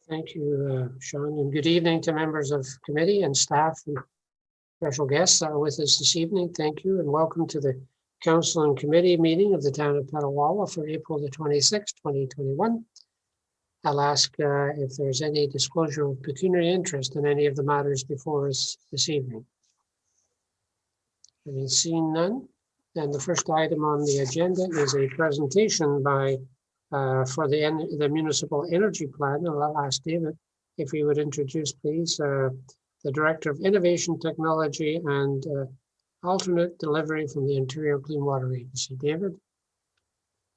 Thank you, Sean, and good evening to members of committee and staff and special guests that are with us this evening. Thank you and welcome to the Council and Committee meeting of the town of Petawawa for April the 26th, 2021. I'll ask if there's any disclosure of pecuniary interest in any of the matters before us this evening. Having seen none, then the first item on the agenda is a presentation by for the municipal energy plan. And I'll ask David if he would introduce, please, the Director of Innovation Technology and Alternate Delivery from the Ontario Clean Water Agency. David?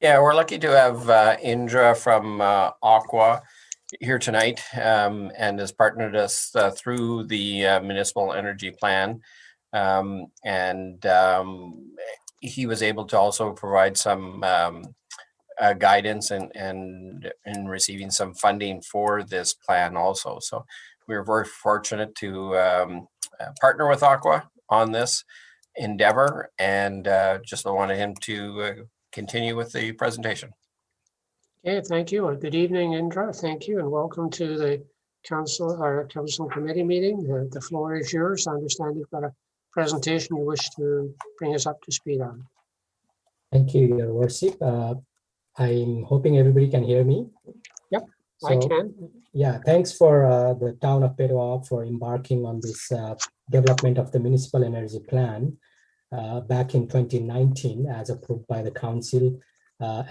Yeah, we're lucky to have Indra from Aqua here tonight and has partnered us through the municipal energy plan. He was able to also provide some guidance and in receiving some funding for this plan also. So we're very fortunate to partner with Aqua on this endeavor, and just wanted him to continue with the presentation. Okay, thank you. Good evening, Indra. Thank you and welcome to the council committee meeting. The floor is yours. I understand you've got a presentation you wish to bring us up to speed on. Thank you, Your Worship. I'm hoping everybody can hear me. Yep, so, I can. Yeah, thanks for the town of Petawawa for embarking on this development of the municipal energy plan back in 2019 as approved by the council. I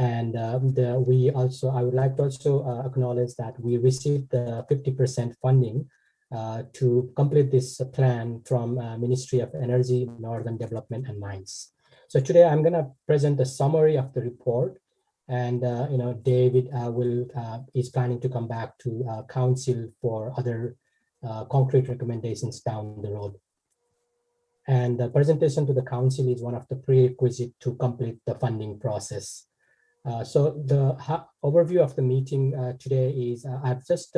would like to also acknowledge that we received the 50% funding to complete this plan from Ministry of Energy, Northern Development and Mines. So today I'm going to present a summary of the report, and David is planning to come back to council for other concrete recommendations down the road. And the presentation to the council is one of the prerequisites to complete the funding process. So the overview of the meeting today is I've just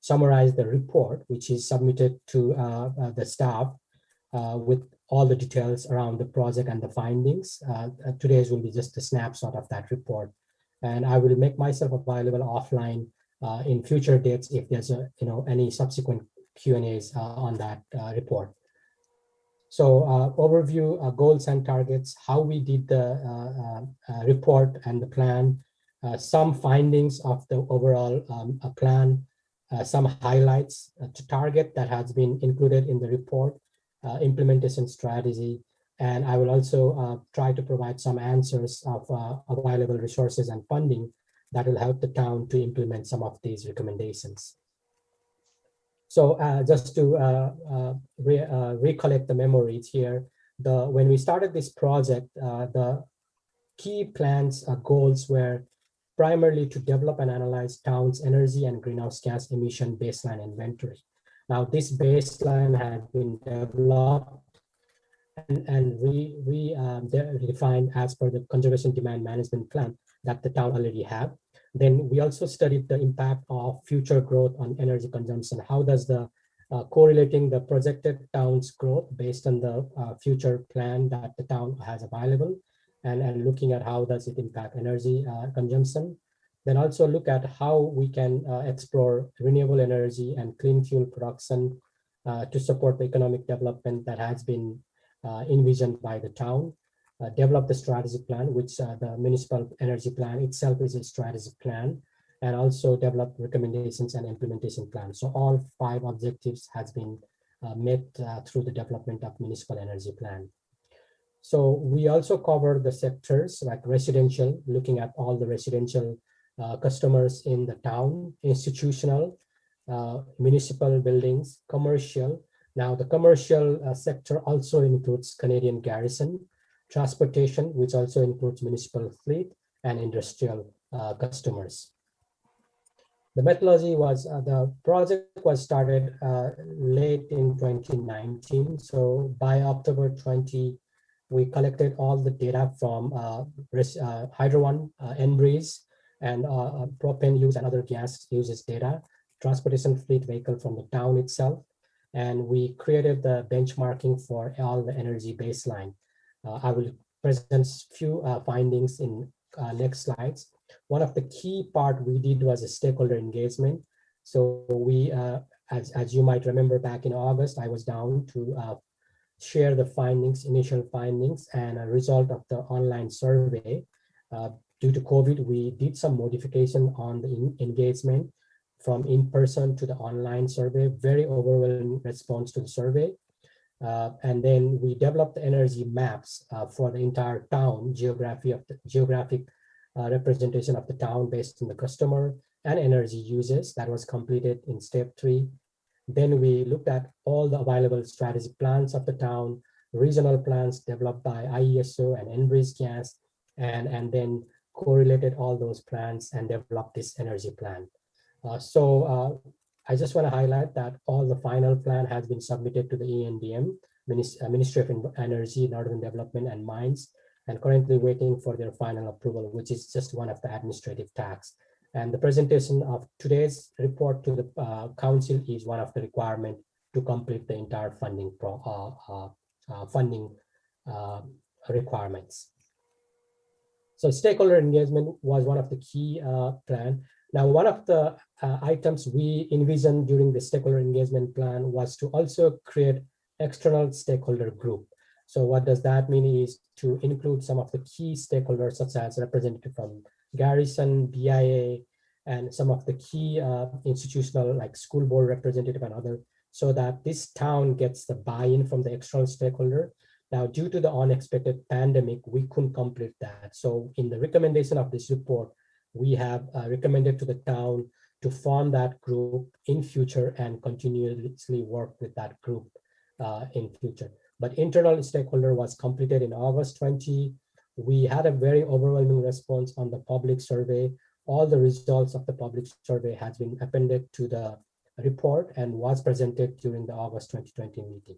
summarized the report, which is submitted to the staff with all the details around the project and the findings. Today's will be just a snapshot of that report. And I will make myself available offline in future dates if there's any subsequent Q&As on that report. So overview, goals and targets, how we did the report and the plan, some findings of the overall plan, some highlights to target that has been included in the report, implementation strategy, and I will also try to provide some answers of available resources and funding that will help the town to implement some of these recommendations. So just to recollect the memories here, when we started this project, the key plans goals were primarily to develop and analyze town's energy and greenhouse gas emission baseline inventory. Now this baseline had been developed and defined as per the conservation demand management plan that the town already have. Then we also studied the impact of future growth on energy consumption. How does the correlating the projected town's growth based on the future plan that the town has available, and looking at how does it impact energy consumption. Then also look at how we can explore renewable energy and clean fuel production to support the economic development that has been envisioned by the town. Develop the strategy plan, which the municipal energy plan itself is a strategy plan, and also develop recommendations and implementation plans. So all 5 objectives has been met through the development of municipal energy plan. So we also cover the sectors like residential, looking at all the residential customers in the town, institutional, municipal buildings, commercial. Now the commercial sector also includes Canadian Garrison, transportation, which also includes municipal fleet, and industrial customers. The methodology was, the project was started late in 2019. So by October 20, we collected all the data from Hydro One, Enbridge, and propane use and other gas uses data, transportation fleet vehicle from the town itself. And we created the benchmarking for all the energy baseline. I will present few findings in next slides. One of the key part we did was a stakeholder engagement. So we, as you might remember, back in August, I was down to share the findings, initial findings, and a result of the online survey. Due to COVID, we did some modification on the engagement from in-person to the online survey, very overwhelming response to the survey. And then we developed the energy maps for the entire town, geographic representation of the town based on the customer and energy uses. That was completed in step 3. Then we looked at all the available strategic plans of the town, regional plans developed by IESO and Enbridge Gas, and then correlated all those plans and developed this energy plan. I just want to highlight that all the final plan has been submitted to the ENDM, Ministry of Energy, Northern Development and Mines, and currently waiting for their final approval, which is just one of the administrative tasks. And the presentation of today's report to the council is one of the requirements to complete the entire funding requirements. So stakeholder engagement was one of the key plan. Now, one of the items we envisioned during the stakeholder engagement plan was to also create external stakeholder group. So what does that mean is to include some of the key stakeholders, such as representative from Garrison, BIA, and some of the key institutional like school board representative and other, so that this town gets the buy-in from the external stakeholder. Now, due to the unexpected pandemic, we couldn't complete that. So in the recommendation of this report, we have recommended to the town to form that group in future and continuously work with that group in future. But internal stakeholder was completed in August 20. We had a very overwhelming response on the public survey. All the results of the public survey has been appended to the report and was presented during the August 2020 meeting.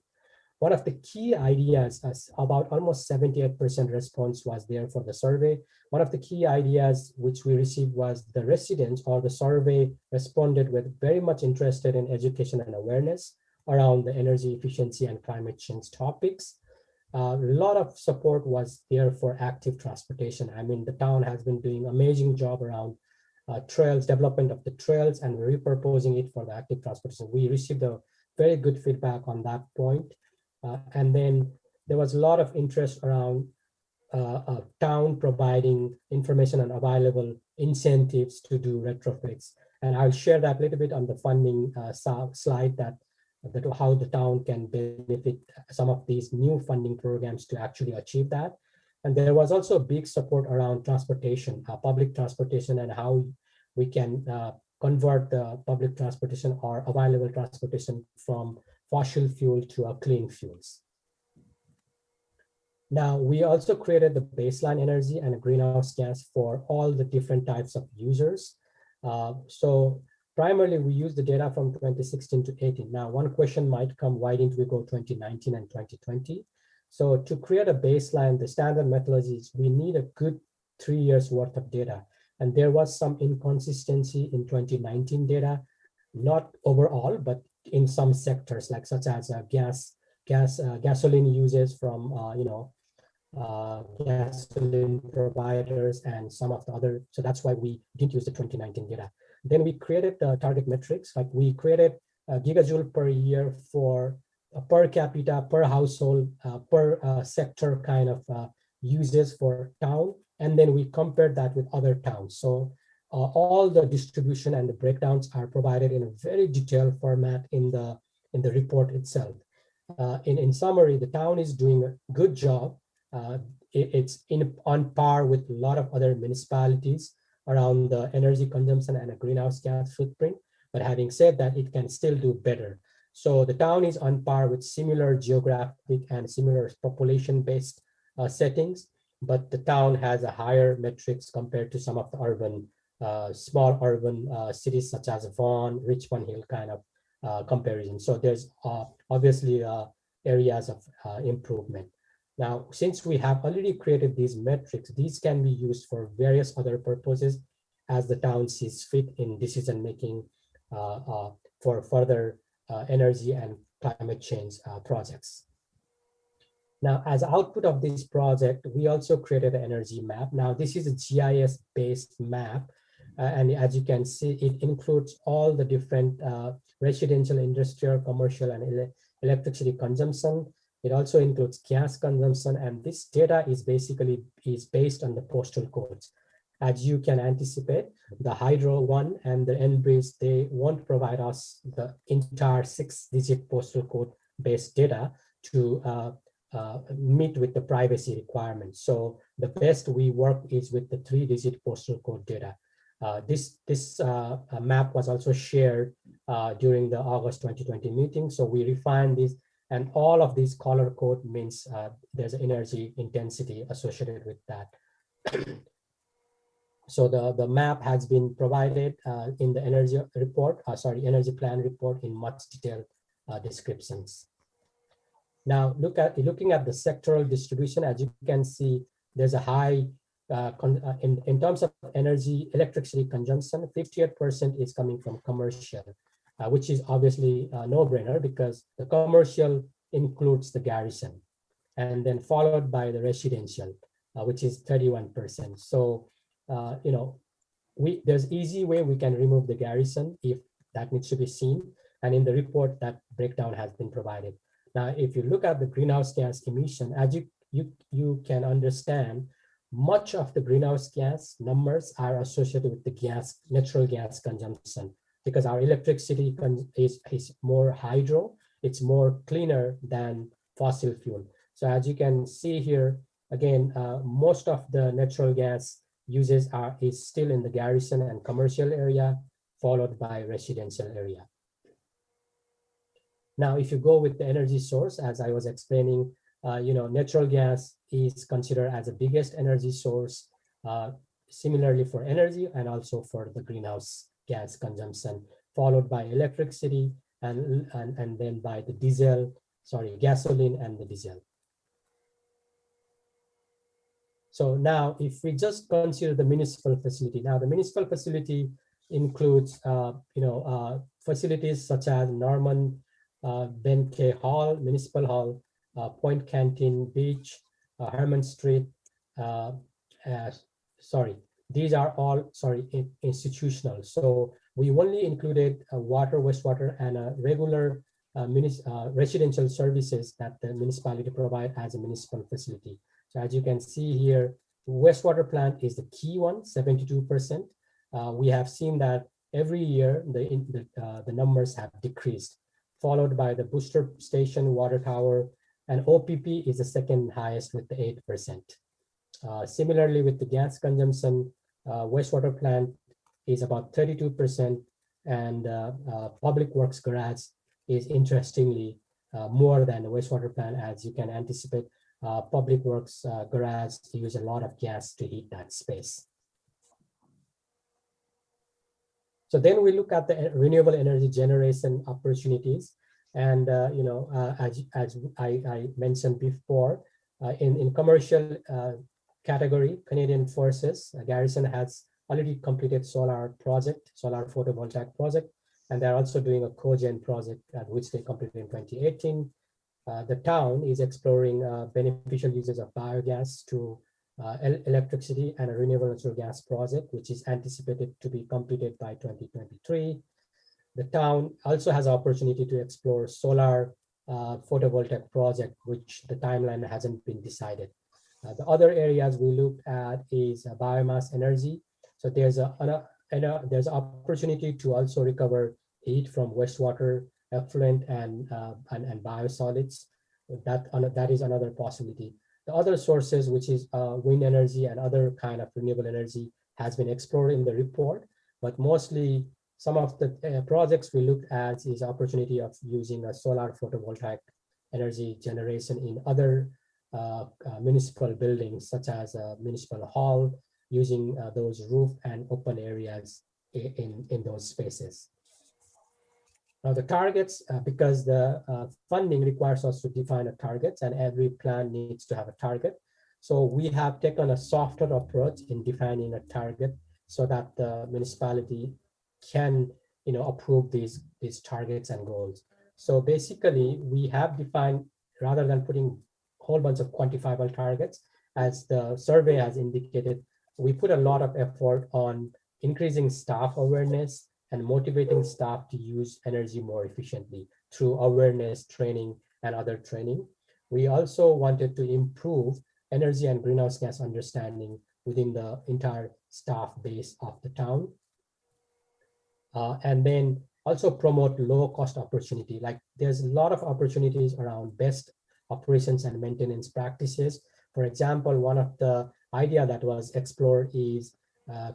One of the key ideas, about almost 78% response was there for the survey. One of the key ideas which we received was the residents or the survey responded with very much interested in education and awareness around the energy efficiency and climate change topics. A lot of support was there for active transportation. I mean, the town has been doing amazing job around trails, development of the trails and repurposing it for the active transportation. We received a very good feedback on that point. And then there was a lot of interest around town providing information and available incentives to do retrofits. And I'll share that a little bit on the funding slide that how the town can benefit some of these new funding programs to actually achieve that. And there was also big support around transportation, public transportation, and how we can convert the public transportation or available transportation from fossil fuel to clean fuels. Now, we also created the baseline energy and greenhouse gas for all the different types of users. So primarily, we use the data from 2016 to 18. Now, one question might come, why didn't we go 2019 and 2020? So to create a baseline, the standard methodology is we need a good 3 years worth of data. And there was some inconsistency in 2019 data, not overall, but in some sectors, like such as gasoline uses from gasoline providers and some of the other. So that's why we didn't use the 2019 data. Then we created the target metrics, like we created a gigajoule per year for per capita, per household, per sector kind of uses for town. And then we compared that with other towns. So all the distribution and the breakdowns are provided in a very detailed format in the report itself. In summary, the town is doing a good job. It's on par with a lot of other municipalities around the energy consumption and a greenhouse gas footprint. But having said that, it can still do better. So the town is on par with similar geographic and similar population-based settings, but the town has a higher metrics compared to some of the urban, small urban cities such as Vaughan, Richmond Hill kind of comparison. So there's obviously areas of improvement. Now, since we have already created these metrics, these can be used for various other purposes as the town sees fit in decision-making for further energy and climate change projects. Now, as output of this project, we also created an energy map. Now, this is a GIS-based map And as you can see, it includes all the different residential, industrial, commercial, and electricity consumption. It also includes gas consumption, and this data is basically based on the postal codes. As you can anticipate, the Hydro one and the Enbridge, they won't provide us the entire 6-digit postal code based data to meet with the privacy requirements. So the best we work is with the 3-digit postal code data. This map was also shared during the August 2020 meeting. So we refined this, and all of these color code means there's an energy intensity associated with that. So the map has been provided in the energy report, energy plan report in much detailed descriptions. Now looking at the sectoral distribution, as you can see, there's a high, in terms of energy, electricity consumption, 58% is coming from commercial, which is obviously a no-brainer because the commercial includes the garrison, and then followed by the residential, which is 31%. So there's easy way we can remove the garrison if that needs to be seen. And in the report, that breakdown has been provided. Now, if you look at the greenhouse gas emission, as you can understand, much of the greenhouse gas numbers are associated with the natural gas consumption, because our electricity is more hydro, it's more cleaner than fossil fuel. So as you can see here, again, most of the natural gas uses is still in the garrison and commercial area, followed by residential area. Now, if you go with the energy source, as I was explaining, natural gas is considered as the biggest energy source, similarly for energy and also for the greenhouse gas consumption, followed by electricity and then by the gasoline and the diesel. So now, if we just consider the municipal facility, now the municipal facility includes, facilities such as Norman Benke Hall, Municipal Hall, Point Canteen Beach, Herman Street. These are all institutional. So we only included water, wastewater, and regular residential services that the municipality provide as a municipal facility. So as you can see here, wastewater plant is the key one, 72%. We have seen that every year the numbers have decreased, followed by the booster station, water tower, and OPP is the second highest with the 8%. Similarly, with the gas consumption, wastewater plant is about 32%, and public works garage is interestingly more than the wastewater plant. As you can anticipate, public works garage use a lot of gas to heat that space. So then we look at the renewable energy generation opportunities. And as I mentioned before, in commercial category, Canadian Forces Garrison has already completed solar photovoltaic project, and they're also doing a cogen project which they completed in 2018. The town is exploring beneficial uses of biogas to electricity and a renewable natural gas project, which is anticipated to be completed by 2023. The town also has opportunity to explore solar photovoltaic project, which the timeline hasn't been decided. The other areas we looked at is biomass energy. So there's there's opportunity to also recover heat from wastewater, effluent, and biosolids. That is another possibility. The other sources, which is wind energy and other kind of renewable energy, has been explored in the report, but mostly some of the projects we looked at is opportunity of using a solar photovoltaic energy generation in other municipal buildings, such as a municipal hall, using those roof and open areas in those spaces. Now the targets, because the funding requires us to define a target, and every plan needs to have a target. So we have taken a softer approach in defining a target so that the municipality can approve these targets and goals. So basically we have defined, rather than putting a whole bunch of quantifiable targets, as the survey has indicated, we put a lot of effort on increasing staff awareness and motivating staff to use energy more efficiently through awareness training and other training. We also wanted to improve energy and greenhouse gas understanding within the entire staff base of the town. And then also promote low cost opportunity. Like there's a lot of opportunities around best operations and maintenance practices. For example, one of the idea that was explored is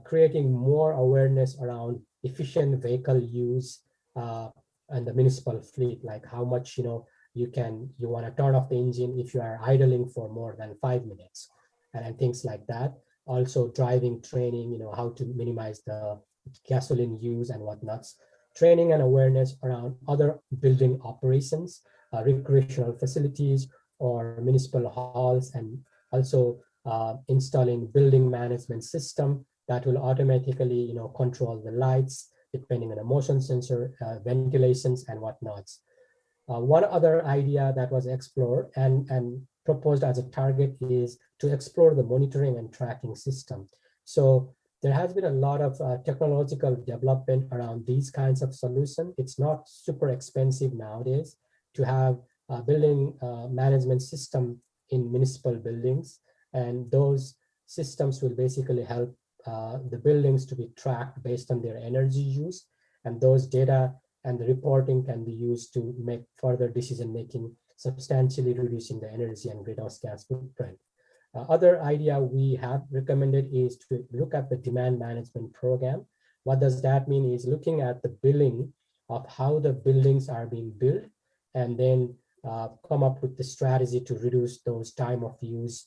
creating more awareness around efficient vehicle use and the municipal fleet, like how much you want to turn off the engine if you are idling for more than 5 minutes, and things like that. Also driving training, how to minimize the gasoline use and whatnots. Training and awareness around other building operations, recreational facilities or municipal halls, and also installing building management system that will automatically control the lights depending on a motion sensor, ventilations and whatnots. One other idea that was explored and proposed as a target is to explore the monitoring and tracking system. So there has been a lot of technological development around these kinds of solutions. It's not super expensive nowadays to have a building management system in municipal buildings. And those systems will basically help the buildings to be tracked based on their energy use. And those data and the reporting can be used to make further decision making, substantially reducing the energy and greenhouse gas footprint. Other idea we have recommended is to look at the demand management program. What does that mean is looking at the billing of how the buildings are being built, and then come up with the strategy to reduce those time of use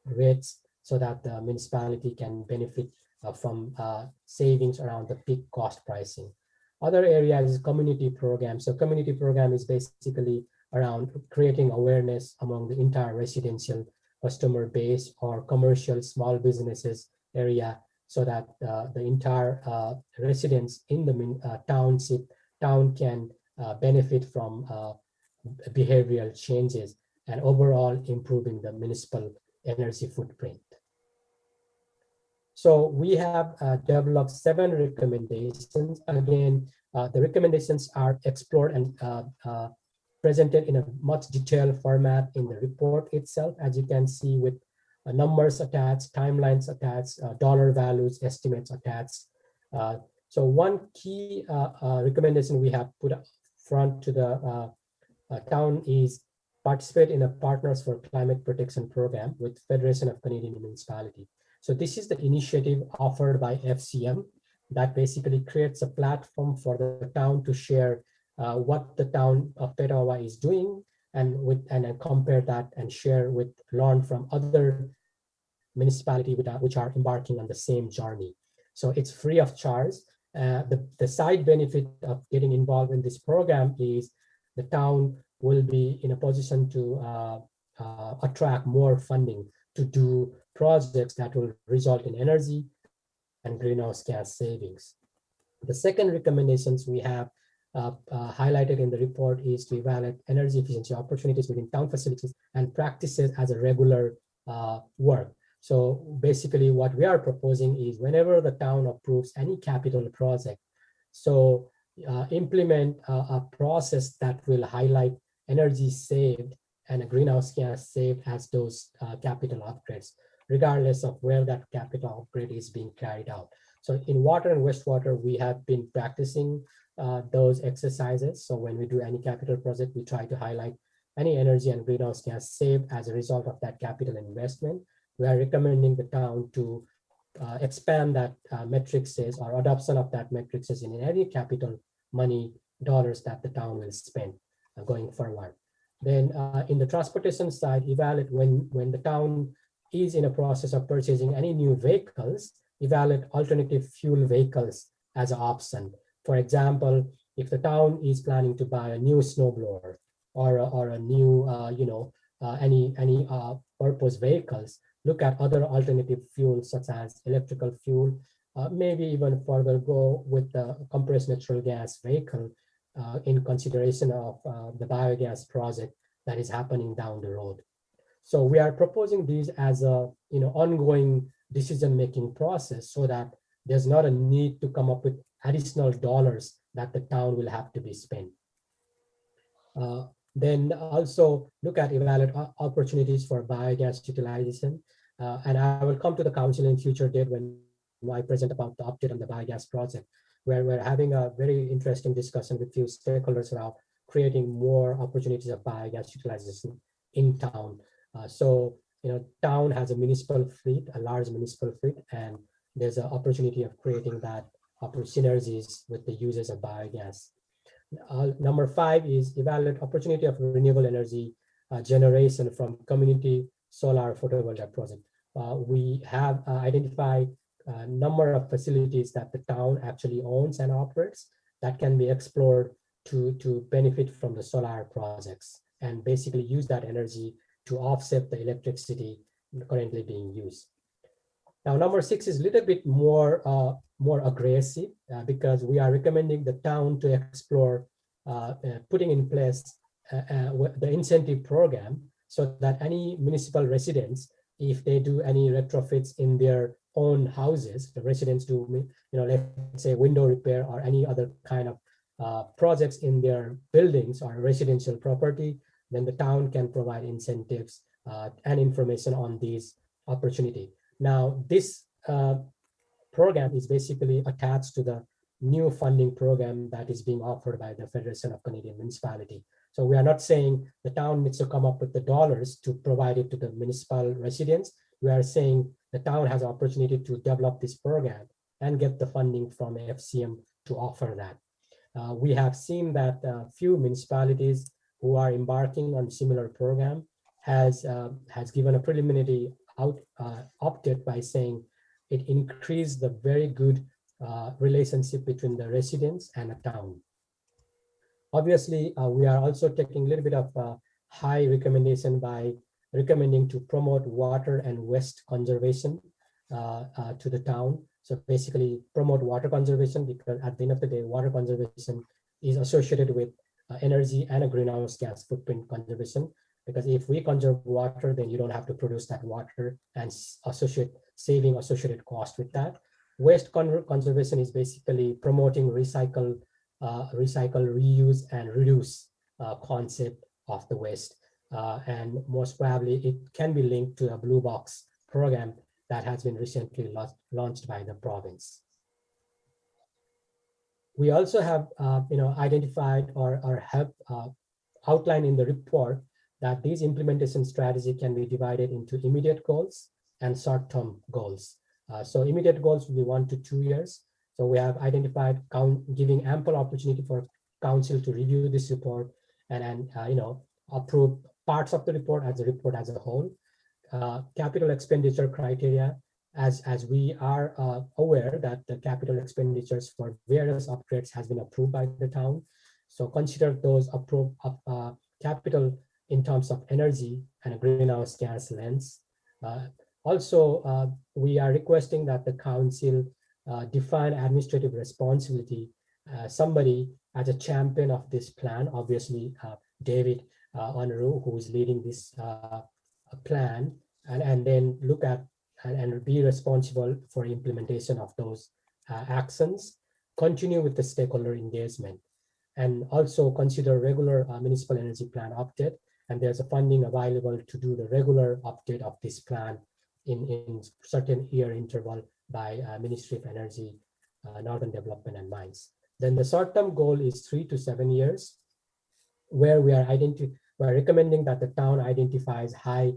rates so that the municipality can benefit from savings around the peak cost pricing. Other areas is community program. So community program is basically around creating awareness among the entire residential customer base or commercial small businesses area, so that the entire residents in the town can benefit from behavioral changes and overall improving the municipal energy footprint. So we have developed 7 recommendations. Again, the recommendations are explored and presented in a much detailed format in the report itself, as you can see, with numbers attached, timelines attached, dollar values, estimates attached. So one key recommendation we have put up front to the town is participate in a Partners for Climate Protection program with Federation of Canadian Municipalities. So this is the initiative offered by FCM that basically creates a platform for the town to share what the town of Petawawa is doing, and compare that and share with, learn from other municipalities which are embarking on the same journey. So it's free of charge. The side benefit of getting involved in this program is the town will be in a position to attract more funding to do projects that will result in energy and greenhouse gas savings. The second recommendations we have highlighted in the report is to evaluate energy efficiency opportunities within town facilities and practices as a regular work. So basically what we are proposing is whenever the town approves any capital project, so implement a process that will highlight energy saved and a greenhouse gas saved as those capital upgrades, regardless of where that capital upgrade is being carried out. So in water and wastewater, we have been practicing those exercises. So when we do any capital project, we try to highlight any energy and greenhouse gas saved as a result of that capital investment. We are recommending the town to expand that matrices or adoption of that matrices in any capital money dollars that the town will spend going forward. Then in the transportation side, evaluate when the town is in a process of purchasing any new vehicles, evaluate alternative fuel vehicles as an option. For example, if the town is planning to buy a new snowblower or a new, any purpose vehicles, look at other alternative fuels such as electrical fuel, maybe even further go with the compressed natural gas vehicle in consideration of the biogas project that is happening down the road. So we are proposing these as a ongoing decision-making process so that there's not a need to come up with additional dollars that the town will have to be spent. Then also look at evaluate opportunities for biogas utilization. And I will come to the council in future date when I present about the update on the biogas project, where we're having a very interesting discussion with few stakeholders around creating more opportunities of biogas utilization in town. So, you know, town has a municipal fleet, a large municipal fleet, and there's an opportunity of creating that synergies with the users of biogas. Number 5 is evaluate opportunity of renewable energy generation from community solar photovoltaic project. We have identified a number of facilities that the town actually owns and operates that can be explored to benefit from the solar projects and basically use that energy to offset the electricity currently being used. Now, number 6 is a little bit more aggressive because we are recommending the town to explore putting in place the incentive program so that any municipal residents, if they do any retrofits in their own houses, the residents do, you know, let's say window repair or any other kind of projects in their buildings or residential property, then the town can provide incentives and information on these opportunity. Now, this program is basically attached to the new funding program that is being offered by the Federation of Canadian Municipalities. So we are not saying the town needs to come up with the dollars to provide it to the municipal residents. We are saying the town has an opportunity to develop this program and get the funding from FCM to offer that. We have seen that few municipalities who are embarking on similar program has given a preliminary update by saying it increased the very good relationship between the residents and a town. Obviously, we are also taking a little bit of high recommendation by recommending to promote water and waste conservation to the town. So basically promote water conservation, because at the end of the day, water conservation is associated with energy and a greenhouse gas footprint conservation. Because if we conserve water, then you don't have to produce that water and saving associated cost with that. Waste conservation is basically promoting recycle, reuse, and reduce concept of the waste. And most probably it can be linked to a blue box program that has been recently launched by the province. We also have identified or have outlined in the report that these implementation strategy can be divided into immediate goals and short-term goals. So immediate goals will be 1 to 2 years. So we have identified giving ample opportunity for council to review this report and approve parts of the report as a whole. Capital expenditure criteria, as we are aware that the capital expenditures for various upgrades has been approved by the town. So consider those approved capital in terms of energy and a greenhouse gas lens. Also, we are requesting that the council define administrative responsibility, somebody as a champion of this plan, obviously David Honoru, who is leading this plan, and then look at and be responsible for implementation of those actions, continue with the stakeholder engagement, and also consider regular municipal energy plan update. And there's a funding available to do the regular update of this plan in certain year interval by Ministry of Energy, Northern Development and Mines. Then the short-term goal is 3 to 7 years, where we are recommending that the town identifies high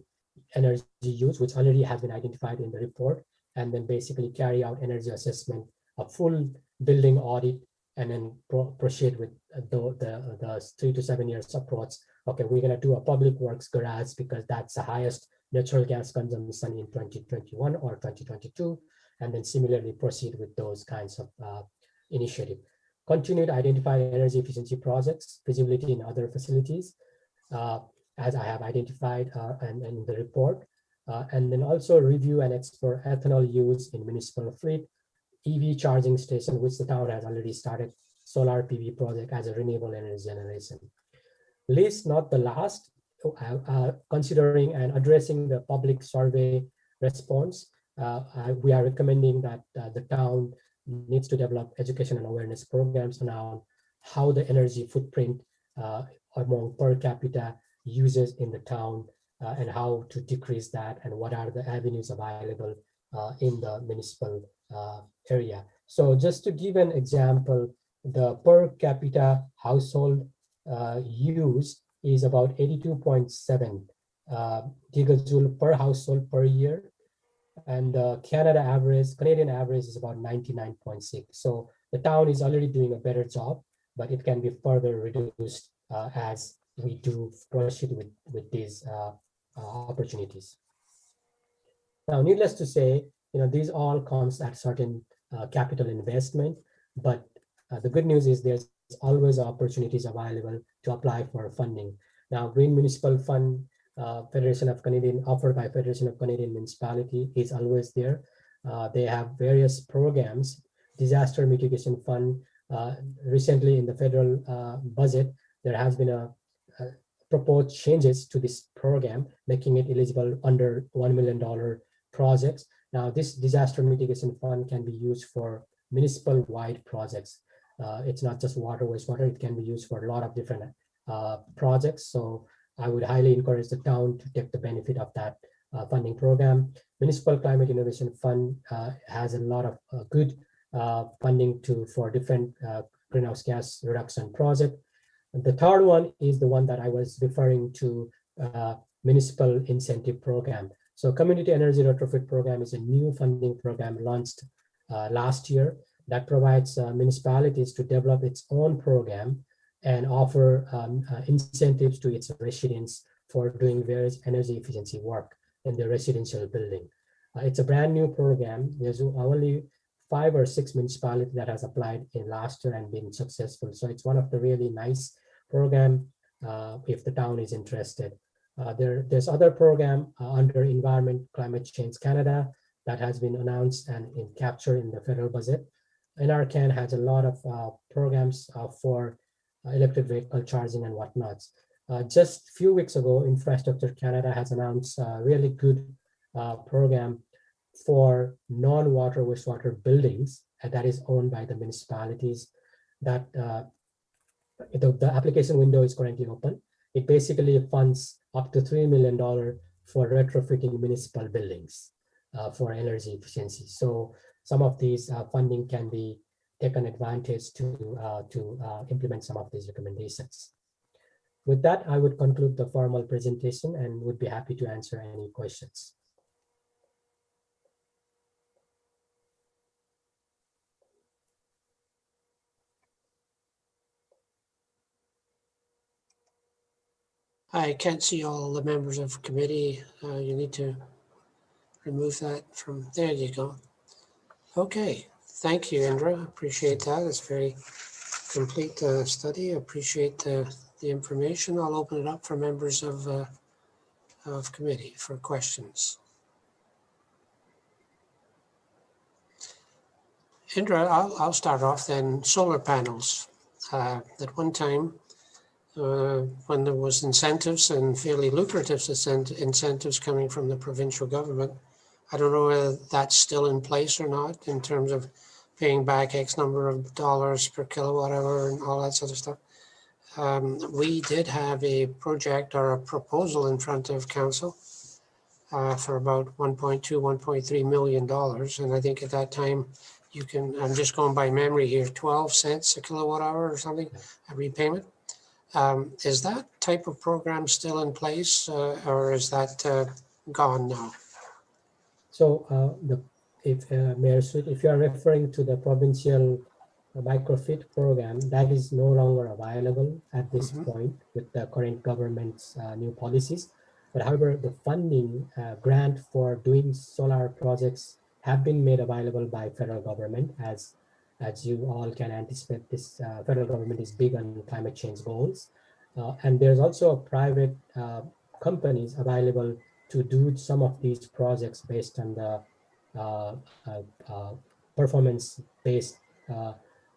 energy use, which already has been identified in the report, and then basically carry out energy assessment, a full building audit, and then proceed with the 3 to 7 years approach. Okay, we're going to do a public works garage because that's the highest natural gas consumption in 2021 or 2022, and then similarly proceed with those kinds of initiative. Continue to identify energy efficiency projects, feasibility in other facilities, as I have identified and in the report, and then also review and explore ethanol use in municipal fleet, EV charging station, which the town has already started, solar PV project as a renewable energy generation. Least not the last, considering and addressing the public survey response. we are recommending that the town needs to develop education and awareness programs around how the energy footprint among per capita users in the town and how to decrease that and what are the avenues available in the municipal area. So just to give an example, the per capita household use is about 82.7 gigajoule per household per year. And Canadian average is about 99.6. So the town is already doing a better job, but it can be further reduced as we do proceed with these opportunities. Now, needless to say, these all comes at certain capital investment, but the good news is there's always opportunities available to apply for funding. Now, Green Municipal Fund Federation of Canadian, offered by Federation of Canadian Municipality, is always there. They have various programs. Disaster Mitigation Fund, recently in the federal budget, there has been a proposed changes to this program, making it eligible under $1 million projects. Now, this disaster mitigation fund can be used for municipal-wide projects. It's not just water, wastewater, it can be used for a lot of different projects. So I would highly encourage the town to take the benefit of that funding program. Municipal Climate Innovation Fund has a lot of good funding for different greenhouse gas reduction project. And the third one is the one that I was referring to, municipal incentive program. So Community Energy Retrofit Program is a new funding program launched last year that provides municipalities to develop its own program and offer incentives to its residents for doing various energy efficiency work in their residential building. It's a brand new program. There's only 5 or 6 municipalities that has applied in last year and been successful. So it's one of the really nice program if the town is interested. There's other program under Environment Climate Change Canada that has been announced and captured in the federal budget. NRCan has a lot of programs for electric vehicle charging and whatnot. Just a few weeks ago, Infrastructure Canada has announced a really good program for non-water wastewater buildings that is owned by the municipalities. That the application window is currently open. It basically funds up to $3 million for retrofitting municipal buildings for energy efficiency. So some of these funding can be taken advantage to implement some of these recommendations. With that, I would conclude the formal presentation and would be happy to answer any questions. I can't see all the members of committee. You need to remove that from, there you go. Okay, thank you, Indra. Appreciate that. It's very complete study. Appreciate the information. I'll open it up for members of committee for questions. Indra, I'll start off then. Solar panels. At one time, when there was incentives and fairly lucrative incentives coming from the provincial government, I don't know whether that's still in place or not in terms of paying back X number of dollars per kilowatt hour and all that sort of stuff. We did have a project or a proposal in front of council for about $1.2, $1.3 million. And I think at that time, I'm just going by memory here, 12 cents a kilowatt hour or something, a repayment. Is that type of program still in place or is that gone now? So Mayor Sweet, if you are referring to the provincial microfit program, that is no longer available at this point with the current government's new policies. But however, the funding grant for doing solar projects have been made available by federal government. As you all can anticipate, this federal government is big on climate change goals. And there's also private companies available to do some of these projects based on the performance-based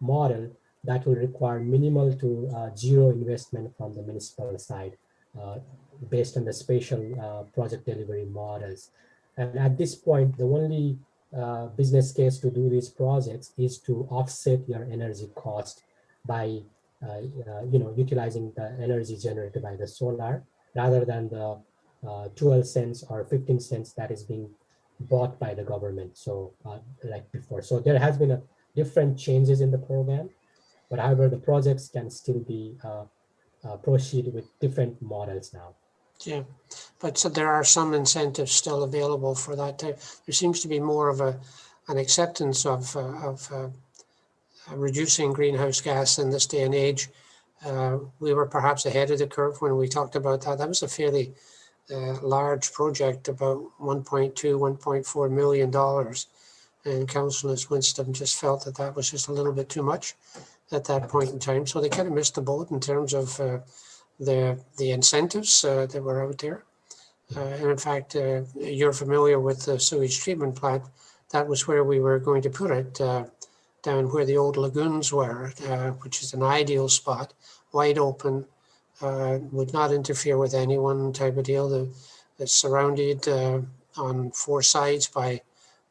model that will require minimal to zero investment from the municipal side based on the spatial project delivery models. And at this point, the only business case to do these projects is to offset your energy cost by utilizing the energy generated by the solar rather than the 12 cents or 15 cents that is being bought by the government. So like before, so there has been a different changes in the program, but however, the projects can still be proceed with different models now. Yeah, but so there are some incentives still available for that type. There seems to be more of an acceptance of reducing greenhouse gas in this day and age. We were perhaps ahead of the curve when we talked about that. That was a fairly large project, about $1.2, $1.4 million. And Councillor Winston just felt that that was just a little bit too much at that point in time. So they kind of missed the boat in terms of the incentives that were out there. And in fact, you're familiar with the sewage treatment plant. That was where we were going to put it, down where the old lagoons were, which is an ideal spot, wide open, would not interfere with anyone type of deal. It's surrounded on four sides by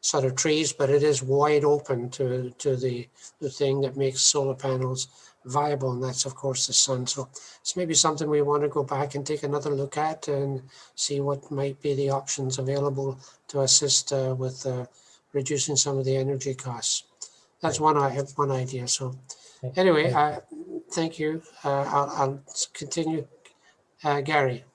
sort of trees, but it is wide open to the thing that makes solar panels viable, and that's of course the sun. So it's maybe something we want to go back and take another look at and see what might be the options available to assist with reducing some of the energy costs. That's I have one idea. So anyway, thank you. I'll continue. Gary.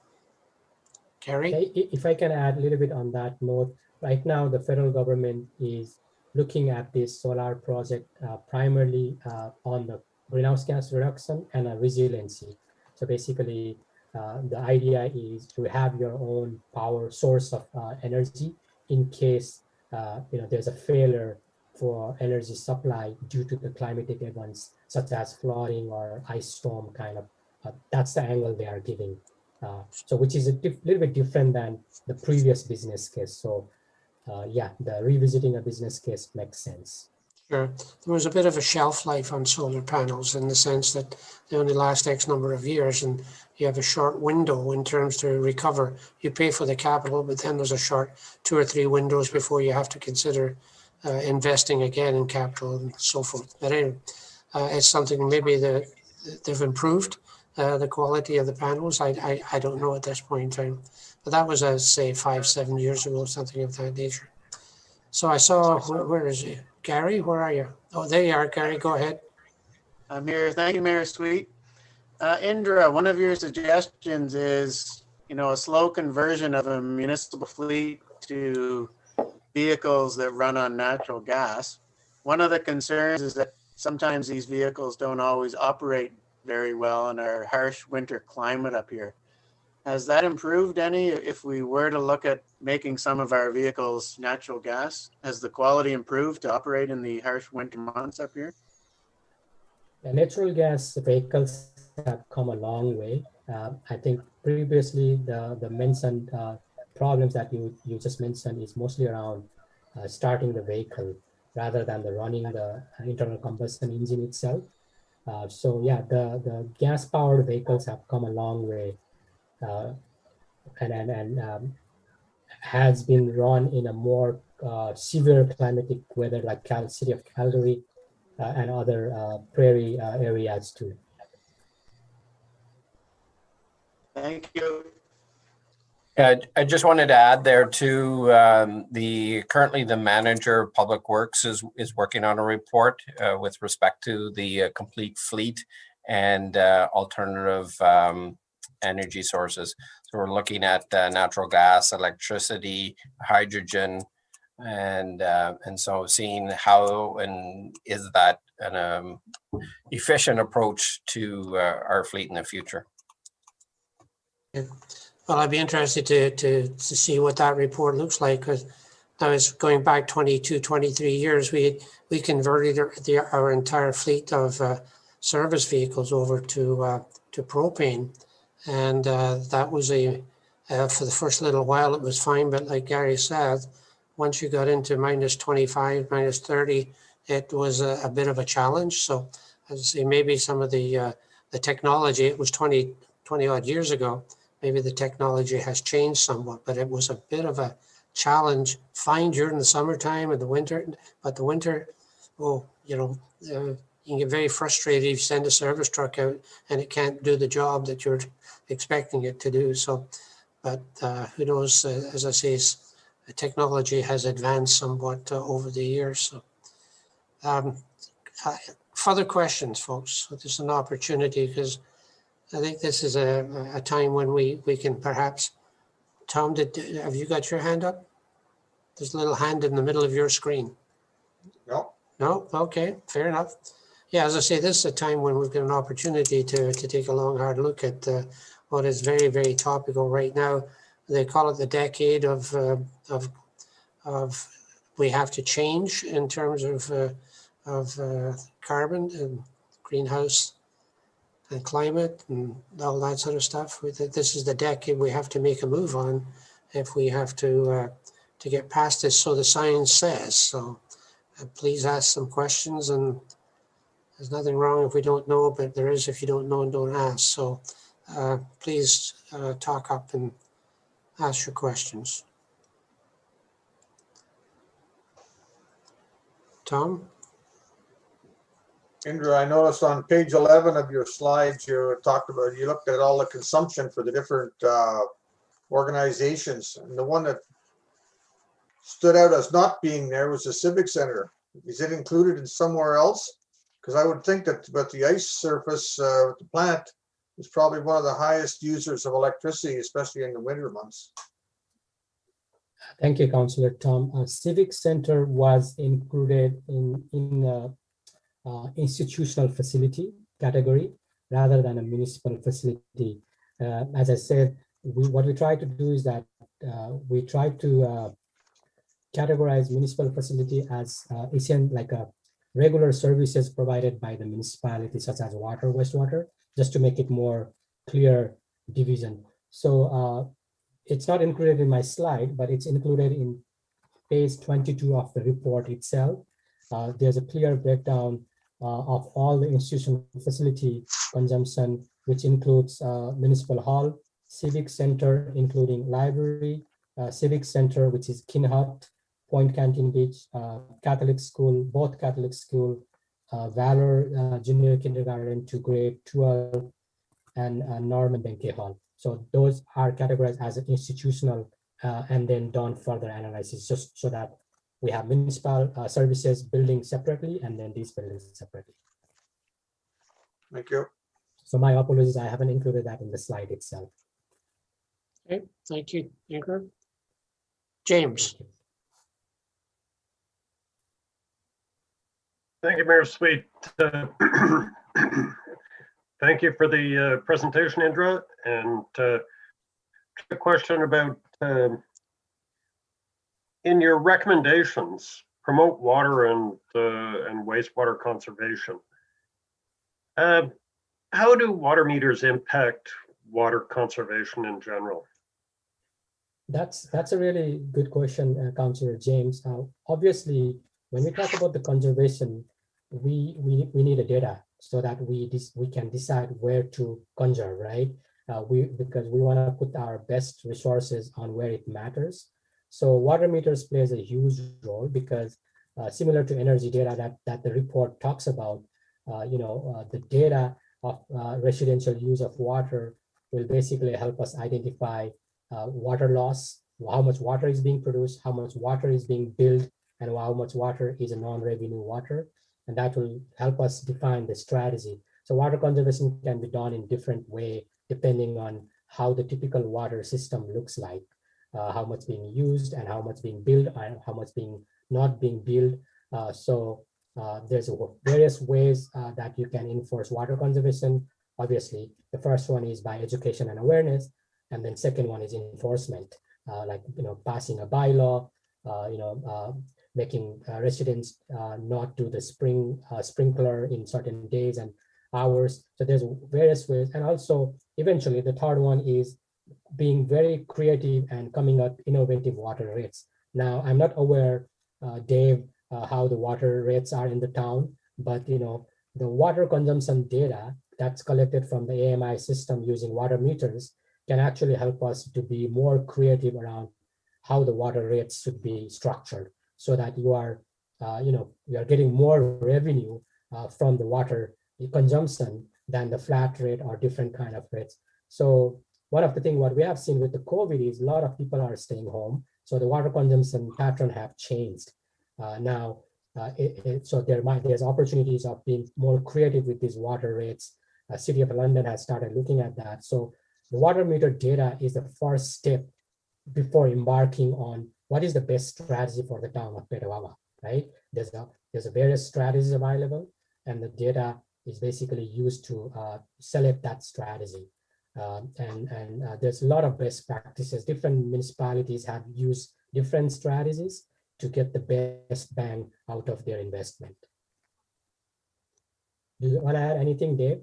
If I can add a little bit on that note, right now the federal government is looking at this solar project primarily on the greenhouse gas reduction and resiliency. So basically, the idea is to have your own power source of energy in case there's a failure for energy supply due to the climatic events such as flooding or ice storm kind of. That's the angle they are giving. So which is a little bit different than the previous business case. So yeah, the revisiting a business case makes sense. Sure. There was a bit of a shelf life on solar panels in the sense that they only last X number of years and you have a short window in terms to recover. You pay for the capital, but then there's a short 2 or 3 windows before you have to consider investing again in capital and so forth. But anyway, it's something maybe they've improved the quality of the panels. I don't know at this point in time, but that was, say, 5-7 years ago, something of that nature. So I saw, where is he? Gary, where are you? Oh, there you are, Gary, go ahead. I'm here. Thank you, Mayor Sweet. Indra, one of your suggestions is, a slow conversion of a municipal fleet to vehicles that run on natural gas. One of the concerns is that sometimes these vehicles don't always operate very well in our harsh winter climate up here. Has that improved any if we were to look at making some of our vehicles natural gas? Has the quality improved to operate in the harsh winter months up here? The natural gas vehicles have come a long way. I think previously the mentioned problems that you just mentioned is mostly around starting the vehicle rather than the running the internal combustion engine itself. So yeah, the gas-powered vehicles have come a long way and has been run in a more severe climatic weather like city of Calgary and other prairie areas too. Thank you. I just wanted to add there too, currently the manager of Public Works is working on a report with respect to the complete fleet and alternative energy sources. So we're looking at natural gas, electricity, hydrogen, and so seeing how and is that an efficient approach to our fleet in the future. Yeah. Well, I'd be interested to see what that report looks like, because I was going back 22, 23 years. We converted our entire fleet of service vehicles over to propane, and that was for the first little while it was fine, but like Gary said, once you got into minus 25, minus 30, it was a bit of a challenge. So as I say, maybe some of the technology, it was 20 odd years ago. Maybe the technology has changed somewhat, but it was a bit of a challenge fine during the summertime and the winter, but the winter, oh, you can get very frustrated if you send a service truck out and it can't do the job that you're expecting it to do. So, but who knows, as I say, technology has advanced somewhat over the years. So, further questions, folks? So this is an opportunity, because I think this is a time when we can perhaps, Tom, have you got your hand up? There's a little hand in the middle of your screen. No. No? Okay, fair enough. Yeah, as I say, this is a time when we've got an opportunity to take a long, hard look at what is very, very topical right now. They call it the decade of we have to change in terms of carbon and greenhouse and climate and all that sort of stuff. This is the decade we have to make a move on if we have to get past this. So the science says. So please ask some questions, and there's nothing wrong if we don't know, but there is if you don't know and don't ask. So please talk up and ask your questions. Tom? Indra, I noticed on page 11 of your slides, you looked at all the consumption for the different organizations. And the one that stood out as not being there was the Civic Center. Is it included in somewhere else? Because I would think that, but the ice surface, the plant is probably one of the highest users of electricity, especially in the winter months. Thank you, Councillor Tom. Civic Center was included in institutional facility category rather than a municipal facility. As I said, what we try to do is that we try to categorize municipal facility as like a regular services provided by the municipality, such as water, wastewater, just to make it more clear division. So it's not included in my slide, but it's included in page 22 of the report itself. There's a clear breakdown of all the institutional facility consumption, which includes municipal hall, civic center, including library, civic center, which is Kinhut, Point Canteen Beach, Catholic school, both Catholic school, Valor Junior Kindergarten to grade 12, and Norman Benke Hall. So those are categorized as institutional and then done further analysis, just so that we have municipal services building separately and then these buildings separately. Thank you. So my apologies, I haven't included that in the slide itself. Okay, thank you, Ingrid. James. Thank you, Mayor Sweet. Thank you for the presentation, Indra. And a question about, in your recommendations, promote water and wastewater conservation. How do water meters impact water conservation in general? That's a really good question, Councillor James. Obviously, when we talk about the conservation, we need a data so that we can decide where to conserve, right? Because we want to put our best resources on where it matters. So water meters plays a huge role because similar to energy data that the report talks about, the data of residential use of water will basically help us identify water loss, how much water is being produced, how much water is being billed, and how much water is a non-revenue water. And that will help us define the strategy. So water conservation can be done in different way, depending on how the typical water system looks like, how much being used and how much being billed and how much being not being billed. So there's various ways that you can enforce water conservation. Obviously, the first one is by education and awareness. And then second one is enforcement, like, passing a bylaw, making residents not do the sprinkler in certain days and hours. So there's various ways. And also, eventually, the third one is being very creative and coming up innovative water rates. Now, I'm not aware, Dave, how the water rates are in the town, but the water consumption data that's collected from the AMI system using water meters can actually help us to be more creative around how the water rates should be structured so that you are, you are getting more revenue from the water consumption than the flat rate or different kind of rates. So one of the things what we have seen with the COVID is a lot of people are staying home. So the water consumption pattern have changed. So there's opportunities of being more creative with these water rates. City of London has started looking at that. So the water meter data is the first step before embarking on what is the best strategy for the town of Petawawa, right? There's a various strategies available, and the data is basically used to select that strategy. There's a lot of best practices. Different municipalities have used different strategies to get the best bang out of their investment. Do you want to add anything, Dave?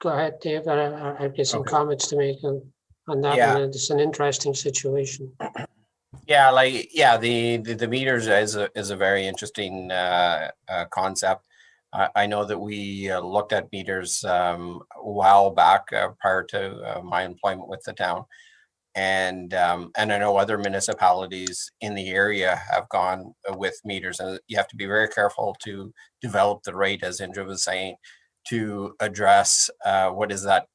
Go ahead, Dave. I've got some Okay. comments to make on that Yeah. one. It's an interesting situation. Yeah, the meters is a very interesting concept. I know that we looked at meters a while back prior to my employment with the town, and I know other municipalities in the area have gone with meters, and you have to be very careful to develop the rate, as Indra was saying, to address what is that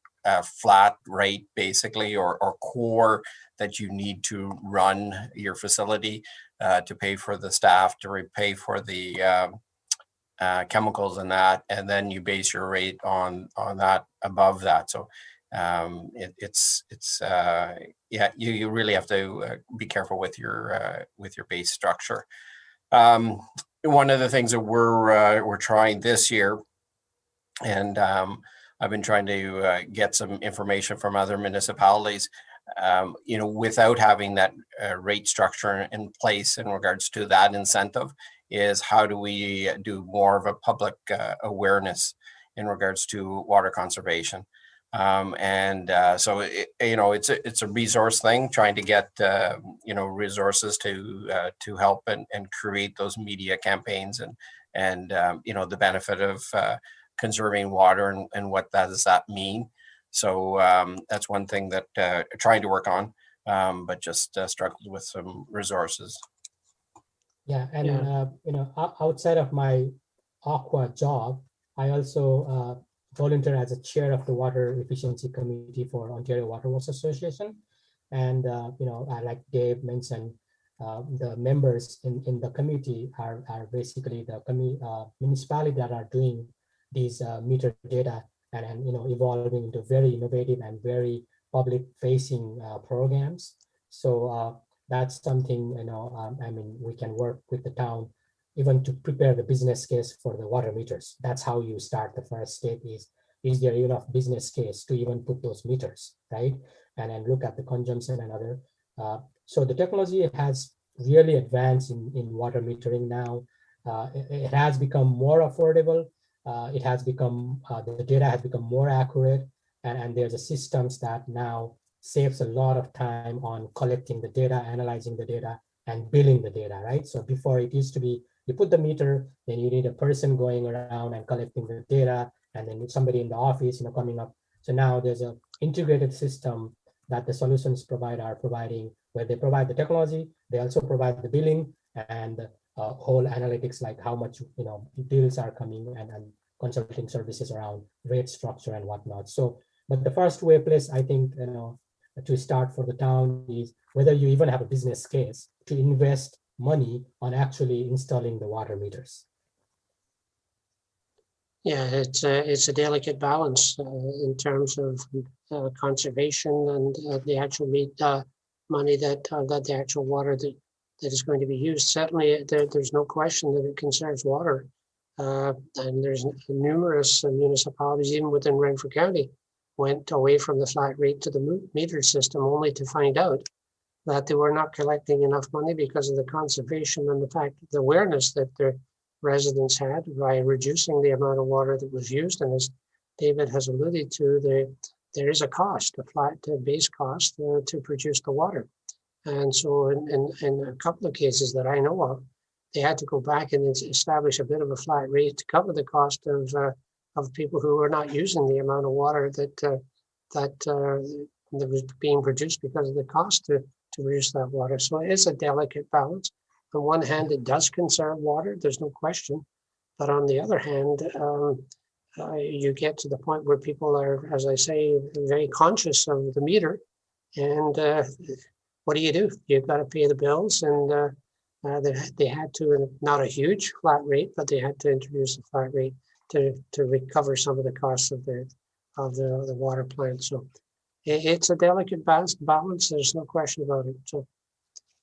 flat rate basically, or core that you need to run your facility to pay for the staff, to repay for the chemicals and that, and then you base your rate on that above that. So yeah, you really have to be careful with your base structure. One of the things that we're trying this year, and I've been trying to get some information from other municipalities, without having that rate structure in place in regards to that incentive, is how do we do more of a public awareness in regards to water conservation. So it's a resource thing, trying to get resources to help and create those media campaigns and the benefit of conserving water and what does that mean. So that's one thing that trying to work on, but just struggled with some resources. Yeah, and outside of my Aqua job, I also volunteer as a chair of the Water Efficiency Committee for Ontario Water Works Association. And like Dave mentioned, the members in the committee are basically the municipality that are doing these meter data and evolving into very innovative and very public-facing programs. So that's something we can work with the town even to prepare the business case for the water meters. That's how you start. The first step is there enough business case to even put those meters, right? And then look at the consumption and other. So the technology has really advanced in water metering now. It has become more affordable. It has become, the data has become more accurate, and there's a systems that now saves a lot of time on collecting the data, analyzing the data, and billing the data, right? So before it used to be, you put the meter, then you need a person going around and collecting the data, and then somebody in the office, coming up. So now there's an integrated system that the solutions provider are providing, where they provide the technology, they also provide the billing and whole analytics, like how much bills are coming and consulting services around rate structure and whatnot. So, but the first place I think to start for the town is whether you even have a business case to invest money on actually installing the water meters. Yeah, it's a delicate balance in terms of conservation and the actual money that the actual water that is going to be used. Certainly, there's no question that it conserves water, and there's numerous municipalities, even within Renfrew County, went away from the flat rate to the meter system, only to find out that they were not collecting enough money because of the conservation and the fact, the awareness that the residents had by reducing the amount of water that was used. And as David has alluded to, there is a cost, a flat base cost to produce the water. And so in a couple of cases that I know of, they had to go back and establish a bit of a flat rate to cover the cost of people who were not using the amount of water that that was being produced because of the cost to produce that water. So it is a delicate balance. On one hand, it does conserve water, there's no question. But on the other hand, you get to the point where people are, as I say, very conscious of the meter. And what do? You've got to pay the bills. And they had to, not a huge flat rate, but they had to introduce a flat rate to recover some of the costs of the water plant. So it's a delicate balance. There's no question about it. So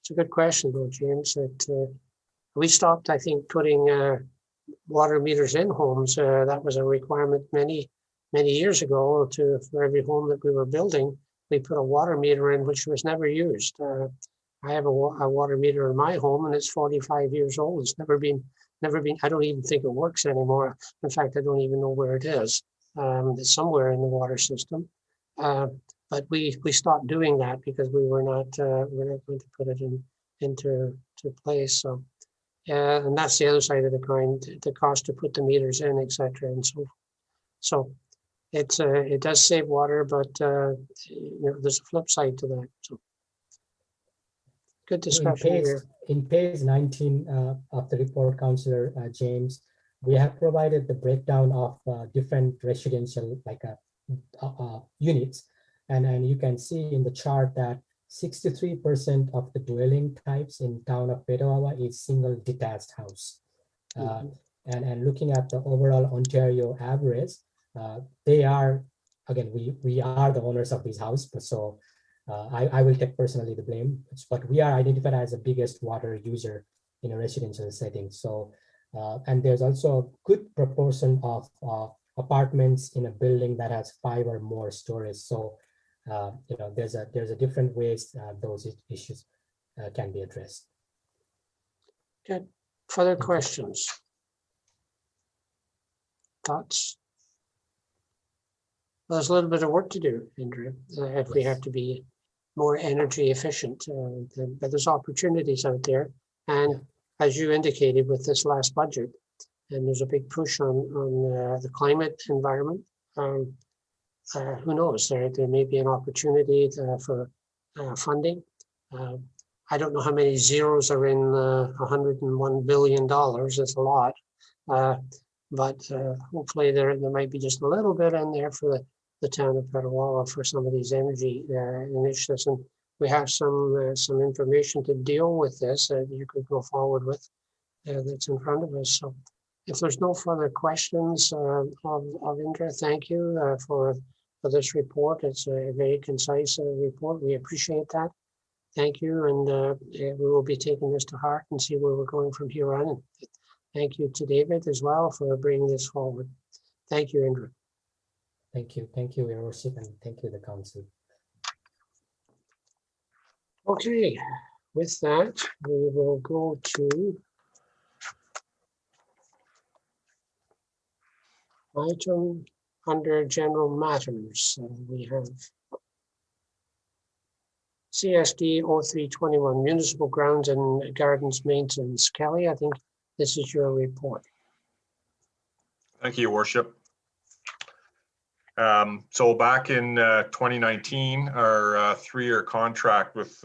it's a good question, though, James. That we stopped, I think, putting water meters in homes. That was a requirement many years ago. For every home that we were building, we put a water meter in, which was never used. I have a water meter in my home, and it's 45 years old. It's never been. I don't even think it works anymore. In fact, I don't even know where it is. It's somewhere in the water system. But we stopped doing that because we're not going to put it into place. So, and that's the other side of the coin: the cost to put the meters in, etc. And so it does save water, but there's a flip side to that. So good discussion here. In page 19 of the report, Councillor James, we have provided the breakdown of different residential units. And you can see in the chart that 63% of the dwelling types in town of Petawawa is single detached house. And looking at the overall Ontario average, they are, again, we are the owners of this house, so I will take personally the blame, but we are identified as the biggest water user in a residential setting. So, and there's also a good proportion of apartments in a building that has 5 or more stories. So, there's a different ways those issues can be addressed. Good. Further questions? Thoughts? Well, there's a little bit of work to do, Indra, if we have to be more energy efficient. But there's opportunities out there. And as you indicated with this last budget, and there's a big push on the climate environment. Who knows? There may be an opportunity for funding. I don't know how many zeros are in $101 billion. That's a lot. But hopefully there might be just a little bit in there for the town of Petawawa for some of these energy initiatives. And we have some information to deal with this that you could go forward with that's in front of us. So if there's no further questions of Indra, thank you for this report. It's a very concise report. We appreciate that. Thank you. And we will be taking this to heart and see where we're going from here on. And thank you to David as well for bringing this forward. Thank you, Indra. Thank you, Your Worship, and thank you, the council. Okay, with that, we will go to item under general matters. We have CSD 0321 Municipal Grounds and Gardens Maintenance. Kelly, I think this is your report. Thank you, Your Worship. So back in 2019, our 3-year contract with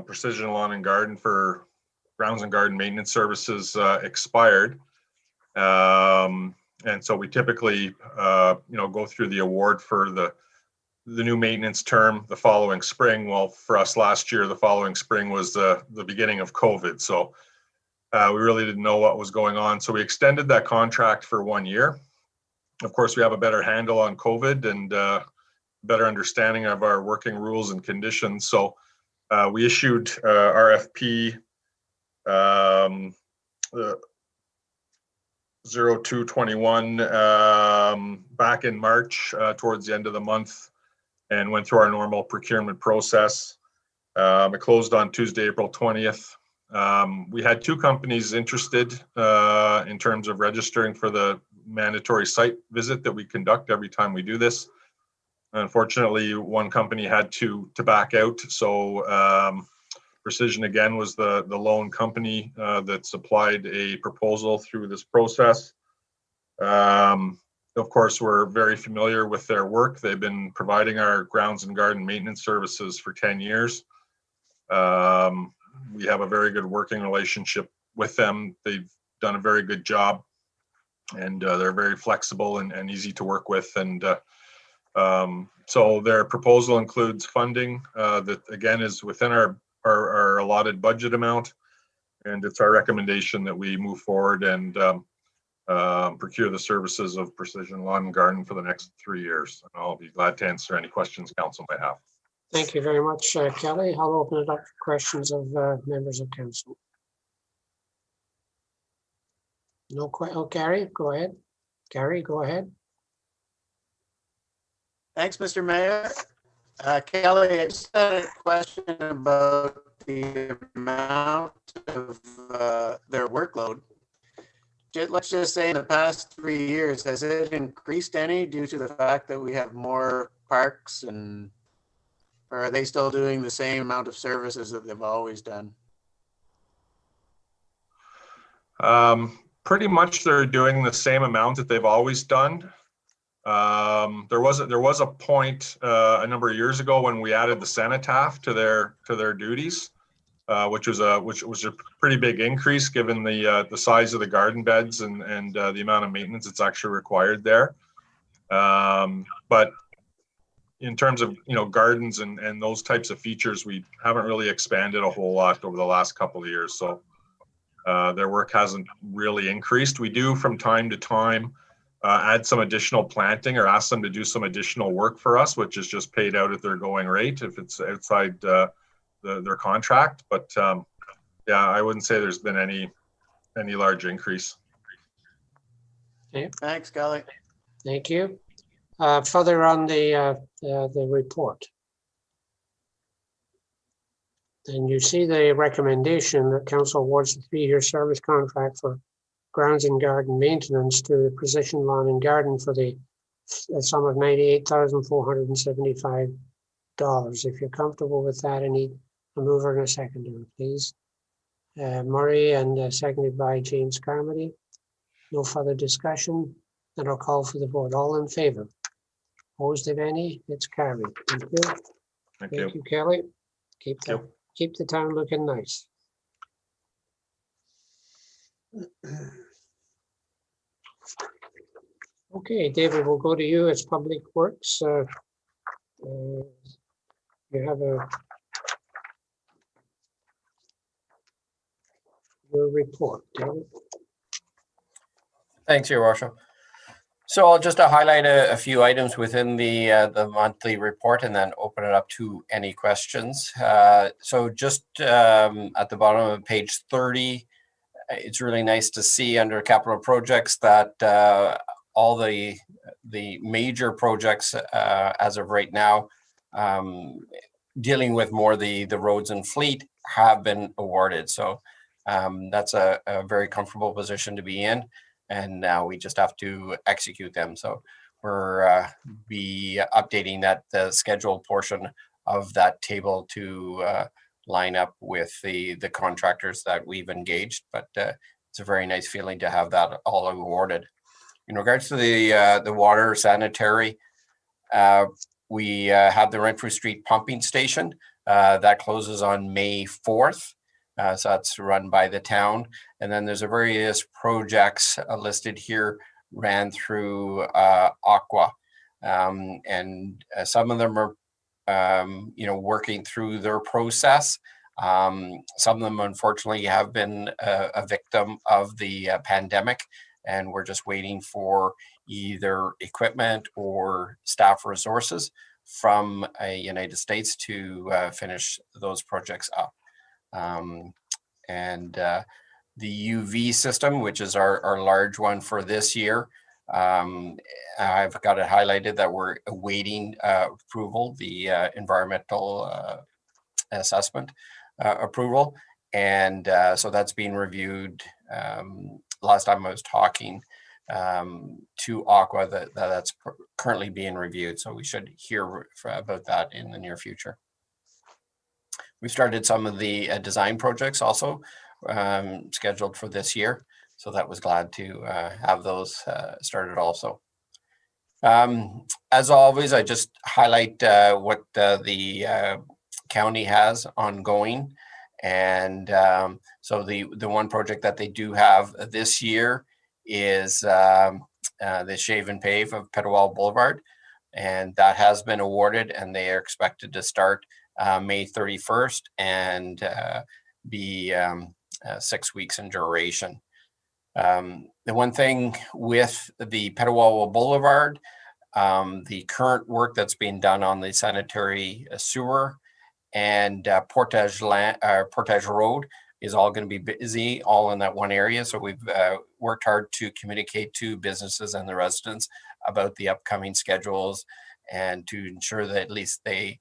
Precision Lawn and Garden for grounds and garden maintenance services expired. And so we typically, go through the award for the new maintenance term the following spring. Well, for us last year, the following spring was the beginning of COVID. So we really didn't know what was going on. So we extended that contract for 1 year. Of course, we have a better handle on COVID and better understanding of our working rules and conditions. So we issued RFP 0221 back in March towards the end of the month and went through our normal procurement process. It closed on Tuesday, April 20th. We had 2 companies interested in terms of registering for the mandatory site visit that we conduct every time we do this. Unfortunately, one company had to back out. So Precision again was the lone company that supplied a proposal through this process. of course, we're very familiar with their work. They've been providing our grounds and garden maintenance services for 10 years. We have a very good working relationship with them. They've done a very good job, and they're very flexible and easy to work with. And so their proposal includes funding that, again, is within our allotted budget amount. And it's our recommendation that we move forward and procure the services of Precision Lawn and Garden for the next 3 years. And I'll be glad to answer any questions council may have. Thank you very much, Kelly. I'll open it up for questions of members of council. No question. Oh, Gary, go ahead. Gary, go ahead. Thanks, Mr. Mayor. Kelly, I just had a question about the amount of their workload. Let's just say in the past 3 years, has it increased any due to the fact that we have more parks, and or are they still doing the same amount of services that they've always done? Pretty much they're doing the same amount that they've always done. There was a point a number of years ago when we added the cenotaph to their duties, which was a pretty big increase given the size of the garden beds and the amount of maintenance that's actually required there. But in terms of gardens and those types of features, we haven't really expanded a whole lot over the last couple of years. So their work hasn't really increased. We do from time to time add some additional planting or ask them to do some additional work for us, which is just paid out at their going rate if it's outside their contract. But yeah, I wouldn't say there's been any large increase. Okay. Thanks, Kelly. Thank you. Further on the report. And you see the recommendation that council awards the 3-year service contract for grounds and garden maintenance to Precision Lawn and Garden for the sum of $98,475. If you're comfortable with that, I need a mover and a seconder, please. Murray, and seconded by James Carmody. No further discussion, then I'll call for the vote. All in favor? Opposed, if any? It's carried. Thank you. Thank you. Thank you, Kelly. Keep Thank the town looking nice. Okay, David, we'll go to you as Public Works. You have your report, David. Thanks, Your Worship. So I'll just highlight a few items within the monthly report and then open it up to any questions. So just at the bottom of page 30, it's really nice to see under capital projects that all the major projects as of right now, dealing with more the roads and fleet, have been awarded. So that's a very comfortable position to be in. And now we just have to execute them. So we're be updating that the schedule portion of that table to line up with the contractors that we've engaged. But it's a very nice feeling to have that all awarded. In regards to the water sanitary, we have the Renfrew Street pumping station that closes on May 4th. So that's run by the town. And then there's a various projects listed here, ran through Aqua. And some of them are, working through their process. Some of them, unfortunately, have been a victim of the pandemic. And we're just waiting for either equipment or staff resources from United States to finish those projects up. The UV system, which is our large one for this year, I've got it highlighted that we're awaiting approval, the environmental assessment approval. And so that's being reviewed. Last time I was talking to Aqua, that's currently being reviewed. So we should hear about that in the near future. We've started some of the design projects also scheduled for this year. So that was glad to have those started also. As always, I just highlight what the county has ongoing. And so the one project that they do have this year is the shave and pave of Petawawa Boulevard. And that has been awarded, and they are expected to start May 31st and be 6 weeks in duration. The one thing with the Petawawa Boulevard, the current work that's being done on the sanitary sewer and Portage Road is all going to be busy, all in that one area. So we've worked hard to communicate to businesses and the residents about the upcoming schedules and to ensure that at least they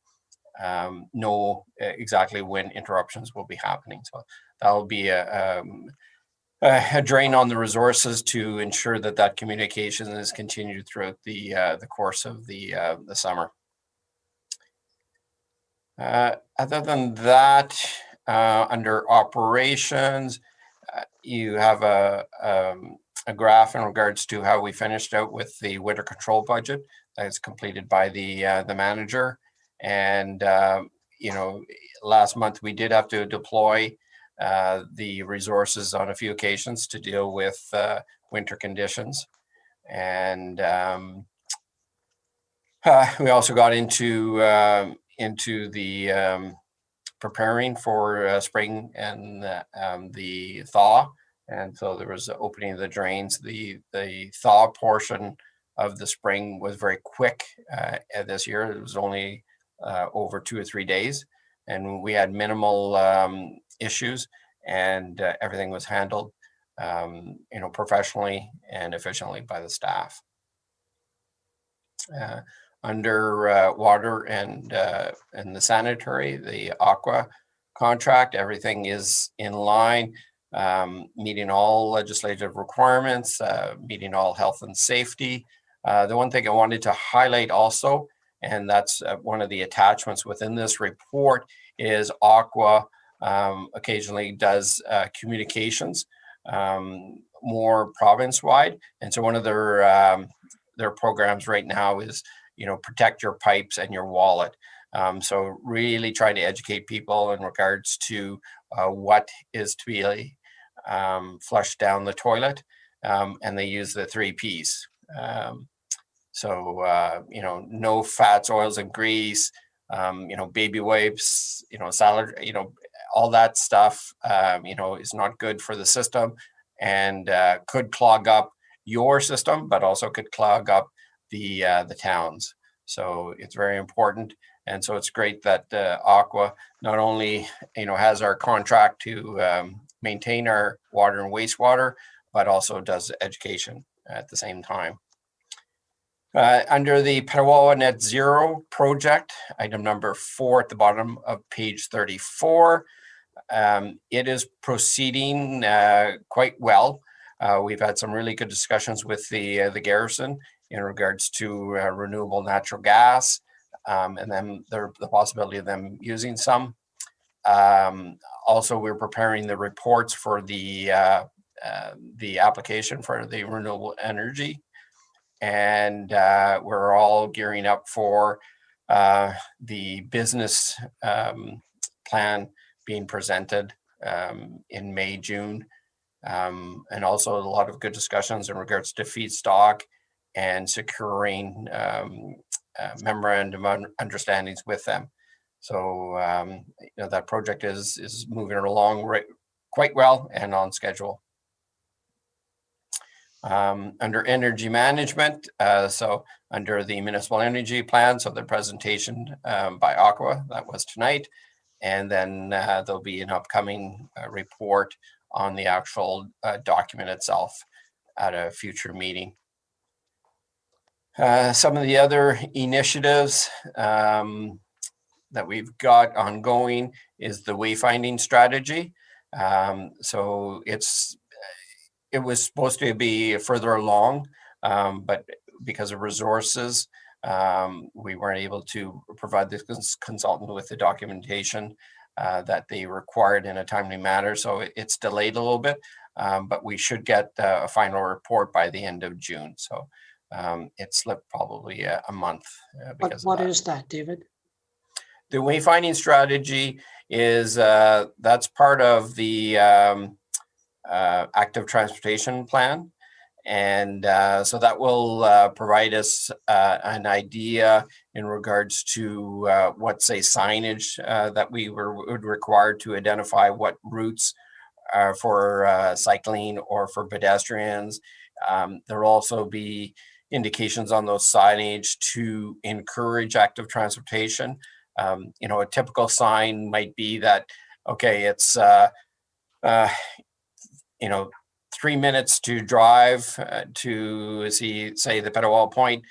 know exactly when interruptions will be happening. So that'll be a drain on the resources to ensure that that communication is continued throughout the course of the summer. Other than that, under operations, you have a graph in regards to how we finished out with the winter control budget that is completed by the manager. And you know, last month we did have to deploy the resources on a few occasions to deal with winter conditions. And we also got into the preparing for spring and the thaw. And so there was opening of the drains. The thaw portion of the spring was very quick this year. It was only over 2 or 3 days. And we had minimal issues, and everything was handled you know, professionally and efficiently by the staff. Under water and the sanitary, the aqua contract, everything is in line, meeting all legislative requirements, meeting all health and safety. The one thing I wanted to highlight also, and that's one of the attachments within this report, is aqua occasionally does communications more province-wide. And so one of their programs right now is, you know, protect your pipes and your wallet. So really trying to educate people in regards to what is to be flushed down the toilet, and they use the 3 Ps. So you know, no fats, oils, and grease. You know, baby wipes. You know, salad. You know, all that stuff. You know, is not good for the system, and could clog up your system, but also could clog up the towns. So it's very important. And so it's great that Aqua not only, you know, has our contract to maintain our water and wastewater, but also does education at the same time. Under the Petawawa Net Zero project, item number 4 at the bottom of page 34, it is proceeding quite well. We've had some really good discussions with the garrison in regards to renewable natural gas, and then the possibility of them using some. Also, we're preparing the reports for the application for the renewable energy, and we're all gearing up for the business plan being presented in May, June. And also a lot of good discussions in regards to feedstock and securing memorandum understandings with them. So you know, that project is moving along quite well and on schedule. Under energy management, so under the municipal energy plan, so the presentation by Aqua, that was tonight. And then there'll be an upcoming report on the actual document itself at a future meeting. Some of the other initiatives that we've got ongoing is the wayfinding strategy. So it was supposed to be further along, but because of resources, we weren't able to provide this consultant with the documentation that they required in a timely manner. So it's delayed a little bit, but we should get a final report by the end of June. So it slipped probably a month because of What that. is that, David? The wayfinding strategy is that's part of the active transportation plan. And so that will provide us an idea in regards to what, say, signage that we would require to identify what routes are for cycling or for pedestrians. There will also be indications on those signage to encourage active transportation. You know, a typical sign might be that, okay, it's, you know, 3 minutes to drive to see, say, the Petawawa Point,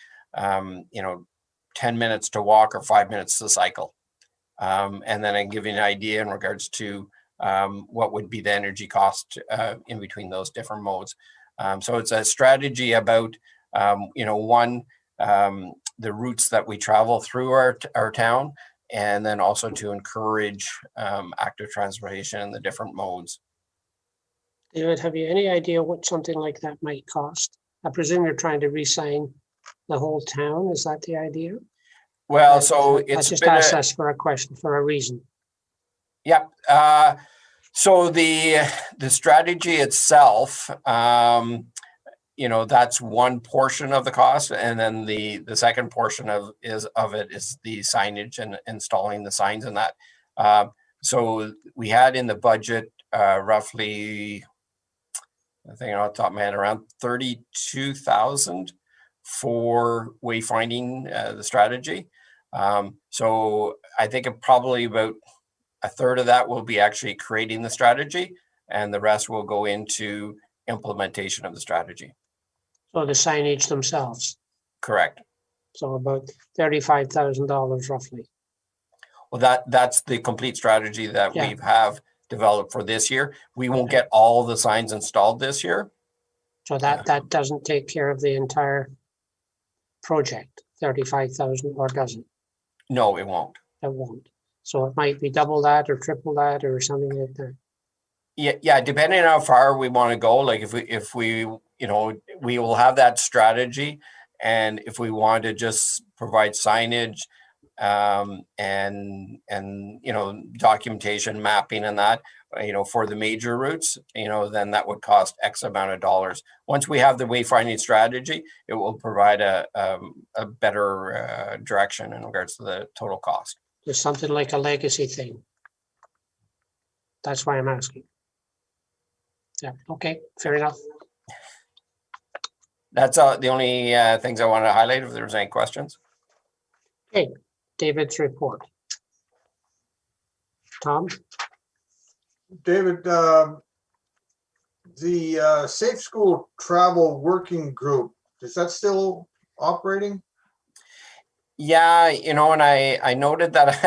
you know, 10 minutes to walk or 5 minutes to cycle. And then I can give you an idea in regards to what would be the energy cost in between those different modes. So it's a strategy about, you know, one, the routes that we travel through our town, and then also to encourage active transportation in the different modes. David, have you any idea what something like that might cost? I presume you're trying to re-sign the whole town. Is that the idea? Well, so I it's just been asked us for a question for a reason. Yep. So the strategy itself, you know, that's one portion of the cost, and then the second portion of it is the signage and installing the signs and that. So we had in the budget roughly, I think off the top of my head, around 32,000 for wayfinding the strategy. So I think probably about a third of that will be actually creating the strategy, and the rest will go into implementation of the strategy. So the signage themselves. Correct. So about $35,000 roughly. Well, that's the complete strategy that Yeah. we have developed for this year. We won't get all the signs installed this year. So that doesn't take care of the entire project, 35,000, or doesn't? No, it won't. It won't. So it might be double that or triple that or something like that. Yeah, depending on how far we want to go. Like if we, you know, we will have that strategy, and if we want to just provide signage, and you know, documentation, mapping, and that, you know, for the major routes, you know, then that would cost X amount of dollars. Once we have the wayfinding strategy, it will provide a better direction in regards to the total cost. There's something like a legacy thing. That's why I'm asking. Yeah, okay, fair enough. That's the only things I wanted to highlight. If there's any questions. Okay, David's report. Tom? David, the Safe School Travel Working Group, is that still operating? Yeah, you know, and I noted that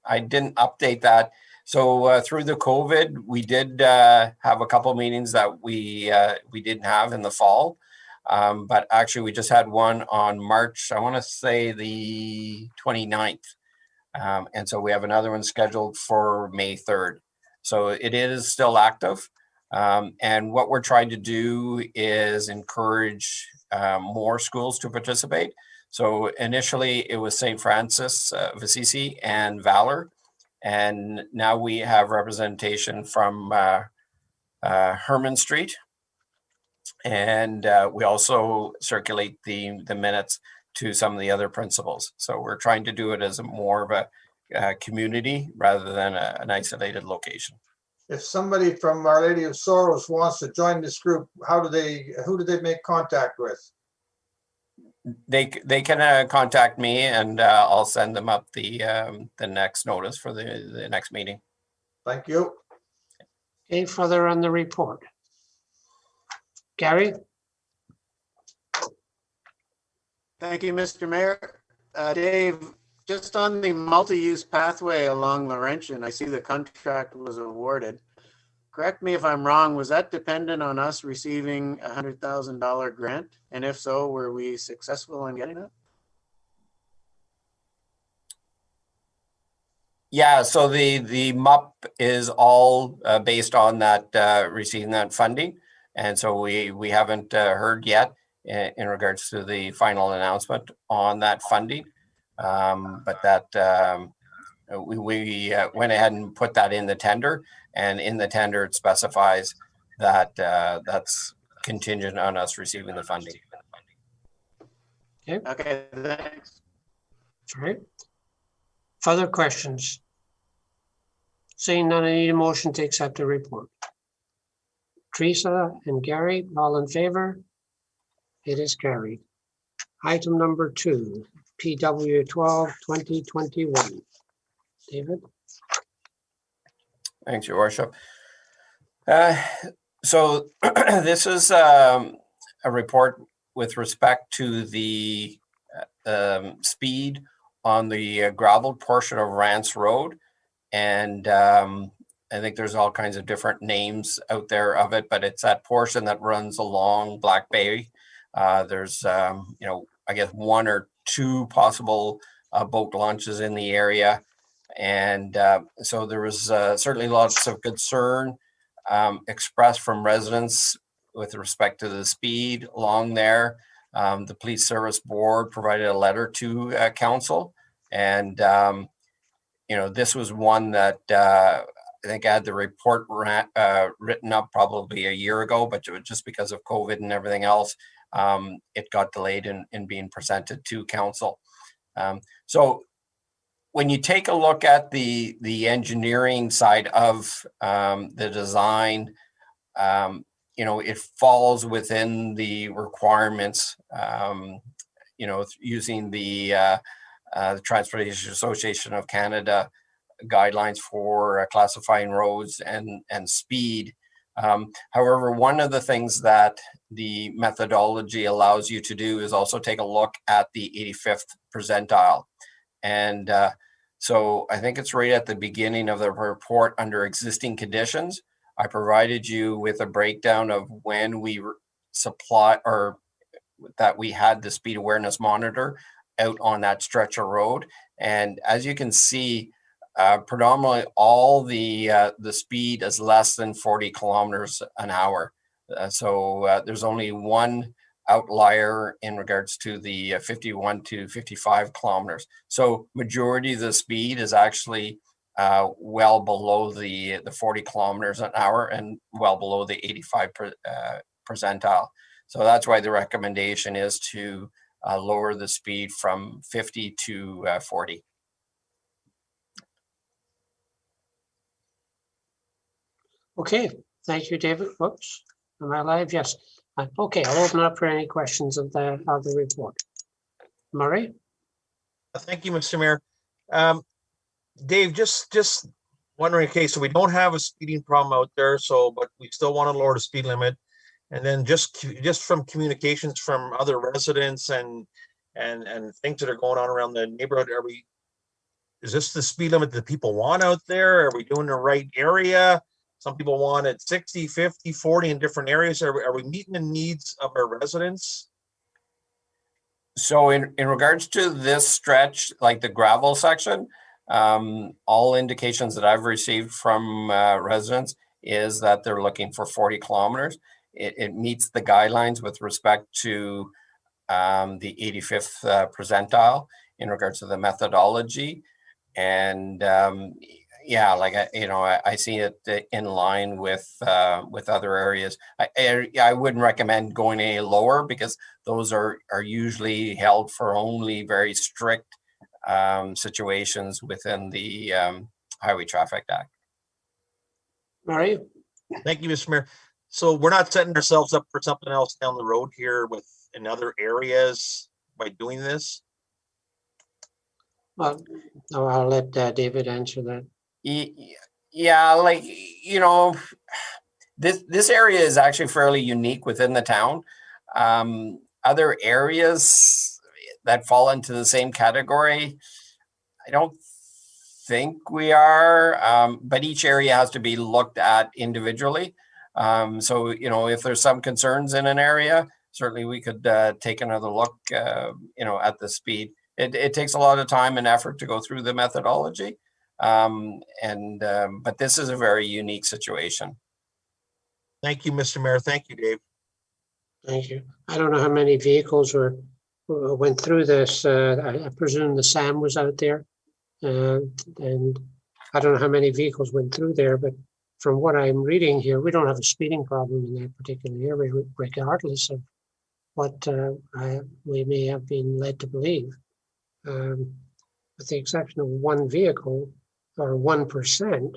I didn't update that. So through the COVID, we did have a couple of meetings that we didn't have in the fall. But actually, we just had one on March, I want to say the 29th. And so we have another one scheduled for May 3rd. So it is still active. And what we're trying to do is encourage more schools to participate. So initially it was St. Francis of Assisi and Valor. And now we have representation from Herman Street. And we also circulate the minutes to some of the other principals. So we're trying to do it as more of a community rather than an isolated location. If somebody from Our Lady of Sorrows wants to join this group, who do they make contact with? They can contact me, and I'll send them up the next notice for the next meeting. Thank you. Okay, further on the report. Gary? Thank you, Mr. Mayor. Dave, just on the multi-use pathway along Laurentian, I see the contract was awarded. Correct me if I'm wrong, was that dependent on us receiving a $100,000 grant? And if so, were we successful in getting it? Yeah, so the MUP is all based on that receiving that funding. And so we haven't heard yet in regards to the final announcement on that funding. But that we went ahead and put that in the tender, and in the tender it specifies that that's contingent on us receiving the funding. Okay, thanks. All right. Further questions? Seeing none, I need a motion to accept the report. Teresa and Gary, all in favor? It is carried. Item number 2, PW 12-2021. David? Thanks, Your Worship. So this is a report with respect to the speed on the gravel portion of Rance Road. And I think there's all kinds of different names out there of it, but it's that portion that runs along Black Bay. There's, you know, I guess 1 or 2 possible boat launches in the area. And so there was certainly lots of concern expressed from residents with respect to the speed along there. The Police Service Board provided a letter to council, and you know, this was one that I think I had the report written up probably a year ago, but just because of COVID and everything else, it got delayed in being presented to council. So when you take a look at the engineering side of the design, you know, it falls within the requirements, you know, using the Transportation Association of Canada guidelines for classifying roads and speed. However, one of the things that the methodology allows you to do is also take a look at the 85th percentile. And so I think it's right at the beginning of the report under existing conditions. I provided you with a breakdown of when we supply, or that we had the speed awareness monitor out on that stretch of road. And as you can see, predominantly all the speed is less than 40 kilometers an hour. So there's only one outlier in regards to the 51 to 55 kilometers. So majority of the speed is actually well below the 40 kilometers an hour and well below the 85 percentile. So that's why the recommendation is to lower the speed from 50 to 40. Okay, thank you, David. Whoops, am I live? Yes. Okay, I'll open up for any questions of the report. Murray? Thank you, Mr. Mayor. Dave, just wondering, okay, so we don't have a speeding problem out there, so but we still want to lower the speed limit. And then just from communications from other residents and things that are going on around the neighborhood, is this the speed limit that people want out there? Are we doing the right area? Some people want it 60, 50, 40 in different areas. Are we meeting the needs of our residents? So in regards to this stretch, like the gravel section, all indications that I've received from residents is that they're looking for 40 kilometers. It meets the guidelines with respect to the 85th percentile in regards to the methodology. And yeah, like I see it in line with other areas. I wouldn't recommend going any lower because those are usually held for only very strict situations within the Highway Traffic Act. Murray? Thank you, Mr. Mayor. So we're not setting ourselves up for something else down the road here in other areas by doing this? Well, I'll let David answer that. Yeah, like, you know, this area is actually fairly unique within the town. Other areas that fall into the same category, I don't think we are, but each area has to be looked at individually. So, you know, if there's some concerns in an area, certainly we could take another look, you know, at the speed. It takes a lot of time and effort to go through the methodology. But this is a very unique situation. Thank you, Mr. Mayor. Thank you, Dave. Thank you. I don't know how many vehicles went through this. I presume the SAM was out there. And I don't know how many vehicles went through there, but from what I'm reading here, we don't have a speeding problem in that particular area, regardless of what we may have been led to believe. With the exception of one vehicle or 1%,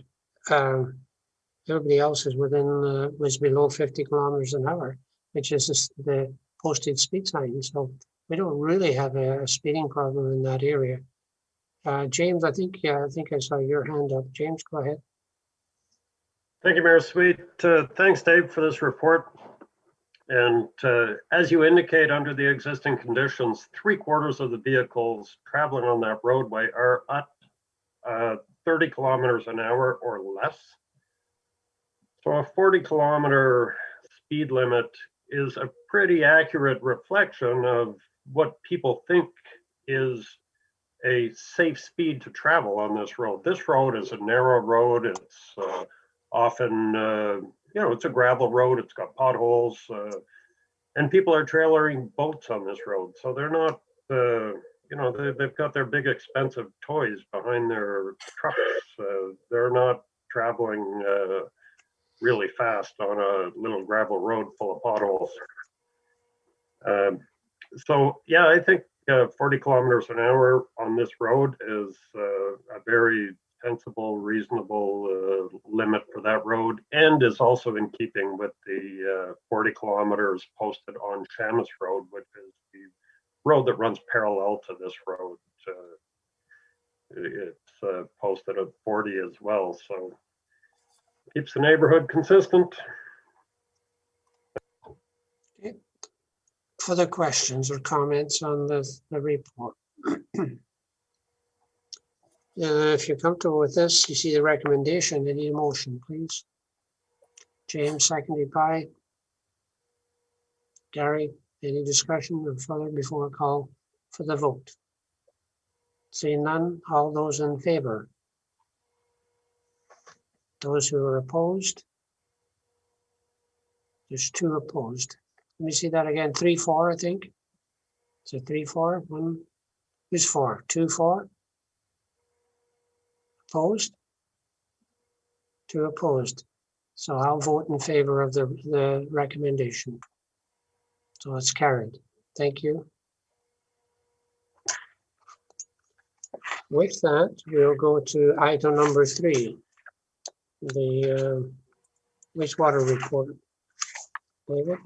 everybody else is was below 50 kilometers an hour, which is the posted speed sign. So we don't really have a speeding problem in that area. James, I think I saw your hand up. James, go ahead. Thank you, Mayor Sweet. Thanks, Dave, for this report. And as you indicate, under the existing conditions, 3/4 of the vehicles traveling on that roadway are at 30 kilometers an hour or less. So a 40-kilometer speed limit is a pretty accurate reflection of what people think is a safe speed to travel on this road. This road is a narrow road. It's often, it's a gravel road. It's got potholes, and people are trailering boats on this road. So they're not, they've got their big expensive toys behind their trucks. They're not traveling really fast on a little gravel road full of potholes. So yeah, I think 40 kilometers an hour on this road is a very sensible, reasonable limit for that road, and is also in keeping with the 40 kilometers posted on Shamus Road, which is the road that runs parallel to this road. It's posted at 40 as well, so keeps the neighborhood consistent. Further questions or comments on the report? If you're comfortable with this, you see the recommendation. I need a motion, please. James, seconded by Gary. Any discussion or further before I call for the vote? Seeing none, all those in favor? Those who are opposed? There's 2 opposed. Let me see that again. 3-4, I think. Is it 3-4? 1. Who's 4? 2-4. Opposed? 2 opposed. So I'll vote in favor of the recommendation. So it's carried. Thank you. With that, we'll go to item number 3, the wastewater report. David?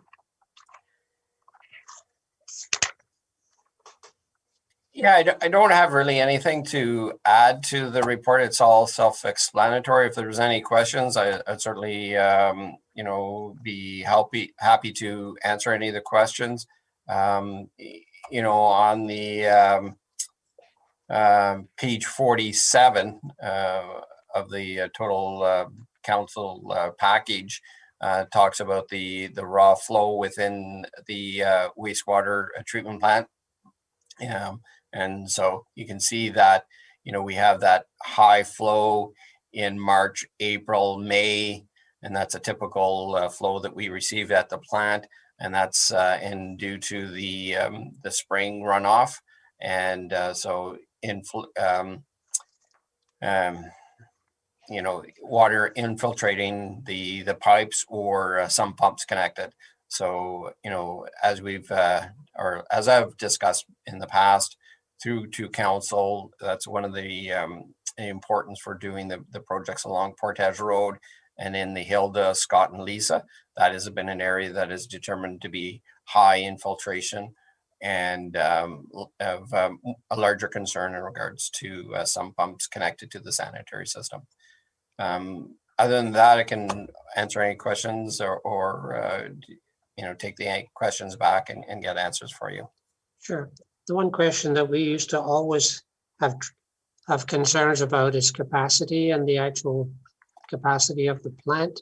Yeah, I don't have really anything to add to the report. It's all self-explanatory. If there's any questions, I'd certainly, be happy to answer any of the questions. On the page 47 of the total council package talks about the raw flow within the wastewater treatment plant. And so you can see that, we have that high flow in March, April, May, and that's a typical flow that we receive at the plant. And that's due to the spring runoff. And so water infiltrating the pipes or some pumps connected. So, as as I've discussed in the past, through to council, that's one of the importance for doing the projects along Portage Road and in the Hilda, Scott, and Lisa. That has been an area that is determined to be high infiltration and of a larger concern in regards to some pumps connected to the sanitary system. Other than that, I can answer any questions or take the questions back and get answers for you. Sure. The one question that we used to always have concerns about is capacity and the actual capacity of the plant.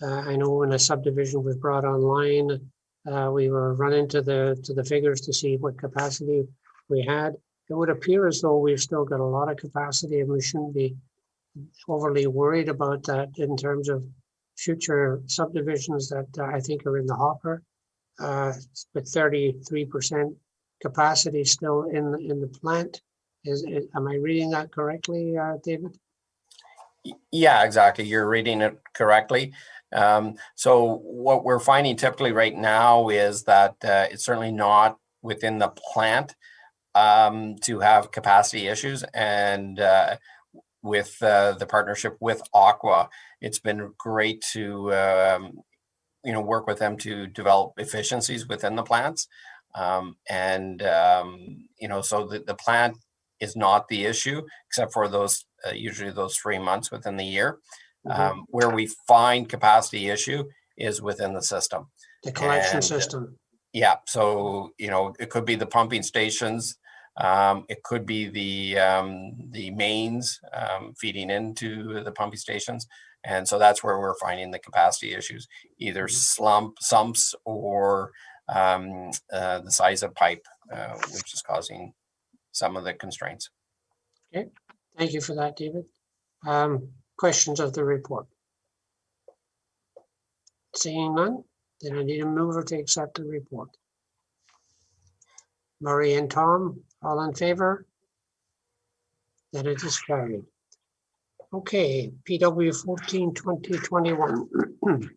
I know when a subdivision was brought online, we were running to the figures to see what capacity we had. It would appear as though we've still got a lot of capacity, and we shouldn't be overly worried about that in terms of future subdivisions that I think are in the hopper. with 33% capacity still in the plant. Am I reading that correctly, David? Yeah, exactly. You're reading it correctly. So what we're finding typically right now is that it's certainly not within the plant to have capacity issues. And with the partnership with Aqua, it's been great to work with them to develop efficiencies within the plants. So the plant is not the issue, except for those usually those 3 months within the year. Where we find capacity issue is within the system. The collection system. Yeah, so it could be the pumping stations, it could be the mains feeding into the pumping stations, and so that's where we're finding the capacity issues, either sumps or the size of pipe, which is causing some of the constraints. Okay, thank you for that, David. Questions of the report? Seeing none, then I need a mover to accept the report. Murray and Tom, all in favor? Then it is carried. Okay, PW 14-2021.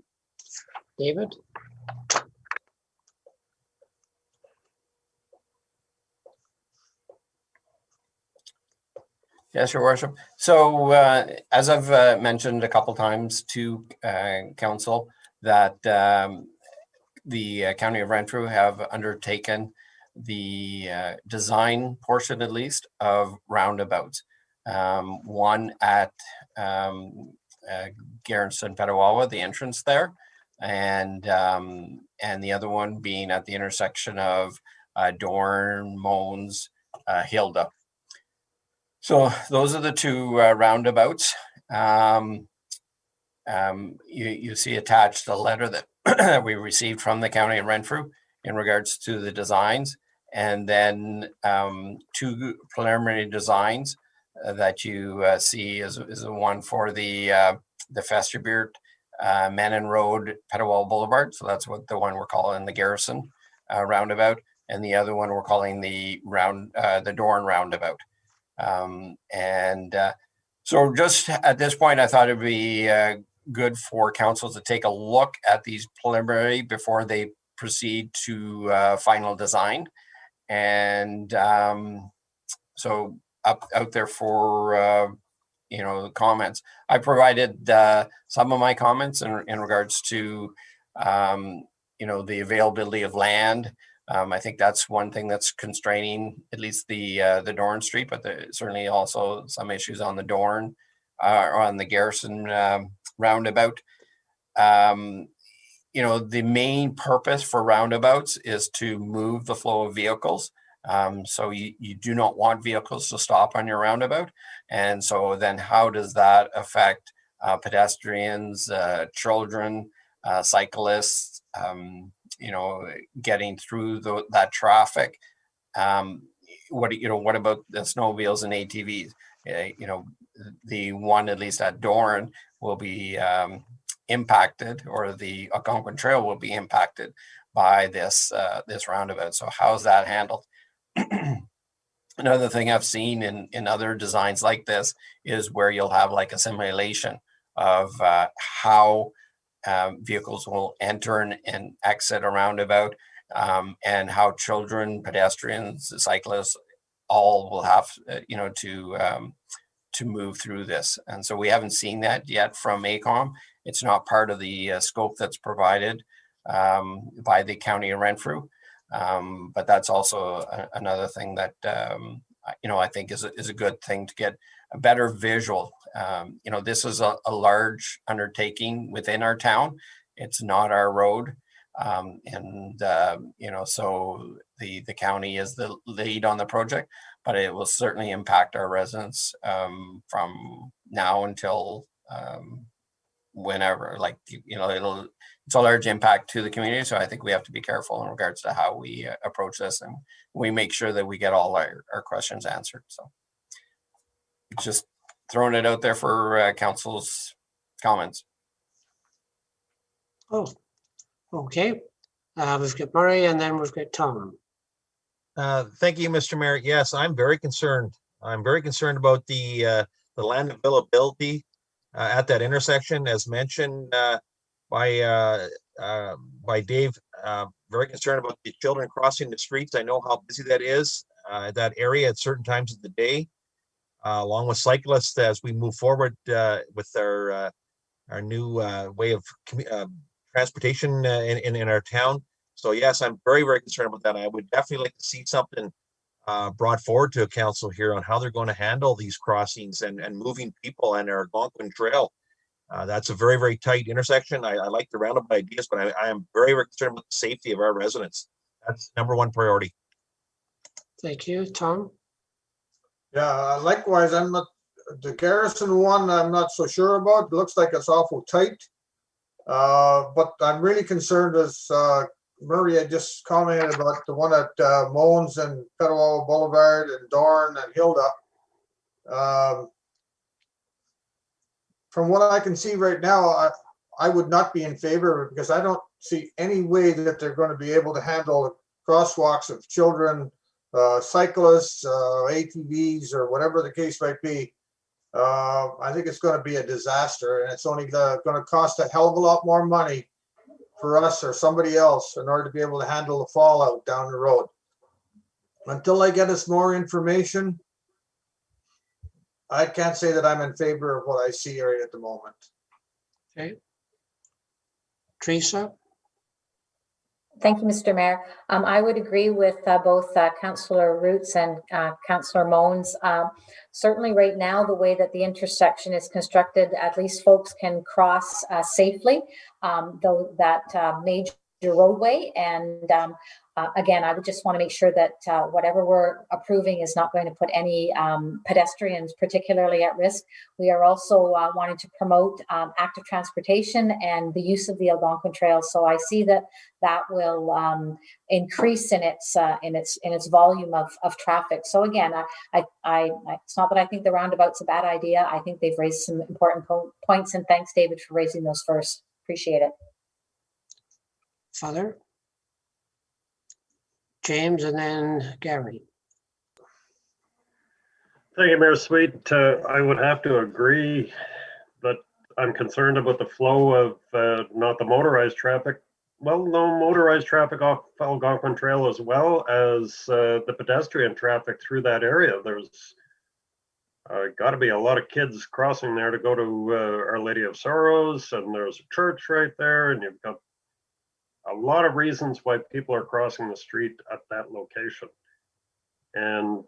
David? Yes, Your Worship. So as I've mentioned a couple times to council, that the County of Renfrew have undertaken the design portion, at least, of roundabouts. One at Garrison Petawawa, the entrance there, and the other one being at the intersection of Dorn, Mones, Hilda. So those are the two roundabouts. You see attached a letter that we received from the County of Renfrew in regards to the designs, and then two preliminary designs that you see is the one for the Festerbert Menon Road, Petawawa Boulevard. So that's what the one we're calling the Garrison roundabout, and the other one we're calling the Dorn roundabout. So just at this point, I thought it'd be good for council to take a look at these preliminary before they proceed to final design. And so out there for comments. I provided some of my comments in regards to the availability of land. I think that's one thing that's constraining at least the Dorn Street, but there's certainly also some issues on the Dorn or on the Garrison roundabout. The main purpose for roundabouts is to move the flow of vehicles. So you do not want vehicles to stop on your roundabout. And so then how does that affect pedestrians, children, cyclists, getting through that traffic? What about the snowmobiles and ATVs? The one, at least at Dorn, will be impacted, or the Algonquin Trail will be impacted by this roundabout. So how's that handled? Another thing I've seen in other designs like this is where you'll have like a simulation of how vehicles will enter and exit a roundabout, and how children, pedestrians, cyclists, all will have to move through this. And so we haven't seen that yet from AECOM. It's not part of the scope that's provided by the County of Renfrew. But that's also another thing that I think is a good thing to get a better visual. This is a large undertaking within our town. It's not our road, so the county is the lead on the project, but it will certainly impact our residents from now until whenever. It's a large impact to the community, so I think we have to be careful in regards to how we approach this, and we make sure that we get all our questions answered. So just throwing it out there for council's comments. Oh, okay. We've got Murray and then we've got Tom. Thank you, Mr. Mayor. Yes, I'm very concerned. I'm very concerned about the land availability at that intersection, as mentioned by Dave. Very concerned about the children crossing the streets. I know how busy that is, that area at certain times of the day, along with cyclists as we move forward with our new way of transportation in our town. So yes, I'm very, very concerned about that. I would definitely like to see something brought forward to council here on how they're going to handle these crossings and moving people and our Algonquin Trail. That's a very, very tight intersection. I like the roundabout ideas, but I am very, very concerned about the safety of our residents. That's #1 priority. Thank you, Tom. Yeah, likewise, I'm not, the Garrison one, I'm not so sure about. It looks like it's awful tight. But I'm really concerned, as Murray had just commented, about the one at Moans and Petawawa Boulevard and Dorn and Hilda. From what I can see right now, I would not be in favor of it, because I don't see any way that they're going to be able to handle crosswalks of children, cyclists, ATVs, or whatever the case might be. I think it's going to be a disaster, and it's only going to cost a hell of a lot more money for us or somebody else in order to be able to handle the fallout down the road. Until I get us more information, I can't say that I'm in favor of what I see right at the moment. Okay. Teresa? Thank you, Mr. Mayor. I would agree with both Councillor Roots and Councillor Moans. Certainly right now, the way that the intersection is constructed, at least folks can cross safely, though that major roadway. And again, I would just want to make sure that whatever we're approving is not going to put any pedestrians particularly at risk. We are also wanting to promote active transportation and the use of the Algonquin Trail. So I see that that will increase in its volume of traffic. So again, it's not that I think the roundabout's a bad idea. I think they've raised some important points, and thanks, David, for raising those first. Appreciate it. Father? James and then Gary. Thank you, Mayor Sweet. I would have to agree that I'm concerned about the flow of not the motorized traffic. Well, no motorized traffic off Algonquin Trail, as well as the pedestrian traffic through that area. There's got to be a lot of kids crossing there to go to Our Lady of Sorrows, and there's a church right there, and you've got a lot of reasons why people are crossing the street at that location. And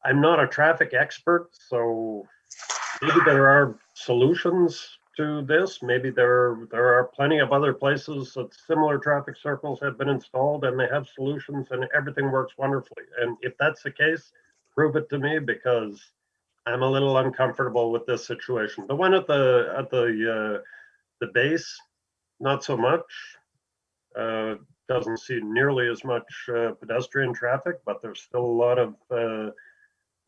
I'm not a traffic expert, so maybe there are solutions to this. Maybe there are plenty of other places that similar traffic circles have been installed and they have solutions and everything works wonderfully. And if that's the case, prove it to me, because I'm a little uncomfortable with this situation. The one at the base, not so much. Doesn't see nearly as much pedestrian traffic, but there's still a lot of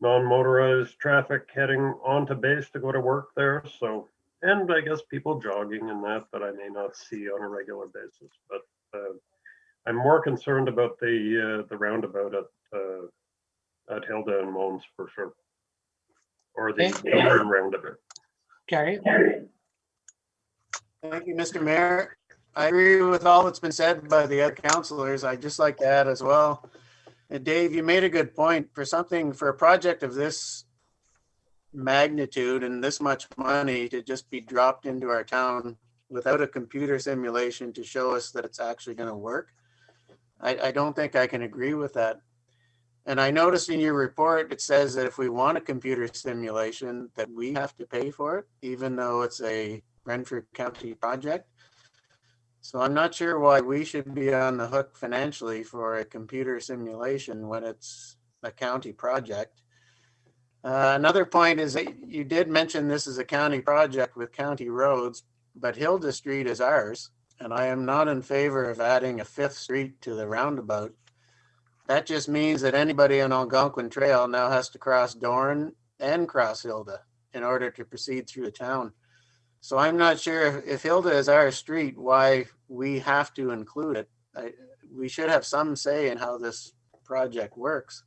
non-motorized traffic heading onto base to go to work there. So, and I guess people jogging and that I may not see on a regular basis. But I'm more concerned about the roundabout at Hilda and Moans for sure, or the Dorn roundabout. Gary? Thank you, Mr. Mayor. I agree with all that's been said by the other councillors. I'd just like to add as well. And Dave, you made a good point. For a project of this magnitude and this much money to just be dropped into our town without a computer simulation to show us that it's actually going to work, I don't think I can agree with that. And I noticed in your report, it says that if we want a computer simulation, that we have to pay for it, even though it's a Renfrew County project. So I'm not sure why we should be on the hook financially for a computer simulation when it's a county project. Another point is that you did mention this is a county project with county roads, but Hilda Street is ours, and I am not in favor of adding a 5th street to the roundabout. That just means that anybody on Algonquin Trail now has to cross Dorn and cross Hilda in order to proceed through the town. So I'm not sure if Hilda is our street, why we have to include it. We should have some say in how this project works.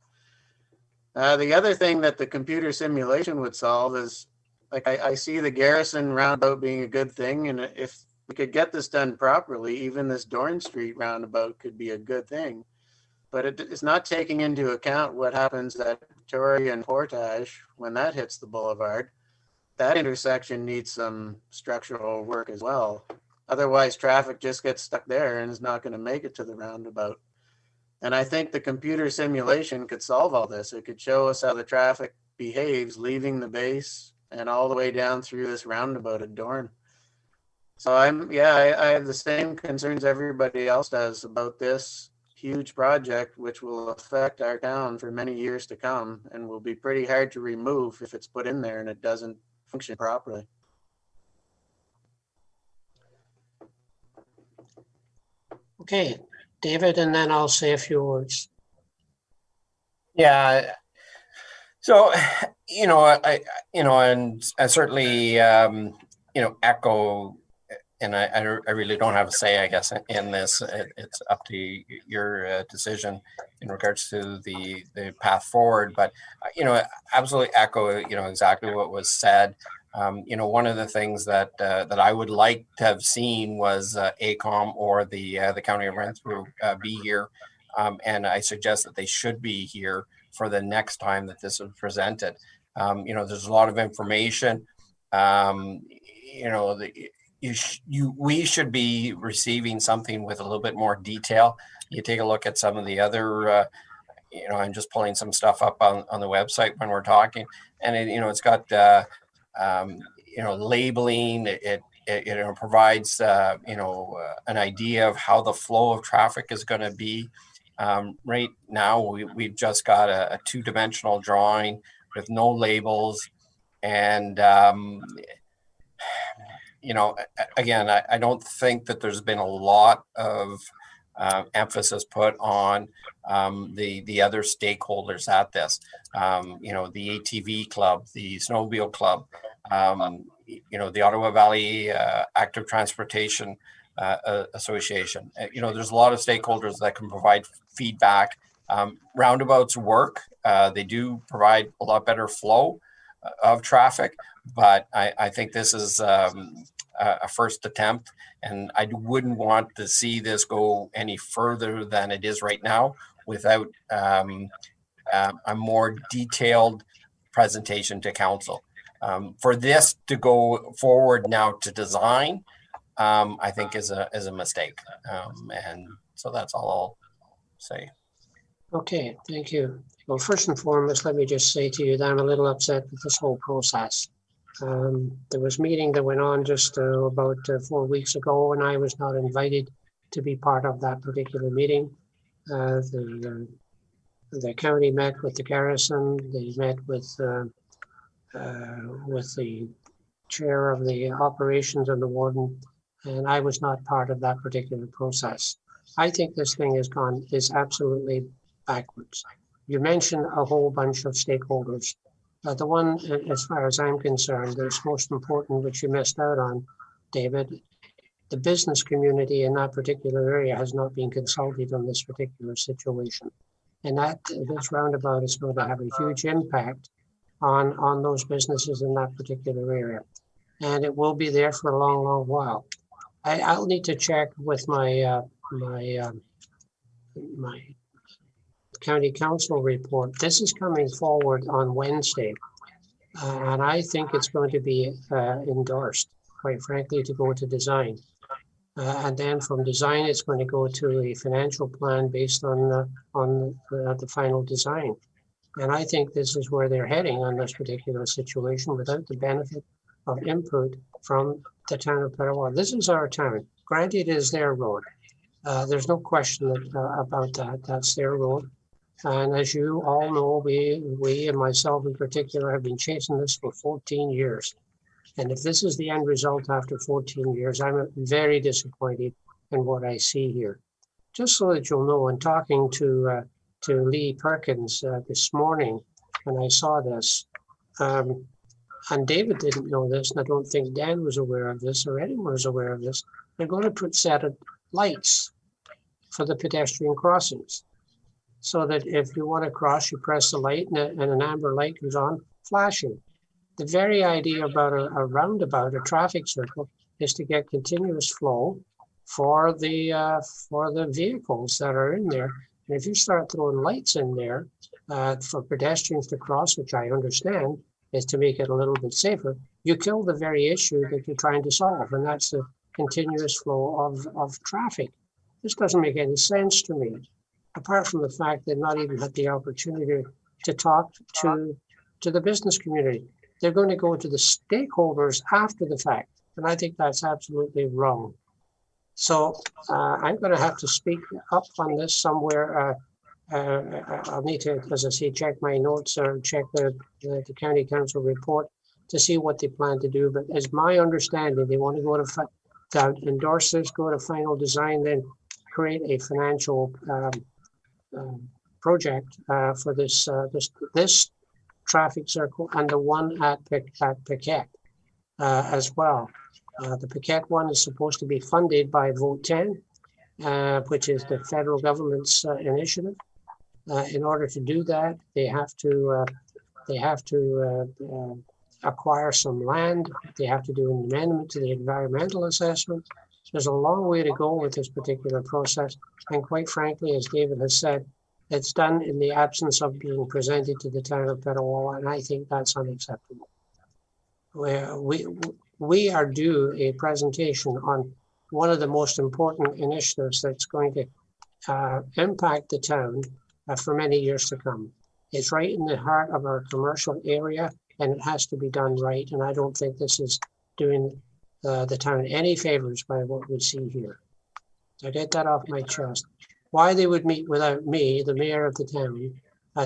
The other thing that the computer simulation would solve is, like, I see the Garrison roundabout being a good thing, and if we could get this done properly, even this Dorn Street roundabout could be a good thing. But it's not taking into account what happens at Victoria and Portage when that hits the boulevard. That intersection needs some structural work as well. Otherwise, traffic just gets stuck there and is not going to make it to the roundabout. And I think the computer simulation could solve all this. It could show us how the traffic behaves leaving the base and all the way down through this roundabout at Dorn. So I have the same concerns everybody else does about this huge project, which will affect our town for many years to come and will be pretty hard to remove if it's put in there and it doesn't function properly. Okay, David, and then I'll say a few words. Yeah. So, and I certainly, echo, and I really don't have a say, I guess, in this. It's up to your decision in regards to the path forward. But, absolutely echo, exactly what was said. One of the things that I would like to have seen was AECOM or the County of Renfrew be here. And I suggest that they should be here for the next time that this is presented. There's a lot of information. We should be receiving something with a little bit more detail. You take a look at some of the other, I'm just pulling some stuff up on the website when we're talking, and it's got labeling. It provides an idea of how the flow of traffic is going to be. Right now, we've just got a two-dimensional drawing with no labels, and again, I don't think that there's been a lot of emphasis put on the other stakeholders at this. The ATV Club, the Snowmobile Club, the Ottawa Valley Active Transportation Association. There's a lot of stakeholders that can provide feedback. Roundabouts work. They do provide a lot better flow of traffic, but I think this is a first attempt, and I wouldn't want to see this go any further than it is right now without a more detailed presentation to council. For this to go forward now to design, I think is a mistake, and so that's all I'll say. Okay, thank you. Well, first and foremost, let me just say to you that I'm a little upset with this whole process. There was a meeting that went on just about 4 weeks ago, and I was not invited to be part of that particular meeting. The county met with the garrison. They met with the chair of the operations and the warden, and I was not part of that particular process. I think this thing is absolutely backwards. You mentioned a whole bunch of stakeholders. The one, as far as I'm concerned, that's most important, which you missed out on, David, the business community in that particular area has not been consulted on this particular situation. And this roundabout is going to have a huge impact on those businesses in that particular area. And it will be there for a long, long while. I'll need to check with my county council report. This is coming forward on Wednesday. And I think it's going to be endorsed, quite frankly, to go to design. And then from design, it's going to go to a financial plan based on the final design. And I think this is where they're heading on this particular situation without the benefit of input from the town of Petawawa. This is our town. Granted, it is their road. There's no question about that. That's their road. And as you all know, we and myself in particular have been chasing this for 14 years. And if this is the end result after 14 years, I'm very disappointed in what I see here. Just so that you'll know, in talking to Lee Perkins this morning, when I saw this, and David didn't know this, and I don't think Dan was aware of this or anyone was aware of this. They're going to put set of lights for the pedestrian crossings, so that if you want to cross, you press the light and an amber light comes on, flashing. The very idea about a roundabout, a traffic circle, is to get continuous flow for the vehicles that are in there. And if you start throwing lights in there for pedestrians to cross, which I understand is to make it a little bit safer, you kill the very issue that you're trying to solve, and that's the continuous flow of traffic. This doesn't make any sense to me, apart from the fact they've not even had the opportunity to talk to the business community. They're going to go to the stakeholders after the fact, and I think that's absolutely wrong. So I'm going to have to speak up on this somewhere. I'll need to, as I say, check my notes or check the county council report to see what they plan to do. But as my understanding, they want to go to endorse this, go to final design, then create a financial project for this traffic circle and the one at Paquette as well. The Paquette one is supposed to be funded by Vote 10, which is the federal government's initiative. In order to do that, they have to acquire some land. They have to do an amendment to the environmental assessment. There's a long way to go with this particular process. And quite frankly, as David has said, it's done in the absence of being presented to the town of Petawawa, and I think that's unacceptable. We are due a presentation on one of the most important initiatives that's going to impact the town for many years to come. It's right in the heart of our commercial area, and it has to be done right. And I don't think this is doing the town any favors by what we see here. So I get that off my chest. Why they would meet without me, the mayor of the town,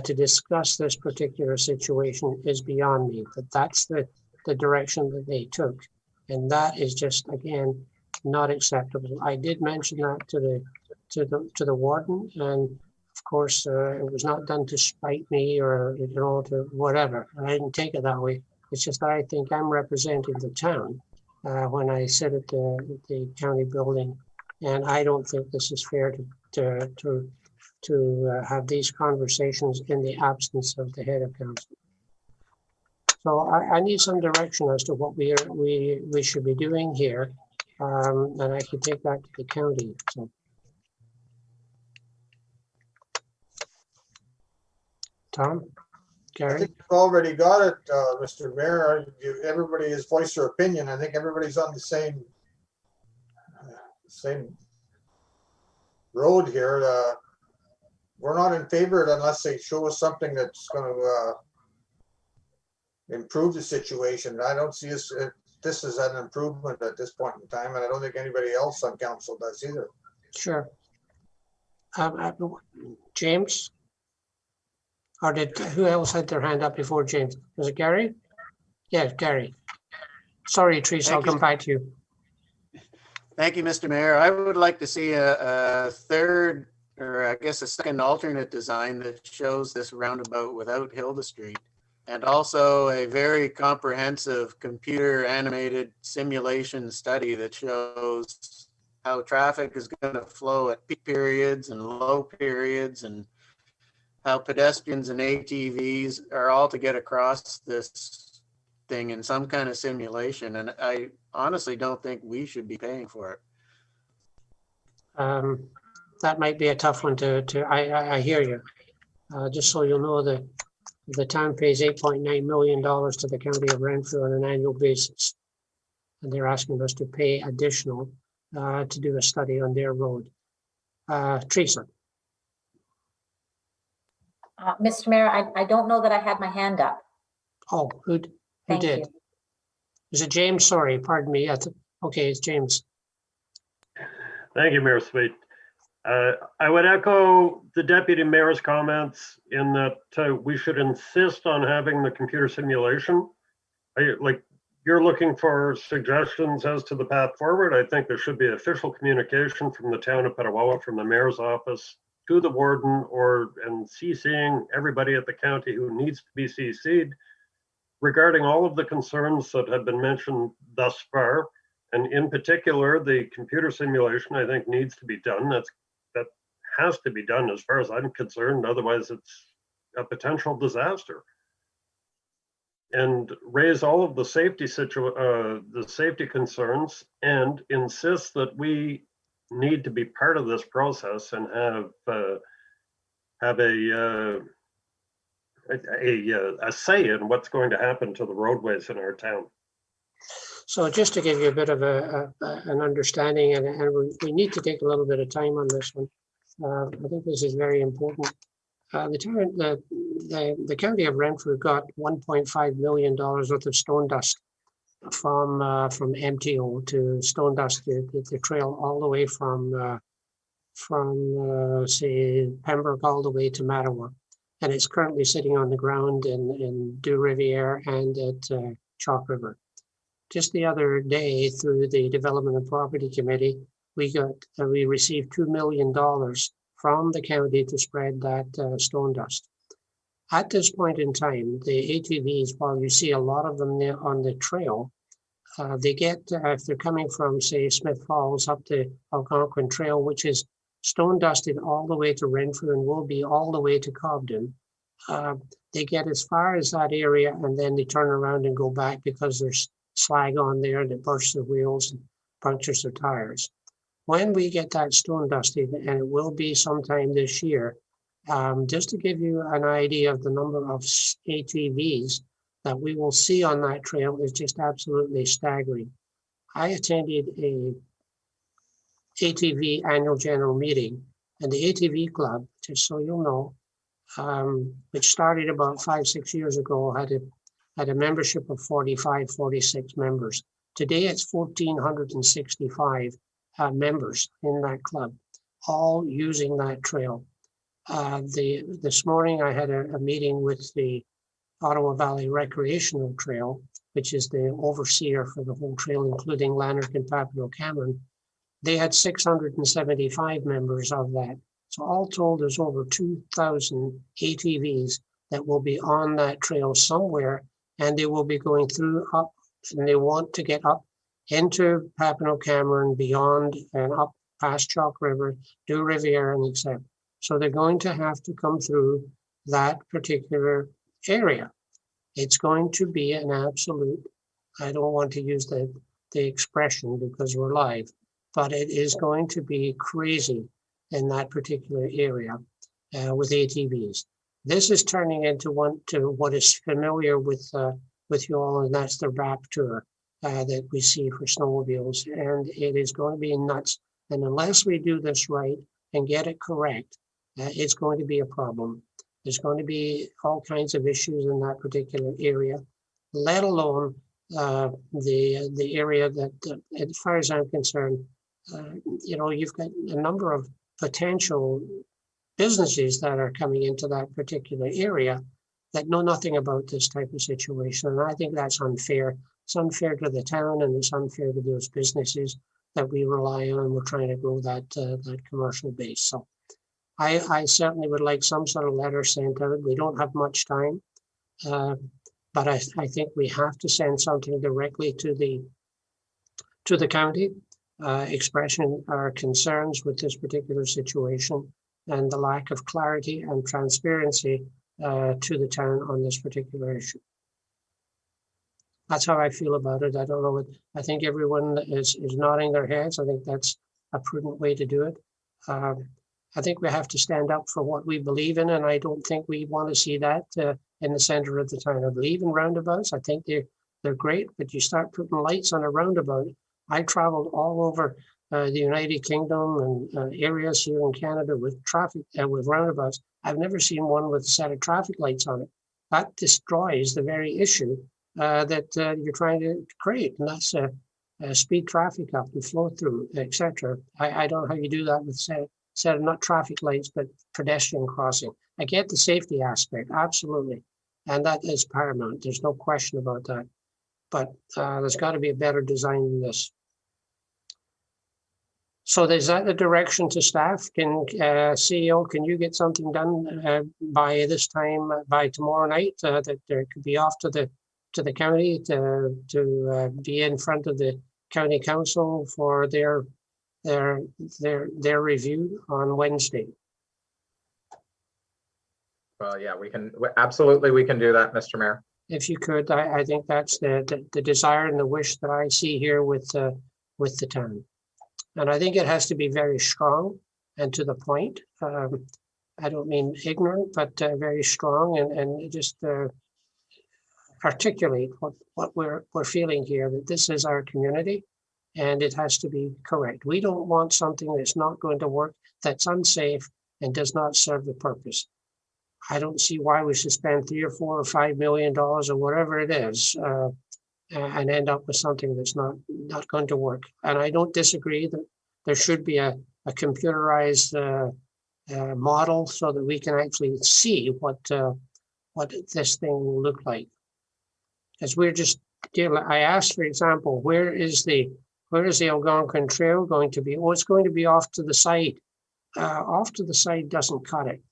to discuss this particular situation is beyond me. But that's the direction that they took, and that is just, again, not acceptable. I did mention that to the warden, and of course it was not done to spite me or to whatever. I didn't take it that way. It's just that I think I'm representing the town when I sit at the county building, and I don't think this is fair to have these conversations in the absence of the head of council. So I need some direction as to what we should be doing here, and I could take that to the county. So, Tom, I Gary, think you've already got it, Mr. Mayor. Everybody has voiced their opinion. I think everybody's on the same road here. We're not in favor of it unless they show us something that's going to improve the situation. I don't see this as an improvement at this point in time, and I don't think anybody else on council does either. sure. James, or who else had their hand up before James? Was it Gary? Yeah, Gary. Sorry, Teresa, I'll come back to you. Thank you, Mr. Mayor. I would like to see a third, or I guess a second alternate design that shows this roundabout without Hilda Street. And also a very comprehensive computer animated simulation study that shows how traffic is going to flow at peak periods and low periods, and how pedestrians and ATVs are all to get across this thing in some kind of simulation. And I honestly don't think we should be paying for it. That might be a tough one I hear you. Just so you'll know, the town pays $8.9 million to the county of Renfrew on an annual basis. And they're asking us to pay additional to do a study on their road. Teresa. Mr. Mayor, I don't know that I had my hand up. Oh, who Thank did? you. Is it James? Sorry, pardon me. Okay, it's James. Thank you, Mayor Sweet. I would echo the deputy mayor's comments in that we should insist on having the computer simulation. You're looking for suggestions as to the path forward. I think there should be official communication from the town of Petawawa, from the mayor's office to the warden, and CCing everybody at the county who needs to be CC'd regarding all of the concerns that have been mentioned thus far, and in particular, the computer simulation, I think needs to be done. That has to be done as far as I'm concerned. Otherwise, it's a potential disaster. And raise all of the safety concerns, and insist that we need to be part of this process and have a say in what's going to happen to the roadways in our town. So just to give you a bit of an understanding, and we need to take a little bit of time on this one. I think this is very important. The county of Renfrew got $1.5 million worth of stone dust from MTO to stone dust the trail all the way from say Pembroke all the way to Mattawa, and it's currently sitting on the ground in Deux Rivières and at Chalk River. Just the other day, through the Development and Property Committee, we received $2 million from the county to spread that stone dust. At this point in time, the ATVs, while you see a lot of them on the trail, they get, if they're coming from, say, Smith Falls up the Algonquin Trail, which is stone dusted all the way to Renfrew and will be all the way to Cobden, they get as far as that area and then they turn around and go back because there's slag on there that bursts the wheels and punctures their tires. When we get that stone dusted, and it will be sometime this year, just to give you an idea of the number of ATVs that we will see on that trail is just absolutely staggering. I attended a ATV annual general meeting, and the ATV club, just so you'll know, which started about 5-6 years ago, had a membership of 45, 46 members. Today it's 1,465 members in that club, all using that trail. This morning I had a meeting with the Ottawa Valley Recreational Trail, which is the overseer for the whole trail, including Lanark and Papineau Cameron. They had 675 members of that. So all told, there's over 2,000 ATVs that will be on that trail somewhere, and they will be going through up, and they want to get up into Papineau Cameron, beyond and up past Chalk River, Deux Rivières, and etc. So they're going to have to come through that particular area. It's going to be an absolute, I don't want to use the expression because we're live, but it is going to be crazy in that particular area with ATVs. This is turning into what is familiar with you all, and that's the RAP tour that we see for snowmobiles, and it is going to be nuts. And unless we do this right and get it correct, it's going to be a problem. There's going to be all kinds of issues in that particular area, let alone the area that, as far as I'm concerned, you've got a number of potential businesses that are coming into that particular area that know nothing about this type of situation. And I think that's unfair. It's unfair to the town, and it's unfair to those businesses that we rely on, and we're trying to grow that commercial base. So I certainly would like some sort of letter sent out. We don't have much time, but I think we have to send something directly to the county, expressing our concerns with this particular situation and the lack of clarity and transparency to the town on this particular issue. That's how I feel about it. I don't know what, I think everyone is nodding their heads. I think that's a prudent way to do it. I think we have to stand up for what we believe in, and I don't think we want to see that in the center of the town. I believe in roundabouts. I think they're great, but you start putting lights on a roundabout. I traveled all over the United Kingdom and areas here in Canada with traffic with roundabouts. I've never seen one with a set of traffic lights on it. That destroys the very issue that you're trying to create, and that's speed traffic up and flow through, etc. I don't know how you do that with set of not traffic lights, but pedestrian crossing. I get the safety aspect, absolutely, and that is paramount. There's no question about that. But there's got to be a better design than this. So is that the direction to staff? Can CEO, can you get something done by this time, by tomorrow night, that there could be off to the to the county to be in front of the county council for their review on Wednesday. Well, yeah, we can, absolutely, we can do that, Mr. Mayor. If you could, I think that's the desire and the wish that I see here with the town. And I think it has to be very strong and to the point. I don't mean ignorant, but very strong and just articulate what we're feeling here, that this is our community and it has to be correct. We don't want something that's not going to work, that's unsafe and does not serve the purpose. I don't see why we should spend $3 or $4 or $5 million or whatever it is and end up with something that's not going to work. And I don't disagree that there should be a computerized model so that we can actually see what this thing will look like. As we're just, I asked, for example, where is the Algonquin Trail going to be? Oh, it's going to be off to the side. Off to the side doesn't cut it.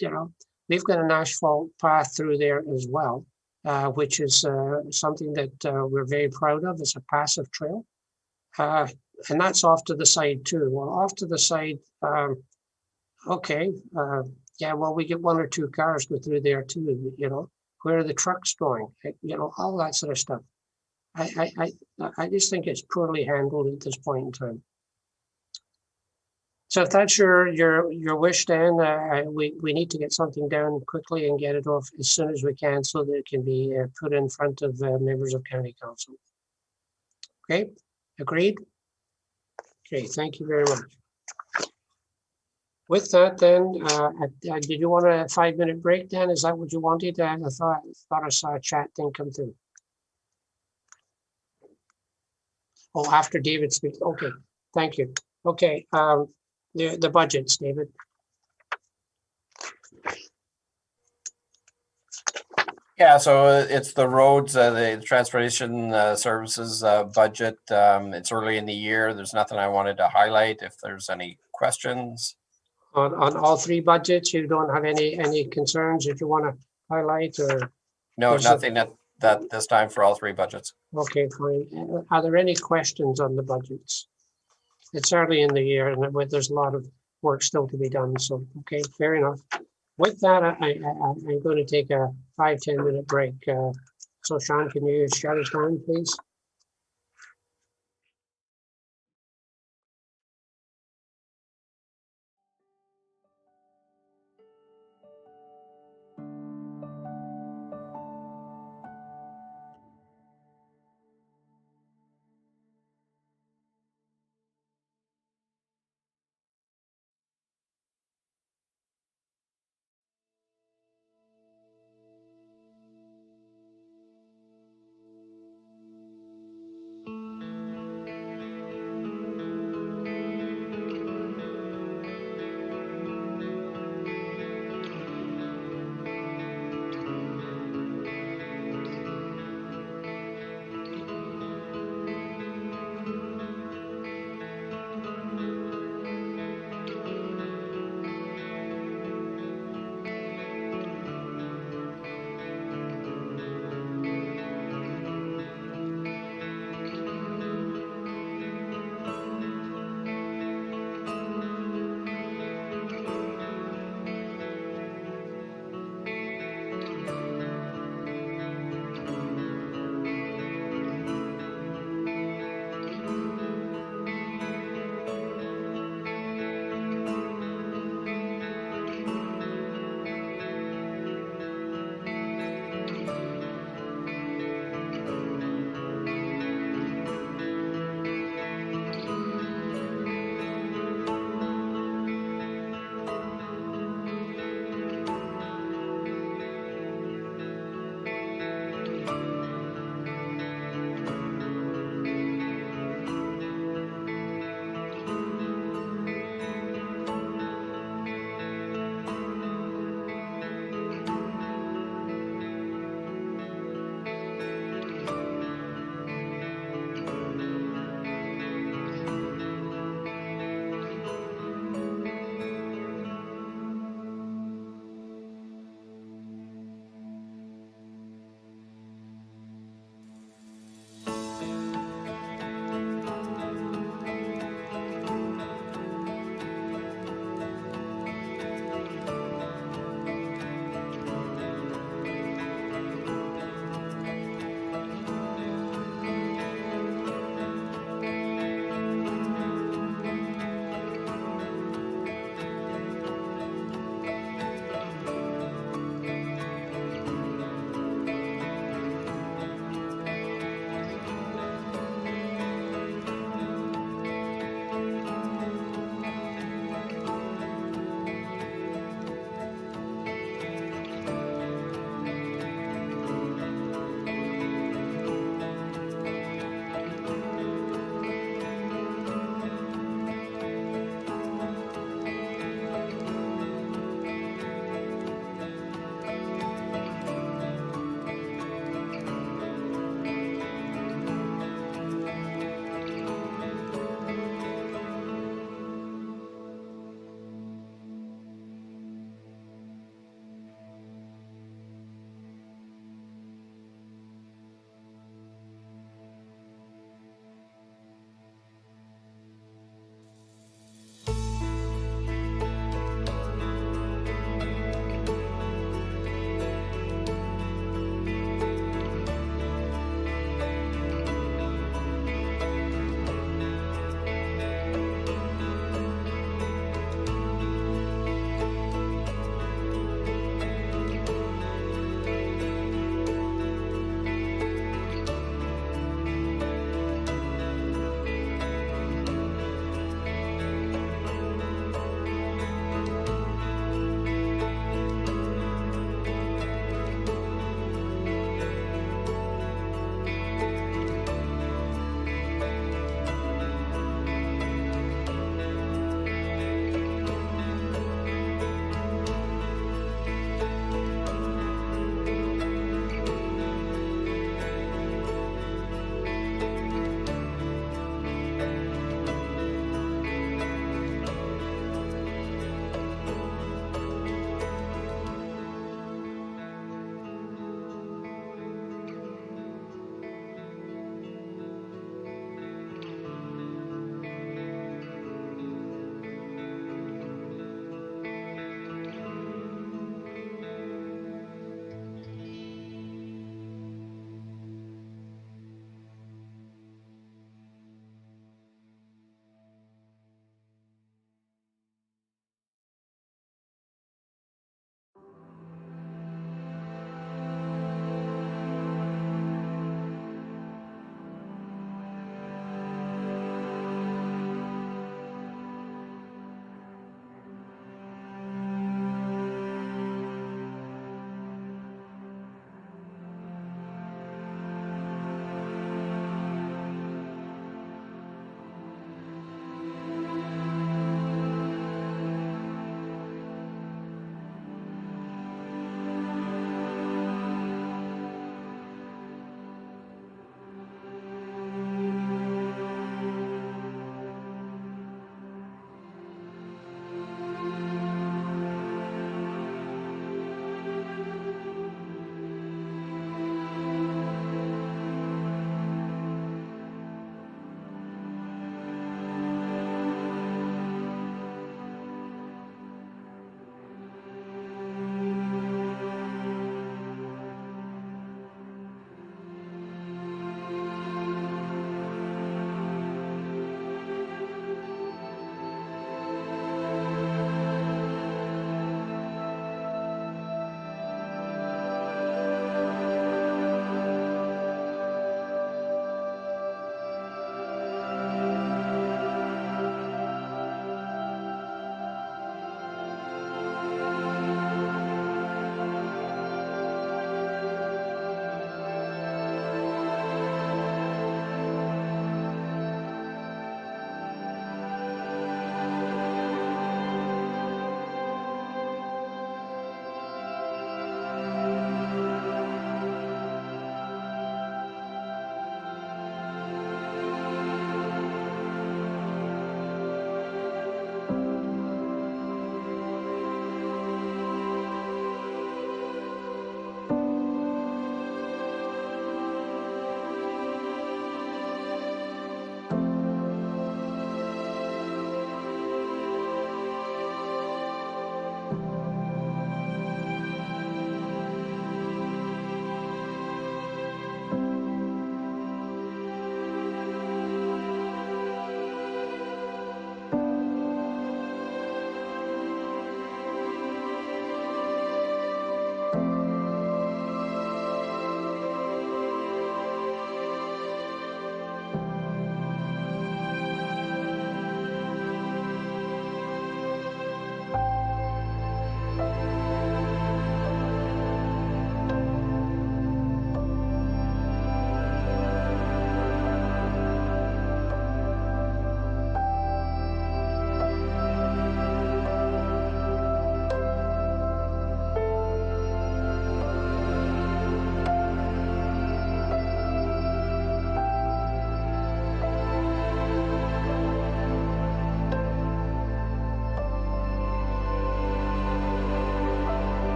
You know, we've got an asphalt path through there as well, which is something that we're very proud of. It's a passive trail. And that's off to the side too. Well, off to the side, okay. Yeah, well, we get 1 or 2 cars go through there too, you know. Where are the trucks going? You know, all that sort of stuff. I just think it's poorly handled at this point in time. So if that's your wish, Dan, we need to get something done quickly and get it off as soon as we can so that it can be put in front of members of county council. Okay, agreed? Okay, thank you very much. With that, then, did you want a 5-minute break, Dan? Is that what you wanted? I thought I saw a chat thing come through. Oh, after David speaks. Okay, thank you. Okay, the budgets, David. Yeah, so it's the roads, the transportation services budget. It's early in the year. There's nothing I wanted to highlight. If there's any questions. On all 3 budgets, you don't have any concerns that you want to highlight, or? No, nothing that this time for all 3 budgets. Okay, fine. Are there any questions on the budgets? It's early in the year and there's a lot of work still to be done. So, okay, fair enough. With that, I'm going to take a 5-10 minute break. So Sean, can you shut us down, please?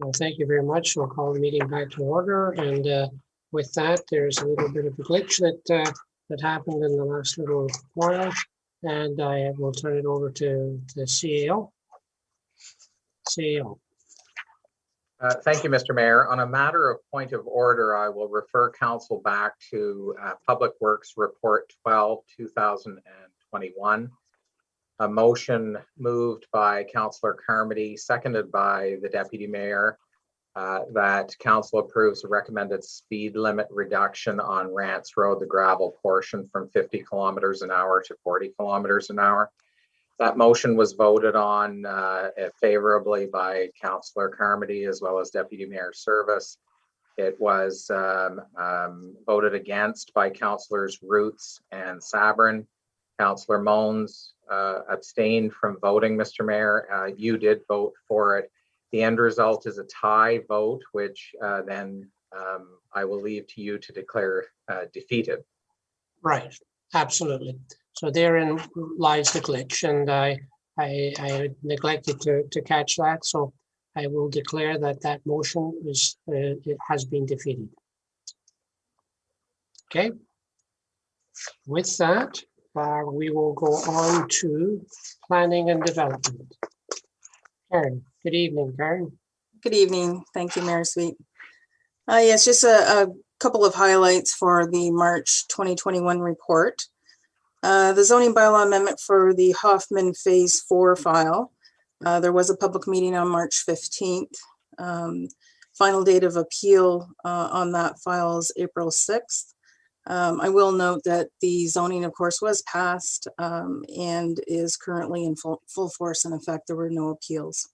Well, thank you very much. We'll call the meeting back to order. And with that, there's a little bit of a glitch that happened in the last little while. And I will turn it over to the CEO. CEO. Thank you, Mr. Mayor. On a matter of point of order, I will refer council back to Public Works Report 12, 2021. A motion moved by Councillor Carmody, seconded by the Deputy Mayor, that council approves a recommended speed limit reduction on Rance Road, the gravel portion, from 50 kilometers an hour to 40 kilometers an hour. That motion was voted on favorably by Councillor Carmody as well as Deputy Mayor Service. It was voted against by Councillors Roots and Sabrin. Councillor Mones abstained from voting, Mr. Mayor. You did vote for it. The end result is a tie vote, which then I will leave to you to declare defeated. Right, absolutely. So therein lies the glitch, and I neglected to catch that. So I will declare that motion is it has been defeated. Okay. With that, we will go on to planning and development. Karen, good evening, Karen. Good evening. Thank you, Mayor Sweet. Yes, just a couple of highlights for the March 2021 report. The zoning bylaw amendment for the Hoffman Phase 4 file. There was a public meeting on March 15th. Final date of appeal on that file is April 6th. I will note that the zoning, of course, was passed and is currently in full force and effect. There were no appeals.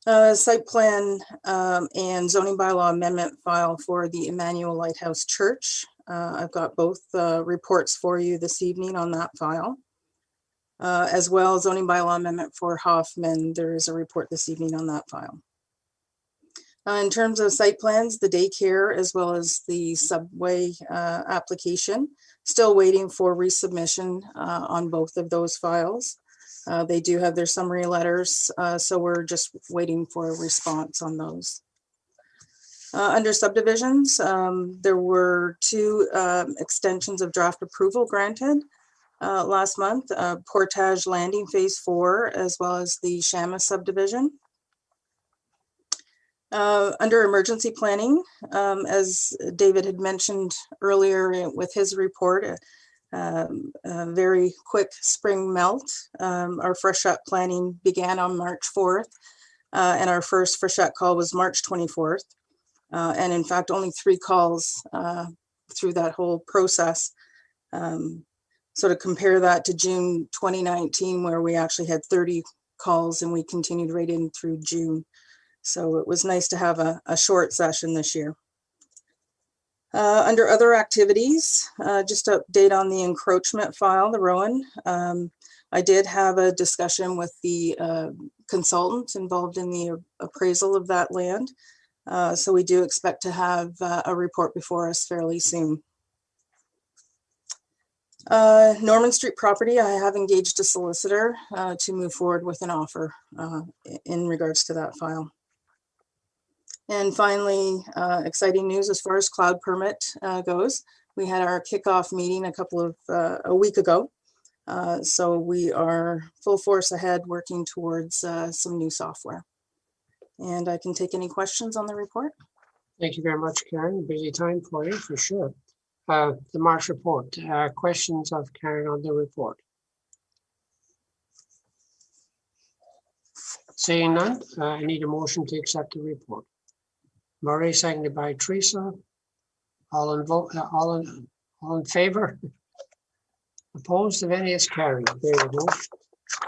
Site plan and zoning bylaw amendment file for the Emmanuel Lighthouse Church. I've got both reports for you this evening on that file. As well as zoning bylaw amendment for Hoffman. There is a report this evening on that file. In terms of site plans, the daycare as well as the subway application, still waiting for resubmission on both of those files. They do have their summary letters, so we're just waiting for a response on those. Under subdivisions, there were 2 extensions of draft approval granted last month, Portage Landing Phase 4, as well as the Shamus subdivision. Under emergency planning, as David had mentioned earlier with his report, a very quick spring melt. Our freshet planning began on March 4th, and our first freshet call was March 24th. And in fact, only 3 calls through that whole process. So to compare that to June 2019, where we actually had 30 calls and we continued right in through June. So it was nice to have a short session this year. Under other activities, just to update on the encroachment file, the Rowan. I did have a discussion with the consultant involved in the appraisal of that land. So we do expect to have a report before us fairly soon. Norman Street property, I have engaged a solicitor to move forward with an offer in regards to that file. And finally, exciting news as far as cloud permit goes. We had our kickoff meeting a week ago. So we are full force ahead working towards some new software. And I can take any questions on the report. Thank you very much, Karen. Busy time for you, for sure. The March report. Questions of Karen on the report? Seeing none, I need a motion to accept the report. Murray, seconded by Teresa. All in favor? Opposed? If any, it's carried. There you go.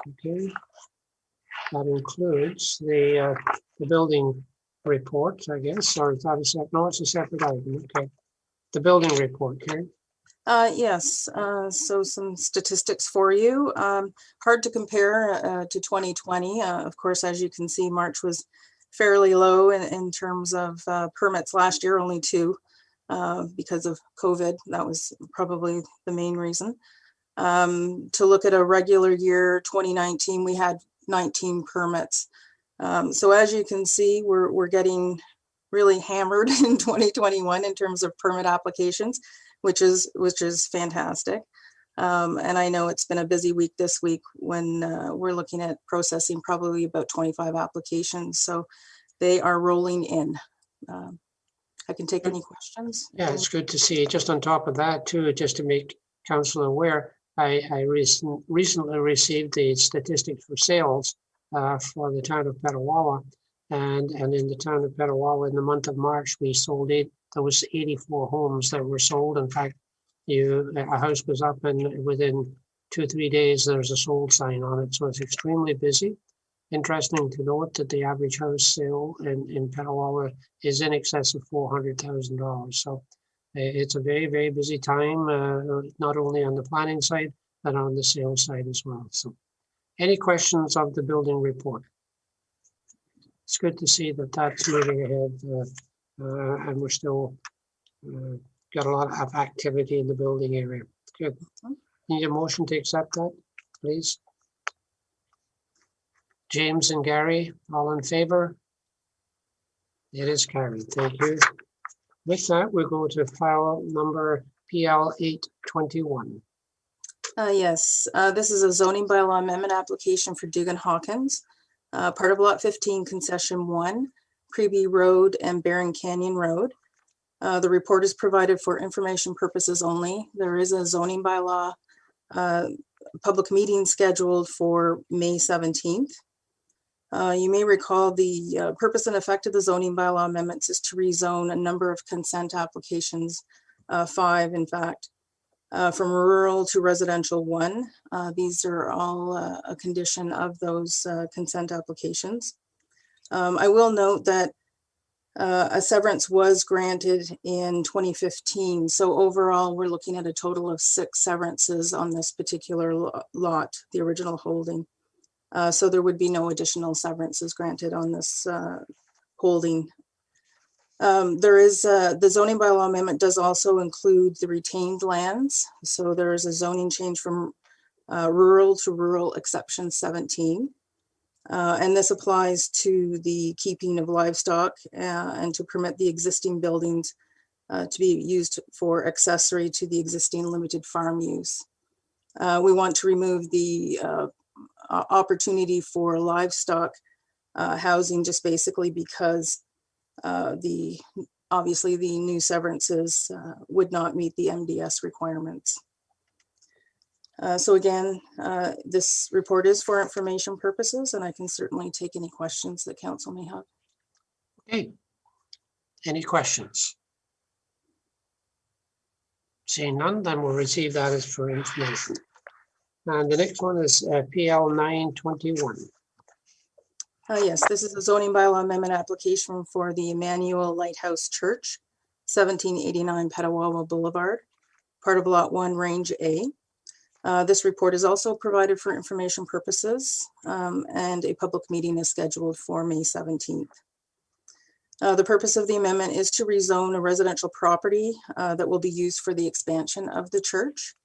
Okay. That includes the building report, I guess, or is that no, it's a separate item. Okay. The building report, Karen. Yes, so some statistics for you. Hard to compare to 2020. Of course, as you can see, March was fairly low in terms of permits last year, only 2 because of COVID. That was probably the main reason. To look at a regular year, 2019, we had 19 permits. So as you can see, we're getting really hammered in 2021 in terms of permit applications, which is fantastic. And I know it's been a busy week this week when we're looking at processing probably about 25 applications. So they are rolling in. I can take any questions. Yeah, it's good to see. Just on top of that too, just to make council aware, I recently received the statistics for sales for the town of Petawawa. And in the town of Petawawa in the month of March, we sold there was 84 homes that were sold. In fact, a house was up and within 2-3 days, there's a sold sign on it. So it's extremely busy. Interesting to note that the average house sale in Petawawa is in excess of $400,000. So it's a very, very busy time, not only on the planning side, but on the sales side as well. So any questions of the building report? It's good to see that that's moving ahead and we're still got a lot of activity in the building area. Good. Need a motion to accept that, please? James and Gary, all in favor? It is carried. Thank you. With that, we'll go to file number PL 821. Yes, this is a zoning bylaw amendment application for Dugan Hawkins, part of Lot 15, Concession 1, Preby Road and Barron Canyon Road. The report is provided for information purposes only. There is a zoning bylaw public meeting scheduled for May 17th. You may recall the purpose and effect of the zoning bylaw amendments is to rezone a number of consent applications, 5 in fact, from rural to residential 1. These are all a condition of those consent applications. I will note that a severance was granted in 2015. So overall, we're looking at a total of 6 severances on this particular lot, the original holding. So there would be no additional severances granted on this holding. There is the zoning bylaw amendment does also include the retained lands. So there is a zoning change from rural to rural exception 17. And this applies to the keeping of livestock and to permit the existing buildings to be used for accessory to the existing limited farm use. We want to remove the opportunity for livestock housing just basically because obviously the new severances would not meet the MDS requirements. So again, this report is for information purposes, and I can certainly take any questions that council may have. Okay. Any questions? Seeing none, then we'll receive that as for information. And the next one is PL 921. Yes, this is a zoning bylaw amendment application for the Emmanuel Lighthouse Church, 1789 Petawawa Boulevard, part of Lot 1, Range A. This report is also provided for information purposes, and a public meeting is scheduled for May 17th. The purpose of the amendment is to rezone a residential property that will be used for the expansion of the church,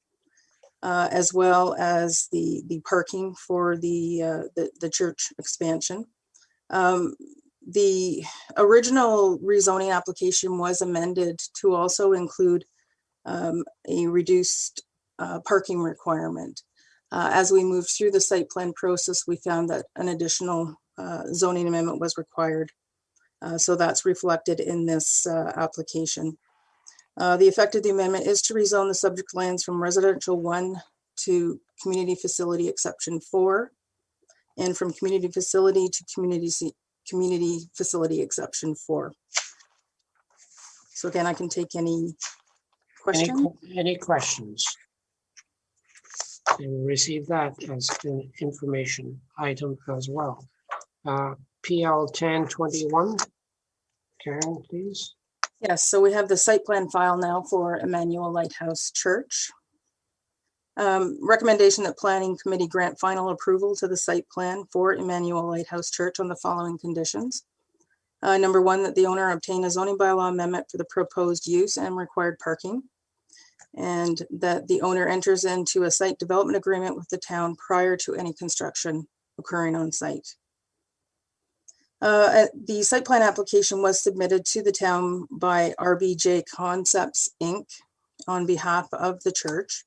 as well as the parking for the church expansion. The original rezoning application was amended to also include a reduced parking requirement. As we moved through the site plan process, we found that an additional zoning amendment was required. So that's reflected in this application. The effect of the amendment is to rezone the subject lands from residential 1 to community facility exception 4, and from community facility to community facility exception 4. So again, I can take any questions. Any questions? And we'll receive that as an information item as well. PL 1021. Karen, please. Yes, so we have the site plan file now for Emmanuel Lighthouse Church. Recommendation that Planning Committee grant final approval to the site plan for Emmanuel Lighthouse Church on the following conditions. Number 1, that the owner obtain a zoning bylaw amendment for the proposed use and required parking, and that the owner enters into a site development agreement with the town prior to any construction occurring on site. The site plan application was submitted to the town by RBJ Concepts, Inc. on behalf of the church.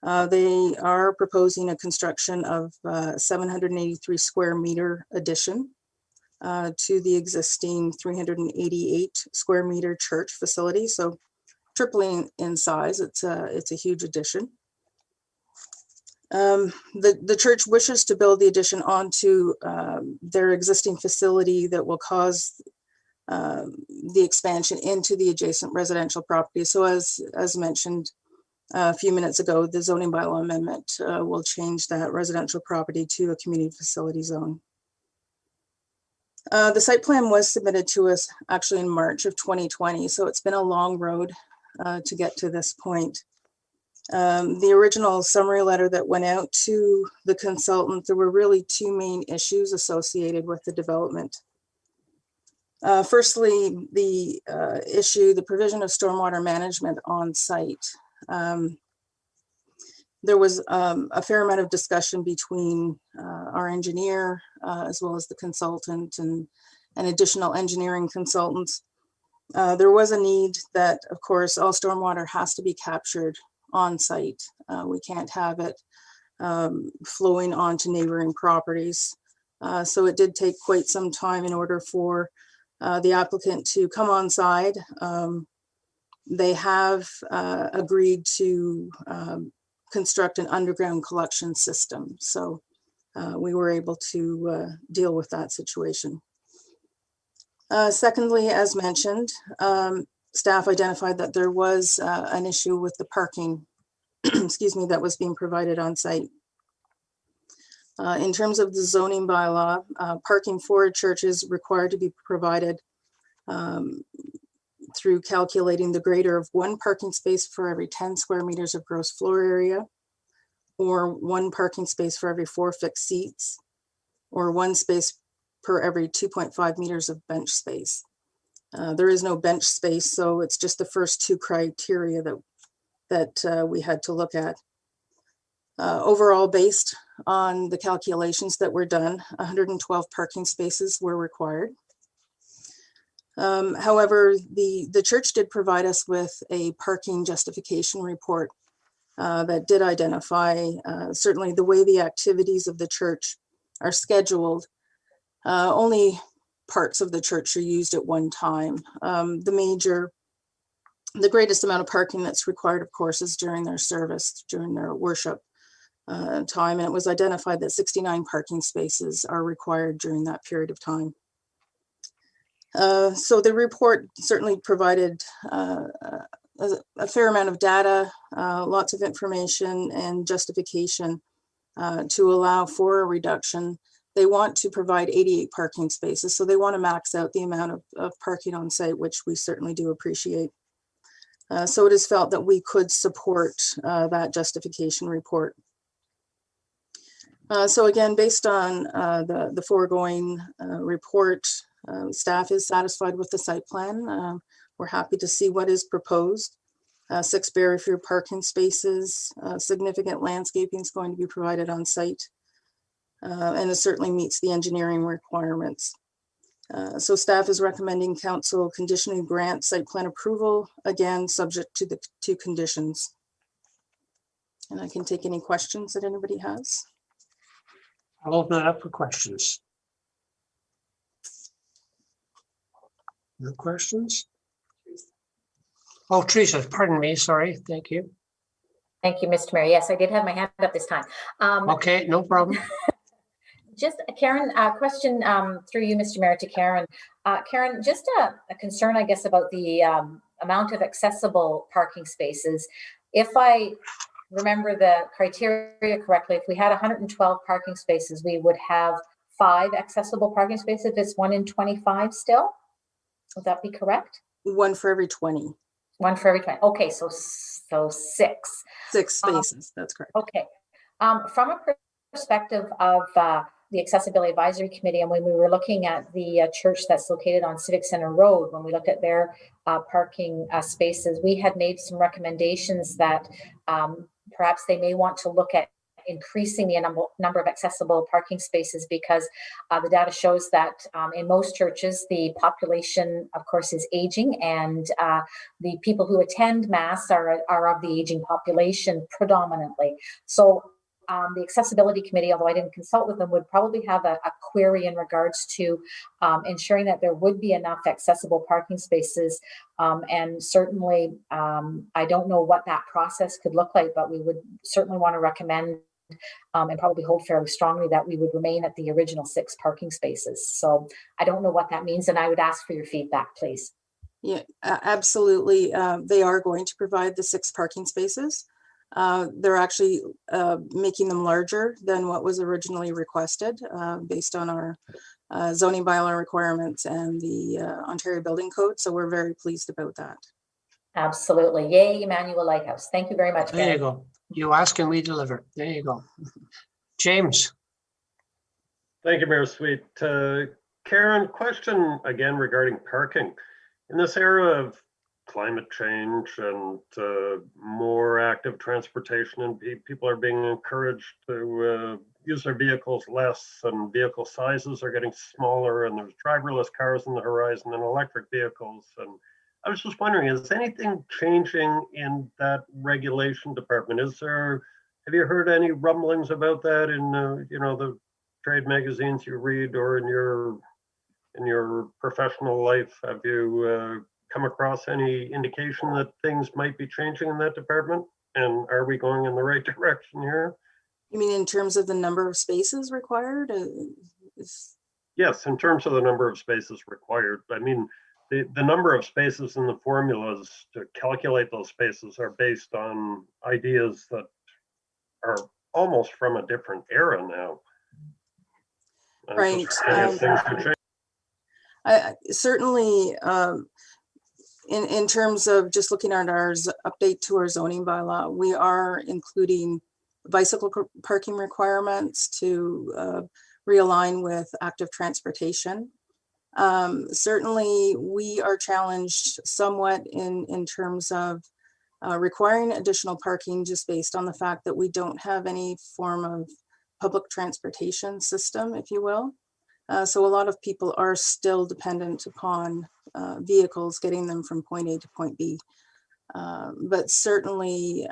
They are proposing a construction of 783 square meter addition to the existing 388 square meter church facility. So tripling in size, it's a huge addition. The church wishes to build the addition onto their existing facility that will cause the expansion into the adjacent residential property. So as mentioned a few minutes ago, the zoning bylaw amendment will change that residential property to a community facility zone. The site plan was submitted to us actually in March of 2020, so it's been a long road to get to this point. The original summary letter that went out to the consultant, there were really two main issues associated with the development. Firstly, the provision of stormwater management on site. There was a fair amount of discussion between our engineer as well as the consultant and additional engineering consultants. There was a need that, of course, all stormwater has to be captured on site. We can't have it flowing onto neighboring properties. So it did take quite some time in order for the applicant to come on side. They have agreed to construct an underground collection system. So we were able to deal with that situation. Secondly, as mentioned, staff identified that there was an issue with the parking, excuse me, that was being provided on site. In terms of the zoning bylaw, parking for a church is required to be provided through calculating the greater of 1 parking space for every 10 square meters of gross floor area, or 1 parking space for every 4 fixed seats, or 1 space per every 2.5 meters of bench space. There is no bench space, so it's just the first 2 criteria that we had to look at. Overall, based on the calculations that were done, 112 parking spaces were required. However, the church did provide us with a parking justification report that did identify certainly the way the activities of the church are scheduled. Only parts of the church are used at one time. The greatest amount of parking that's required, of course, is during their service, during their worship time. And it was identified that 69 parking spaces are required during that period of time. So the report certainly provided a fair amount of data, lots of information and justification to allow for a reduction. They want to provide 88 parking spaces, so they want to max out the amount of parking on site, which we certainly do appreciate. So it is felt that we could support that justification report. So again, based on the foregoing report, staff is satisfied with the site plan. We're happy to see what is proposed. 6 barrier parking spaces, significant landscaping is going to be provided on site. And it certainly meets the engineering requirements. So staff is recommending council conditionally grant site plan approval, again, subject to the 2 conditions. And I can take any questions that anybody has. I'll open it up for questions. No questions? Oh, Teresa, pardon me, sorry, thank you. Thank you, Mr. Mayor. Yes, I did have my hand up this time. Okay, no problem. Just Karen, a question through you, Mr. Mayor, to Karen. Karen, just a concern, I guess, about the amount of accessible parking spaces. If I remember the criteria correctly, if we had 112 parking spaces, we would have 5 accessible parking spaces. If it's 1 in 25 still, would that be correct? 1 for every 20. 1 for every 20. Okay, so 6. 6 spaces, that's correct. Okay. From a perspective of the Accessibility Advisory Committee, and when we were looking at the church that's located on Civic Center Road, when we looked at their parking spaces, we had made some recommendations that perhaps they may want to look at increasing the number of accessible parking spaces, because the data shows that in most churches, the population, of course, is aging, and the people who attend Mass are of the aging population predominantly. So the accessibility committee, although I didn't consult with them, would probably have a query in regards to ensuring that there would be enough accessible parking spaces. And certainly, I don't know what that process could look like, but we would certainly want to recommend and probably hold fairly strongly that we would remain at the original 6 parking spaces. So I don't know what that means, and I would ask for your feedback, please. Yeah, absolutely. They are going to provide the 6 parking spaces. They're actually making them larger than what was originally requested based on our zoning bylaw requirements and the Ontario Building Code. So we're very pleased about that. Absolutely. Yay, Emmanuel Lighthouse. Thank you very much. There you go. You ask and we deliver. There you go. James. Thank you, Mayor Sweet. Karen, question again regarding parking. In this era of climate change and more active transportation, and people are being encouraged to use their vehicles less, and vehicle sizes are getting smaller, and there's driverless cars on the horizon and electric vehicles. And I was just wondering, is anything changing in that regulation department? Have you heard any rumblings about that in the trade magazines you read, or in your professional life? Have you come across any indication that things might be changing in that department? And are we going in the right direction here? You mean in terms of the number of spaces required? Yes, in terms of the number of spaces required. I mean, the number of spaces in the formulas to calculate those spaces are based on ideas that are almost from a different era now. Right. Certainly, in terms of just looking at our update to our zoning bylaw, we are including bicycle parking requirements to realign with active transportation. Certainly, we are challenged somewhat in terms of requiring additional parking just based on the fact that we don't have any form of public transportation system, if you will. So a lot of people are still dependent upon vehicles, getting them from point A to point B. But certainly,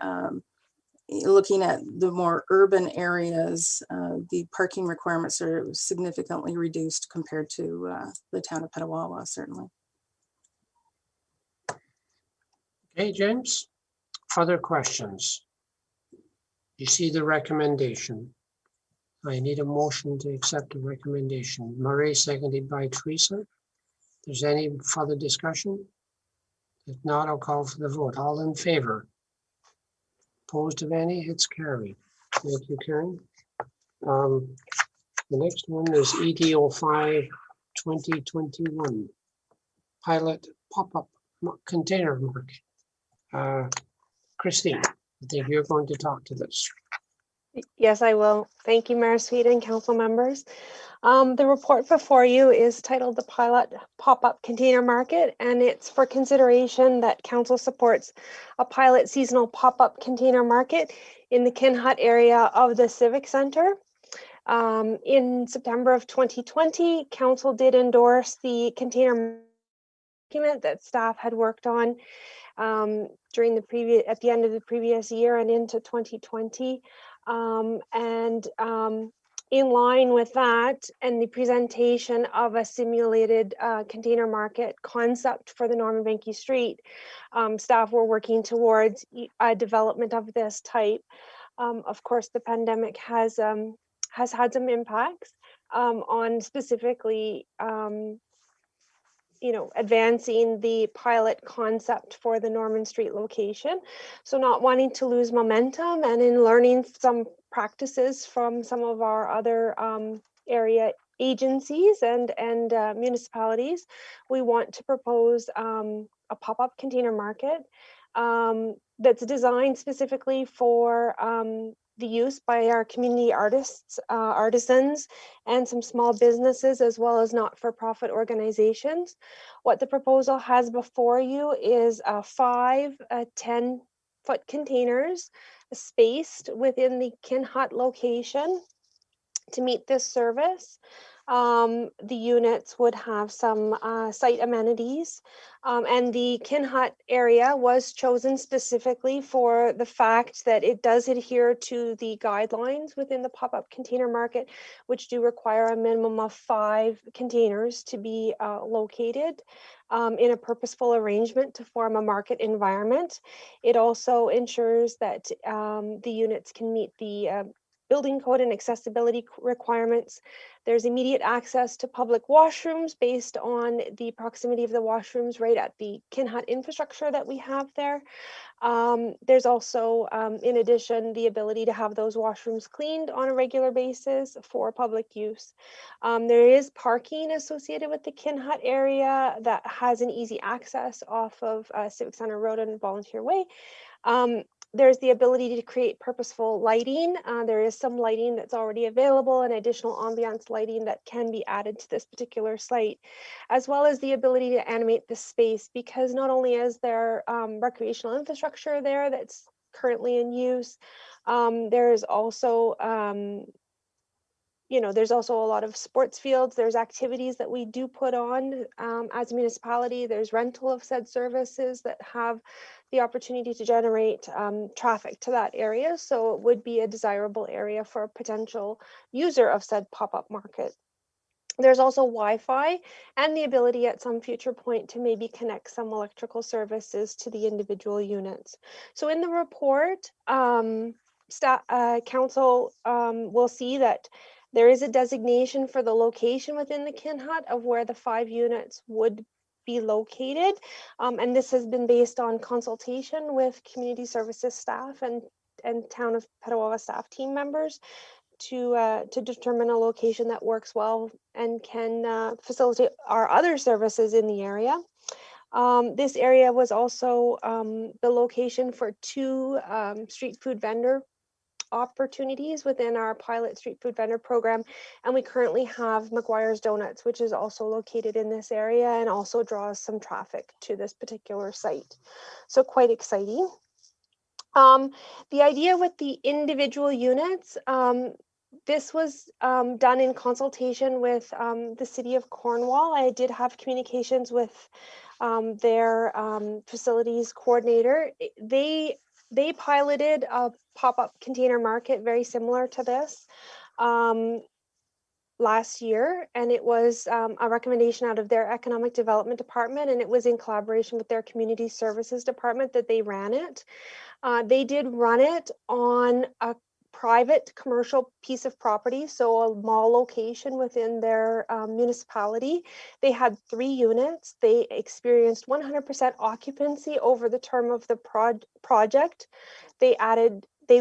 looking at the more urban areas, the parking requirements are significantly reduced compared to the town of Petawawa, certainly. Okay, James. Further questions? You see the recommendation. I need a motion to accept the recommendation. Murray, seconded by Teresa. If there's any further discussion? If not, I'll call for the vote. All in favor? Opposed of any? It's carried. Thank you, Karen. The next one is ED05 2021 pilot pop-up container market. Christine, I think you're going to talk to this. Yes, I will. Thank you, Mayor Sweet and council members. The report before you is titled the Pilot Pop-Up Container Market, and it's for consideration that council supports a pilot seasonal pop-up container market in the Kinhut area of the Civic Center. In September of 2020, council did endorse the container document that staff had worked on at the end of the previous year and into 2020. In line with that and the presentation of a simulated container market concept for the Norman Benke Street, staff were working towards a development of this type. Of course, the pandemic has had some impacts on specifically advancing the pilot concept for the Norman Street location. So not wanting to lose momentum, and in learning some practices from some of our other area agencies and municipalities, we want to propose a pop-up container market that's designed specifically for the use by our community artists, artisans, and some small businesses, as well as not-for-profit organizations. What the proposal has before you is 5 10-foot containers spaced within the Kinhut location to meet this service. The units would have some site amenities, and the Kinhut area was chosen specifically for the fact that it does adhere to the guidelines within the pop-up container market, which do require a minimum of 5 containers to be located in a purposeful arrangement to form a market environment. It also ensures that the units can meet the building code and accessibility requirements. There's immediate access to public washrooms based on the proximity of the washrooms right at the Kinhut infrastructure that we have there. There's also, in addition, the ability to have those washrooms cleaned on a regular basis for public use. There is parking associated with the Kinhut area that has an easy access off of Civic Center Road and Volunteer Way. There's the ability to create purposeful lighting. There is some lighting that's already available and additional ambiance lighting that can be added to this particular site, as well as the ability to animate the space, because not only is there recreational infrastructure there that's currently in use, there's also there's also a lot of sports fields. There's activities that we do put on as a municipality. There's rental of said services that have the opportunity to generate traffic to that area. So it would be a desirable area for a potential user of said pop-up market. There's also Wi-Fi and the ability at some future point to maybe connect some electrical services to the individual units. So in the report, council will see that there is a designation for the location within the Kinhut of where the 5 units would be located. And this has been based on consultation with community services staff and town of Petawawa staff team members to determine a location that works well and can facilitate our other services in the area. This area was also the location for 2 street food vendor opportunities within our pilot street food vendor program, and we currently have McGuire's Donuts, which is also located in this area and also draws some traffic to this particular site. So quite exciting. The idea with the individual units, this was done in consultation with the City of Cornwall. I did have communications with their facilities coordinator. They piloted a pop-up container market very similar to this last year, and it was a recommendation out of their economic development department, and it was in collaboration with their community services department that they ran it. They did run it on a private commercial piece of property, so a mall location within their municipality. They had 3 units. They experienced 100% occupancy over the term of the project. They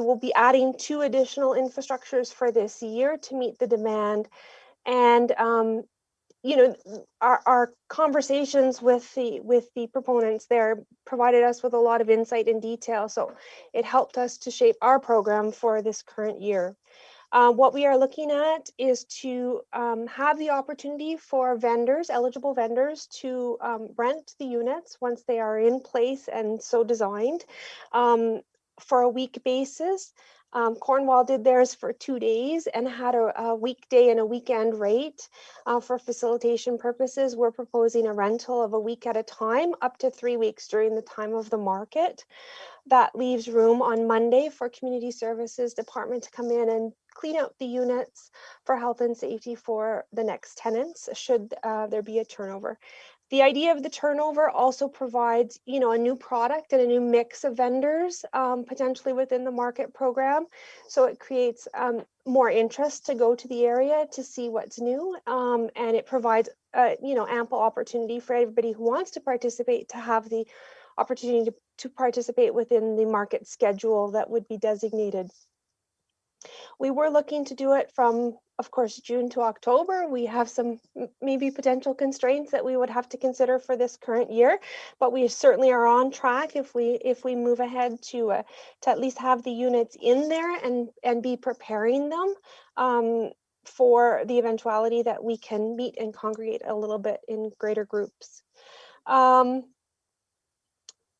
will be adding 2 additional infrastructures for this year to meet the demand. And our conversations with the proponents there provided us with a lot of insight and detail. So it helped us to shape our program for this current year. What we are looking at is to have the opportunity for vendors, eligible vendors, to rent the units once they are in place and so designed for a week basis. Cornwall did theirs for 2 days and had a weekday and a weekend rate. For facilitation purposes, we're proposing a rental of a week at a time, up to 3 weeks during the time of the market. That leaves room on Monday for community services department to come in and clean out the units for health and safety for the next tenants, should there be a turnover. The idea of the turnover also provides, a new product and a new mix of vendors potentially within the market program. So it creates more interest to go to the area to see what's new, and it provides, ample opportunity for everybody who wants to participate to have the opportunity to participate within the market schedule that would be designated. We were looking to do it from, of course, June to October. We have some maybe potential constraints that we would have to consider for this current year, but we certainly are on track if we move ahead to at least have the units in there and be preparing them for the eventuality that we can meet and congregate a little bit in greater groups.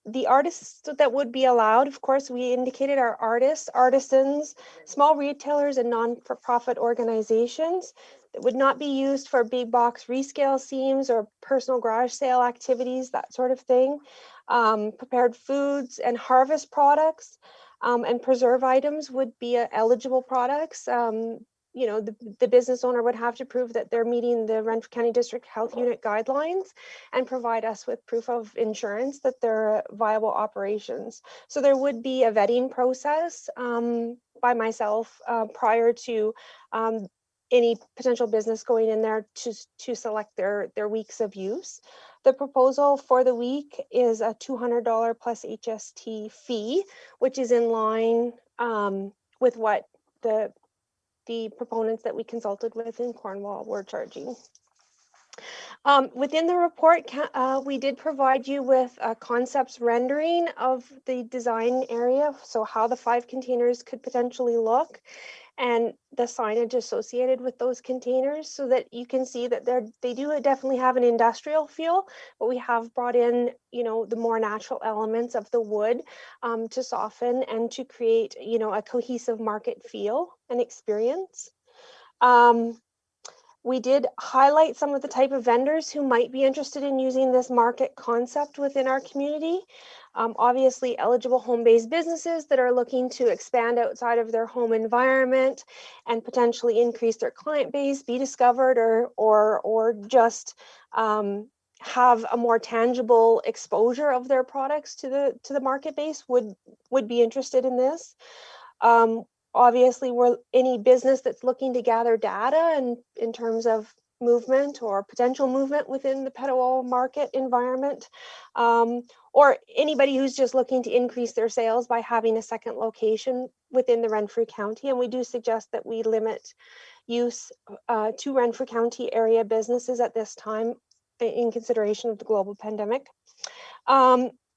The artists that would be allowed, of course, we indicated are artists, artisans, small retailers, and non-for-profit organizations. That would not be used for big box rescale seams or personal garage sale activities, that sort of thing. Prepared foods and harvest products and preserve items would be eligible products. You know, the business owner would have to prove that they're meeting the Renfrew County District Health Unit guidelines and provide us with proof of insurance that they're viable operations. So there would be a vetting process by myself prior to any potential business going in there to select their weeks of use. The proposal for the week is a $200 plus HST fee, which is in line with what the proponents that we consulted with in Cornwall were charging. Within the report, we did provide you with a concepts rendering of the design area, so how the 5 containers could potentially look, and the signage associated with those containers, so that you can see that they do definitely have an industrial feel, but we have brought in, you know, the more natural elements of the wood to soften and to create, you know, a cohesive market feel and experience. We did highlight some of the type of vendors who might be interested in using this market concept within our community. Obviously, eligible home-based businesses that are looking to expand outside of their home environment and potentially increase their client base, be discovered, or just have a more tangible exposure of their products to the market base would be interested in this. Obviously, any business that's looking to gather data and in terms of movement or potential movement within the Petawawa market environment, or anybody who's just looking to increase their sales by having a second location within the Renfrew County. And we do suggest that we limit use to Renfrew County area businesses at this time in consideration of the global pandemic.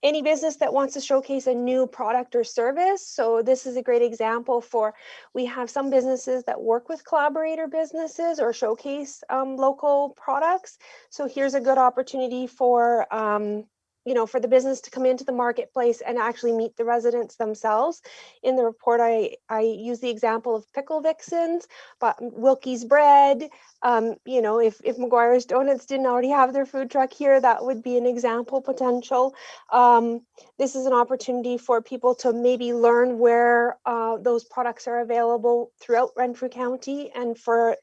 Any business that wants to showcase a new product or service. So this is a great example we have some businesses that work with collaborator businesses or showcase local products. So here's a good opportunity for, you know, for the business to come into the marketplace and actually meet the residents themselves. In the report, I use the example of Pickle Vixens, but Wilkie's Bread, you know, if McGuire's Donuts didn't already have their food truck here, that would be an example potential. This is an opportunity for people to maybe learn where those products are available throughout Renfrew County, and for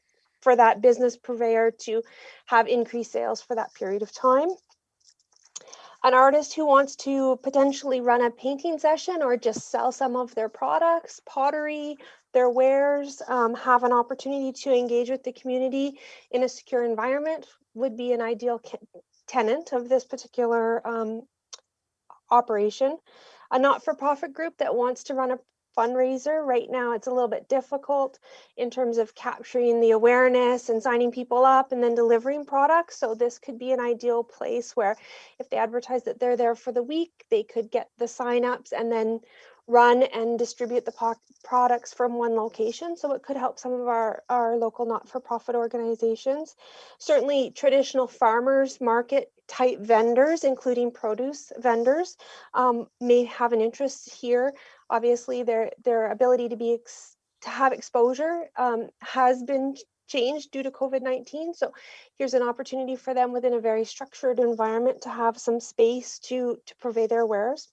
that business purveyor to have increased sales for that period of time. An artist who wants to potentially run a painting session or just sell some of their products, pottery, their wares, have an opportunity to engage with the community in a secure environment would be an ideal tenant of this particular operation. A not-for-profit group that wants to run a fundraiser. Right now, it's a little bit difficult in terms of capturing the awareness and signing people up and then delivering products. So this could be an ideal place where if they advertise that they're there for the week, they could get the signups and then run and distribute the products from one location. So it could help some of our local not-for-profit organizations. Certainly traditional farmers market type vendors, including produce vendors, may have an interest here. Obviously, their ability to have exposure has been changed due to COVID-19. So here's an opportunity for them within a very structured environment to have some space to purvey their wares.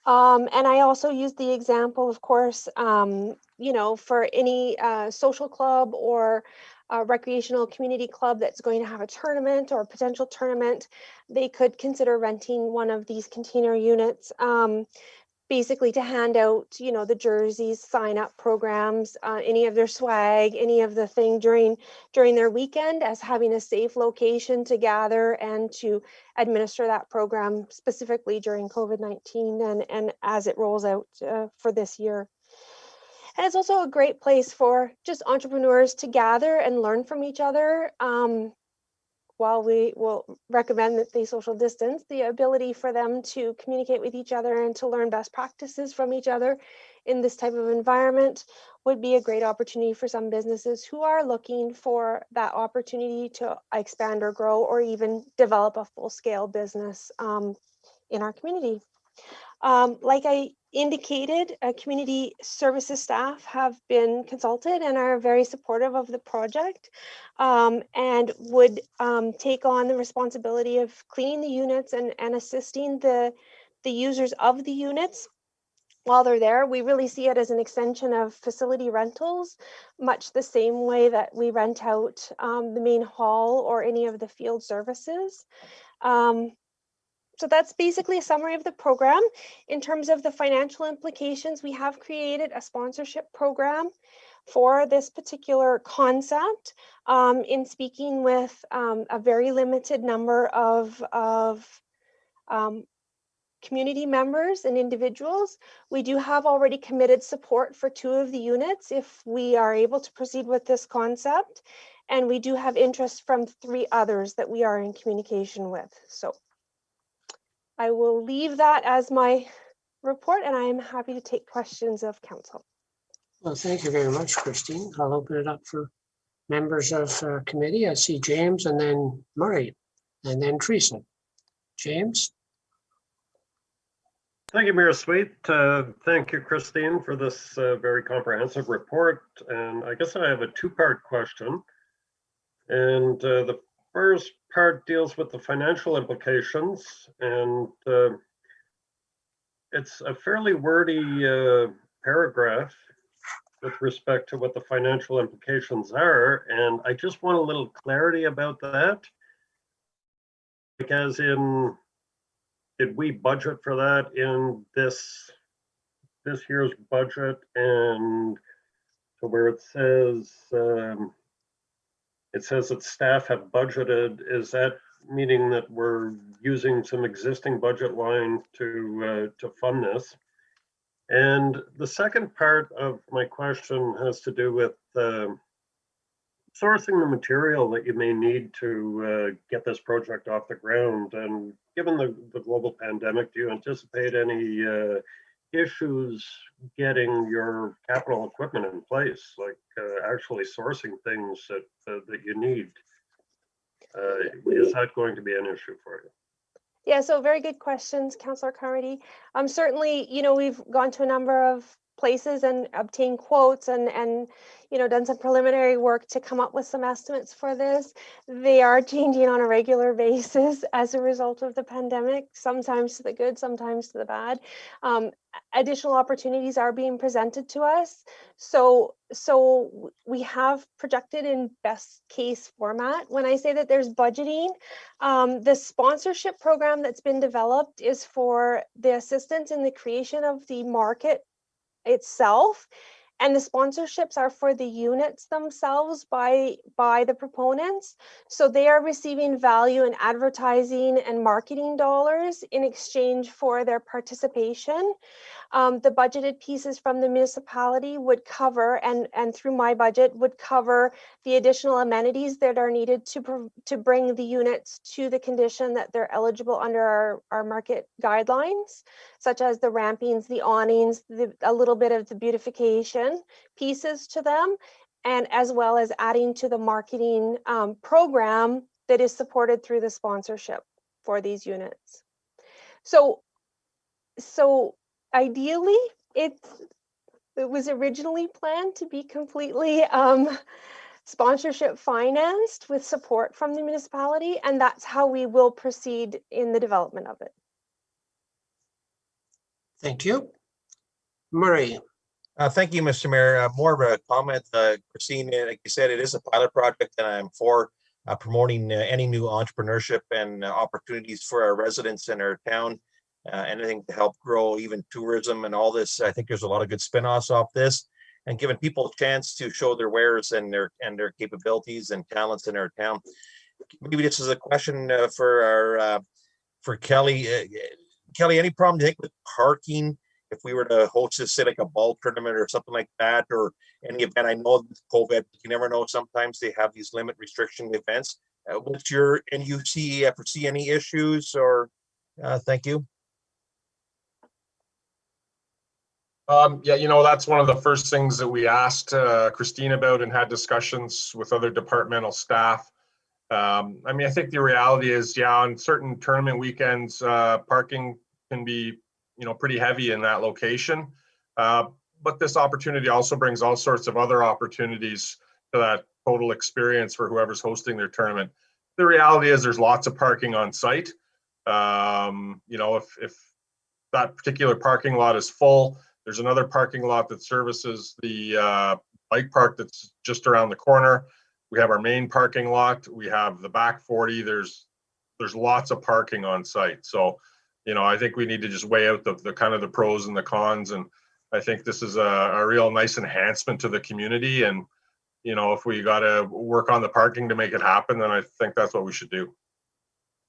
And I also use the example, of course, you know, for any social club or recreational community club that's going to have a tournament or a potential tournament, they could consider renting one of these container units, basically to hand out, you know, the jerseys, sign up programs, any of their swag, any of the thing during their weekend, as having a safe location to gather and to administer that program specifically during COVID-19 and as it rolls out for this year. And it's also a great place for just entrepreneurs to gather and learn from each other. While we will recommend that they social distance, the ability for them to communicate with each other and to learn best practices from each other in this type of environment would be a great opportunity for some businesses who are looking for that opportunity to expand or grow or even develop a full-scale business in our community. Like I indicated, community services staff have been consulted and are very supportive of the project, and would take on the responsibility of cleaning the units and assisting the users of the units while they're there. We really see it as an extension of facility rentals, much the same way that we rent out the main hall or any of the field services. So that's basically a summary of the program. In terms of the financial implications, we have created a sponsorship program for this particular concept. In speaking with a very limited number of community members and individuals, we do have already committed support for 2 of the units if we are able to proceed with this concept. And we do have interest from 3 others that we are in communication with. So I will leave that as my report, and I am happy to take questions of council. Well, thank you very much, Christine. I'll open it up for members of committee. I see James and then Murray and then Teresa. James? Thank you, Mayor Sweet. Thank you, Christine, for this very comprehensive report. And I guess I have a 2-part question. And the first part deals with the financial implications. And it's a fairly wordy paragraph with respect to what the financial implications are. And I just want a little clarity about that. Because did we budget for that in this year's budget? And so where it says that staff have budgeted, is that meaning that we're using some existing budget line to fund this? And the second part of my question has to do with sourcing the material that you may need to get this project off the ground. And given the global pandemic, do you anticipate any issues getting your capital equipment in place, like actually sourcing things that you need? Is that going to be an issue for you? Yeah, so very good questions, Councillor Carmody. Certainly, we've gone to a number of places and obtained quotes and done some preliminary work to come up with some estimates for this. They are changing on a regular basis as a result of the pandemic, sometimes to the good, sometimes to the bad. Additional opportunities are being presented to us. So we have projected in best case format. When I say that there's budgeting, the sponsorship program that's been developed is for the assistance in the creation of the market itself, and the sponsorships are for the units themselves by the proponents. So they are receiving value in advertising and marketing dollars in exchange for their participation. The budgeted pieces from the municipality would cover, and through my budget, would cover the additional amenities that are needed to bring the units to the condition that they're eligible under our market guidelines, such as the rampings, the awnings, a little bit of the beautification pieces to them, and as well as adding to the marketing program that is supported through the sponsorship for these units. So ideally, it was originally planned to be completely sponsorship financed with support from the municipality, and that's how we will proceed in the development of it. Thank you. Murray? Thank you, Mr. Mayor. More of a comment, Christine, like you said, it is a pilot project, and I'm for promoting any new entrepreneurship and opportunities for our residents in our town. Anything to help grow even tourism and all this. I think there's a lot of good spin-offs off this, and giving people a chance to show their wares and their capabilities and talents in our town. Maybe this is a question for Kelly. Kelly, any problem do you think with parking if we were to host this, say, like a ball tournament or something like that, or any event? I know with COVID, you never know. Sometimes they have these limit restriction events. What's your, and you foresee any issues or? Thank you. Yeah, that's one of the first things that we asked Christine about and had discussions with other departmental staff. I mean, I think the reality is, yeah, on certain tournament weekends, parking can be, pretty heavy in that location. But this opportunity also brings all sorts of other opportunities to that total experience for whoever's hosting their tournament. The reality is there's lots of parking on site. If that particular parking lot is full, there's another parking lot that services the bike park that's just around the corner. We have our main parking lot. We have the back 40. There's lots of parking on site. So, I think we need to just weigh out the kind of the pros and the cons. And I think this is a real nice enhancement to the community. And, if we got to work on the parking to make it happen, then I think that's what we should do.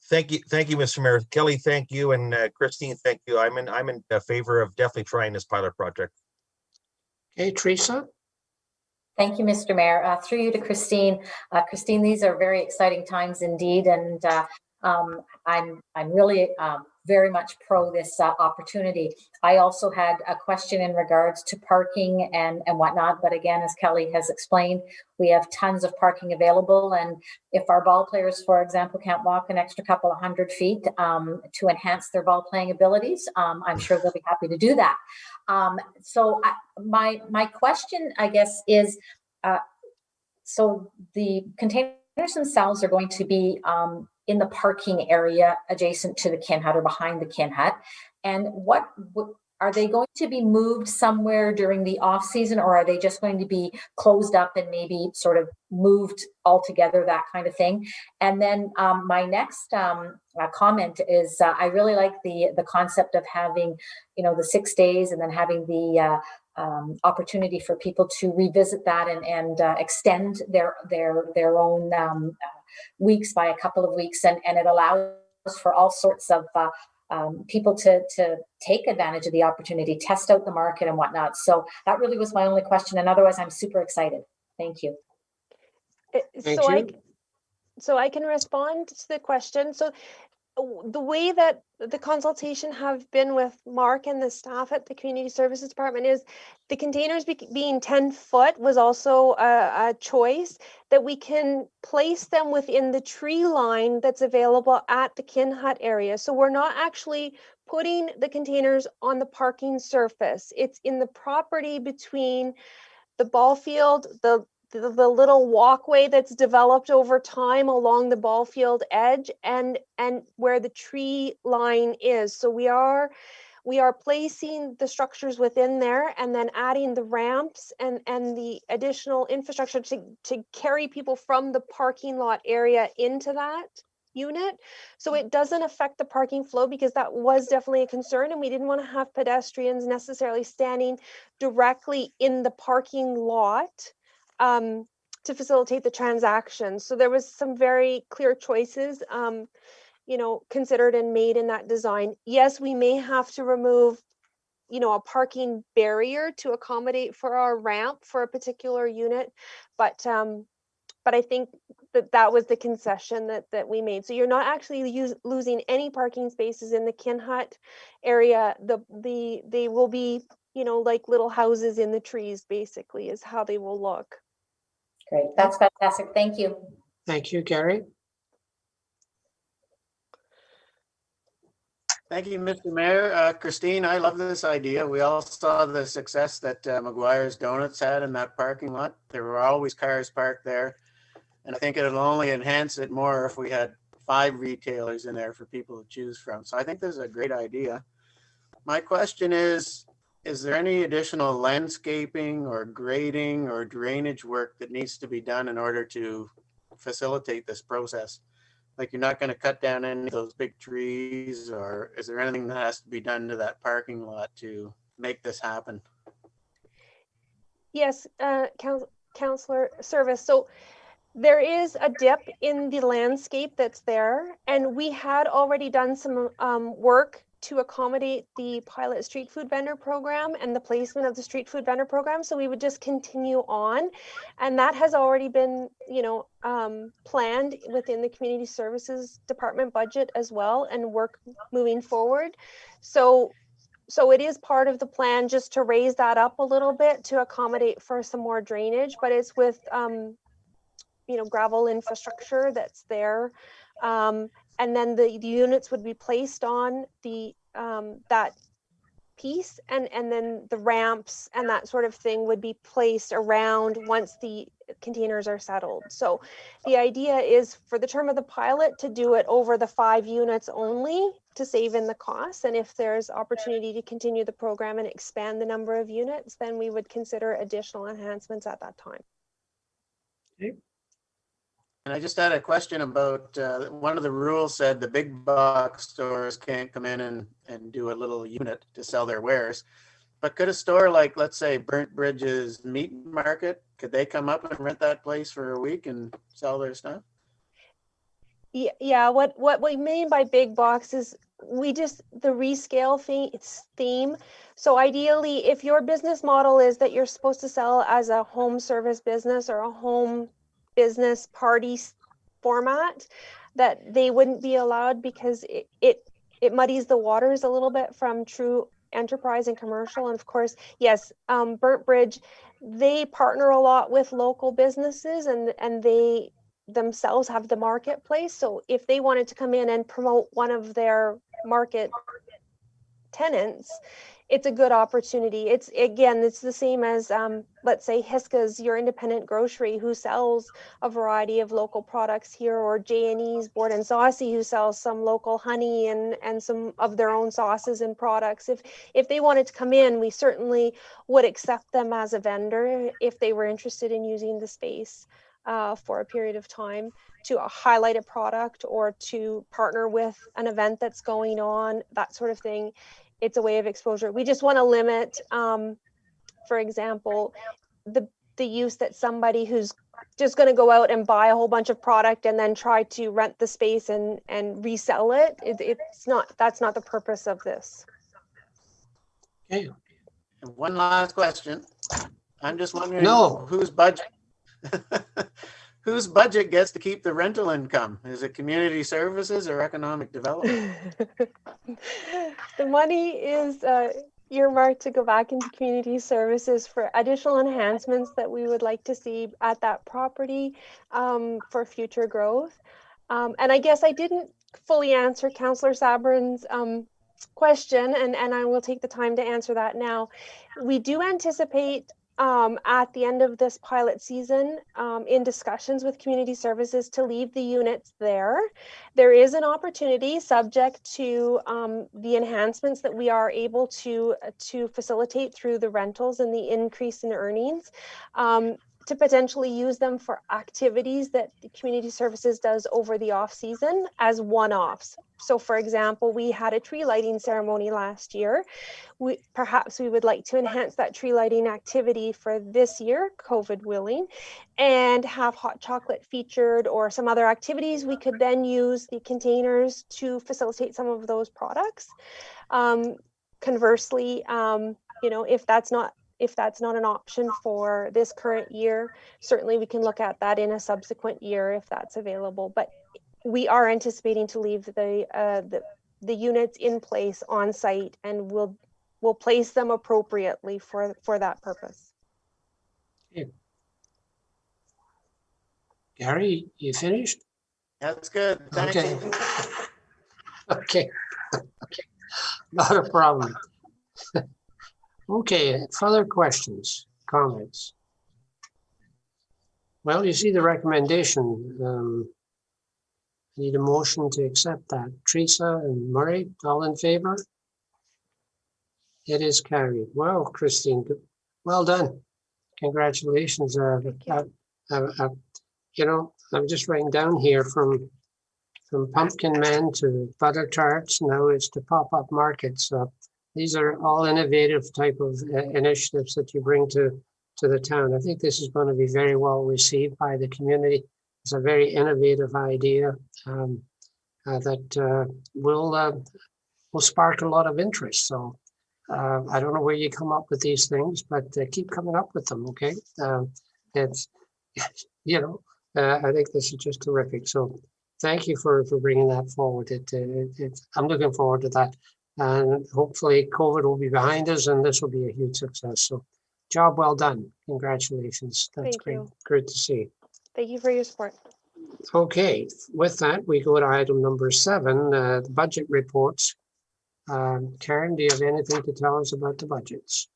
Thank you, Mr. Mayor. Kelly, thank you, and Christine, thank you. I'm in favor of definitely trying this pilot project. Okay, Teresa? Thank you, Mr. Mayor. Through you to Christine. Christine, these are very exciting times indeed, and I'm really very much pro this opportunity. I also had a question in regards to parking and whatnot, but again, as Kelly has explained, we have tons of parking available, and if our ball players, for example, can't walk an extra couple of 100 feet to enhance their ball playing abilities, I'm sure they'll be happy to do that. So my question, I guess, is so the containers themselves are going to be in the parking area adjacent to the kin hut or behind the kin hut. And what are they going to be moved somewhere during the off season, or are they just going to be closed up and maybe sort of moved altogether, that kind of thing? And then my next comment is I really like the concept of having, the 6 days and then having the opportunity for people to revisit that and extend their own weeks by a couple of weeks, and it allows for all sorts of people to take advantage of the opportunity, test out the market and whatnot. So that really was my only question, and otherwise I'm super excited. Thank you. So I can respond to the question. So the way that the consultation have been with Mark and the staff at the Community Services Department is the containers being 10 foot was also a choice, that we can place them within the tree line that's available at the kin hut area. So we're not actually putting the containers on the parking surface. It's in the property between the ball field, the little walkway that's developed over time along the ball field edge, and where the tree line is. So we are placing the structures within there and then adding the ramps and the additional infrastructure to carry people from the parking lot area into that unit. So it doesn't affect the parking flow, because that was definitely a concern, and we didn't want to have pedestrians necessarily standing directly in the parking lot to facilitate the transaction. So there was some very clear choices, considered and made in that design. Yes, we may have to remove, a parking barrier to accommodate for our ramp for a particular unit, but I think that was the concession that we made. So you're not actually losing any parking spaces in the kin hut area. They will be, like little houses in the trees, basically, is how they will look. Great, that's fantastic. Thank you. Thank you, Gary. Thank you, Mr. Mayor. Christine, I love this idea. We all saw the success that McGuire's Donuts had in that parking lot. There were always cars parked there. And I think it'll only enhance it more if we had 5 retailers in there for people to choose from. So I think this is a great idea. My question is there any additional landscaping or grading or drainage work that needs to be done in order to facilitate this process? Like, you're not going to cut down any of those big trees, or is there anything that has to be done to that parking lot to make this happen? Yes, Councillor Service. So there is a dip in the landscape that's there, and we had already done some work to accommodate the pilot street food vendor program and the placement of the street food vendor program. So we would just continue on, and that has already been, planned within the Community Services Department budget as well, and work moving forward. So it is part of the plan just to raise that up a little bit to accommodate for some more drainage, but it's with gravel infrastructure that's there. And then the units would be placed on the that piece, and then the ramps and that sort of thing would be placed around once the containers are settled. So the idea is for the term of the pilot to do it over the 5 units only to save in the costs. And if there's opportunity to continue the program and expand the number of units, then we would consider additional enhancements at that time. And I just had a question about one of the rules said the big box stores can't come in and do a little unit to sell their wares. But could a store like, let's say, Burnt Bridge's Meat Market, could they come up and rent that place for a week and sell their stuff? Yeah, what we mean by big box is the rescale theme. So ideally, if your business model is that you're supposed to sell as a home service business or a home business party format, that they wouldn't be allowed because it muddies the waters a little bit from true enterprise and commercial. And of course, yes, Burnt Bridge, they partner a lot with local businesses, and they themselves have the marketplace. So if they wanted to come in and promote one of their market tenants, it's a good opportunity. It's the same as let's say Hiska's, your independent grocery, who sells a variety of local products here, or J&E's Board and Saucy, who sells some local honey and some of their own sauces and products. If they wanted to come in, we certainly would accept them as a vendor if they were interested in using the space for a period of time to highlight a product or to partner with an event that's going on, that sort of thing. It's a way of exposure. We just want to limit, for example, the use that somebody who's just going to go out and buy a whole bunch of product and then try to rent the space and resell it. That's not the purpose of this. Okay. And one last question. I'm just wondering whose budget gets to keep the rental income? Is it community services or economic development? The money is earmarked to go back into community services for additional enhancements that we would like to see at that property for future growth. And I guess I didn't fully answer Councillor Sabrin's question, and I will take the time to answer that now. We do anticipate at the end of this pilot season, in discussions with community services, to leave the units there. There is an opportunity, subject to the enhancements that we are able to facilitate through the rentals and the increase in earnings, to potentially use them for activities that the community services does over the off season as one-offs. So for example, we had a tree lighting ceremony last year. Perhaps we would like to enhance that tree lighting activity for this year, COVID willing, and have hot chocolate featured or some other activities. We could then use the containers to facilitate some of those products. Conversely, if that's not an option for this current year, certainly we can look at that in a subsequent year if that's available. But we are anticipating to leave the units in place on site, and we'll place them appropriately for that purpose. Okay. Gary, you finished? That's good. Thank Okay. you. Okay. Not a problem. Okay, further questions, comments? Well, you see the recommendation. Need a motion to accept that. Teresa and Murray, all in favor? It is carried. Well, Christine, well done. Congratulations. I'm just writing down here from Pumpkin Man to Butter Tarts. Now it's to pop-up markets. These are all innovative type of initiatives that you bring to the town. I think this is going to be very well received by the community. It's a very innovative idea that will spark a lot of interest. So I don't know where you come up with these things, but keep coming up with them, okay? It's, I think this is just terrific. So thank you for bringing that forward. I'm looking forward to that. And hopefully COVID will be behind us and this will be a huge success. So job well done. Congratulations. That's great. Great to see. Thank you for your support. Okay, with that, we go to item number 7, the budget reports. Karen, do you have anything to tell us about the budgets?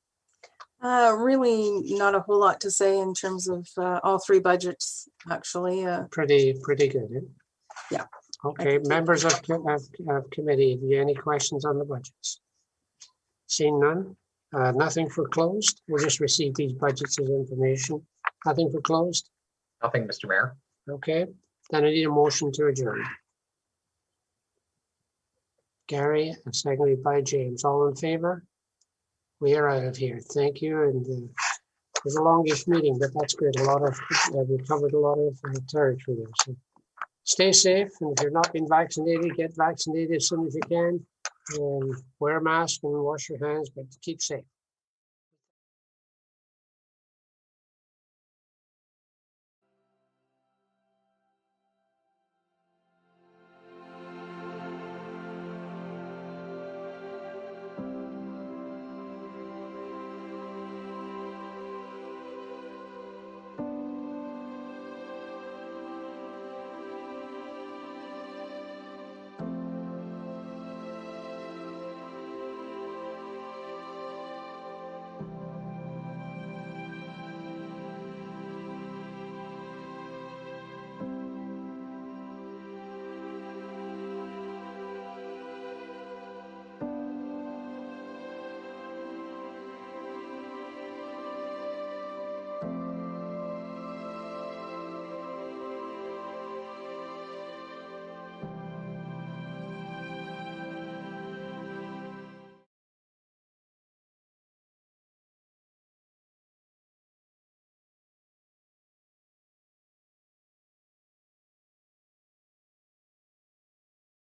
Really not a whole lot to say in terms of all 3 budgets, actually. Pretty good, eh? Yeah. Okay, can take members of committee, do you have any questions on the budgets? Seeing none, nothing for closed. We'll just receive these budgets as information. Nothing for closed. Nothing, Mr. Mayor. Okay, then I need a motion to adjourn. Gary, and seconded by James. All in favor? We are out of here. Thank you. And it was a longish meeting, but that's good. We covered a lot of territory there. So stay safe. And if you're not been vaccinated, get vaccinated as soon as you can. And wear a mask and wash your hands, but keep safe.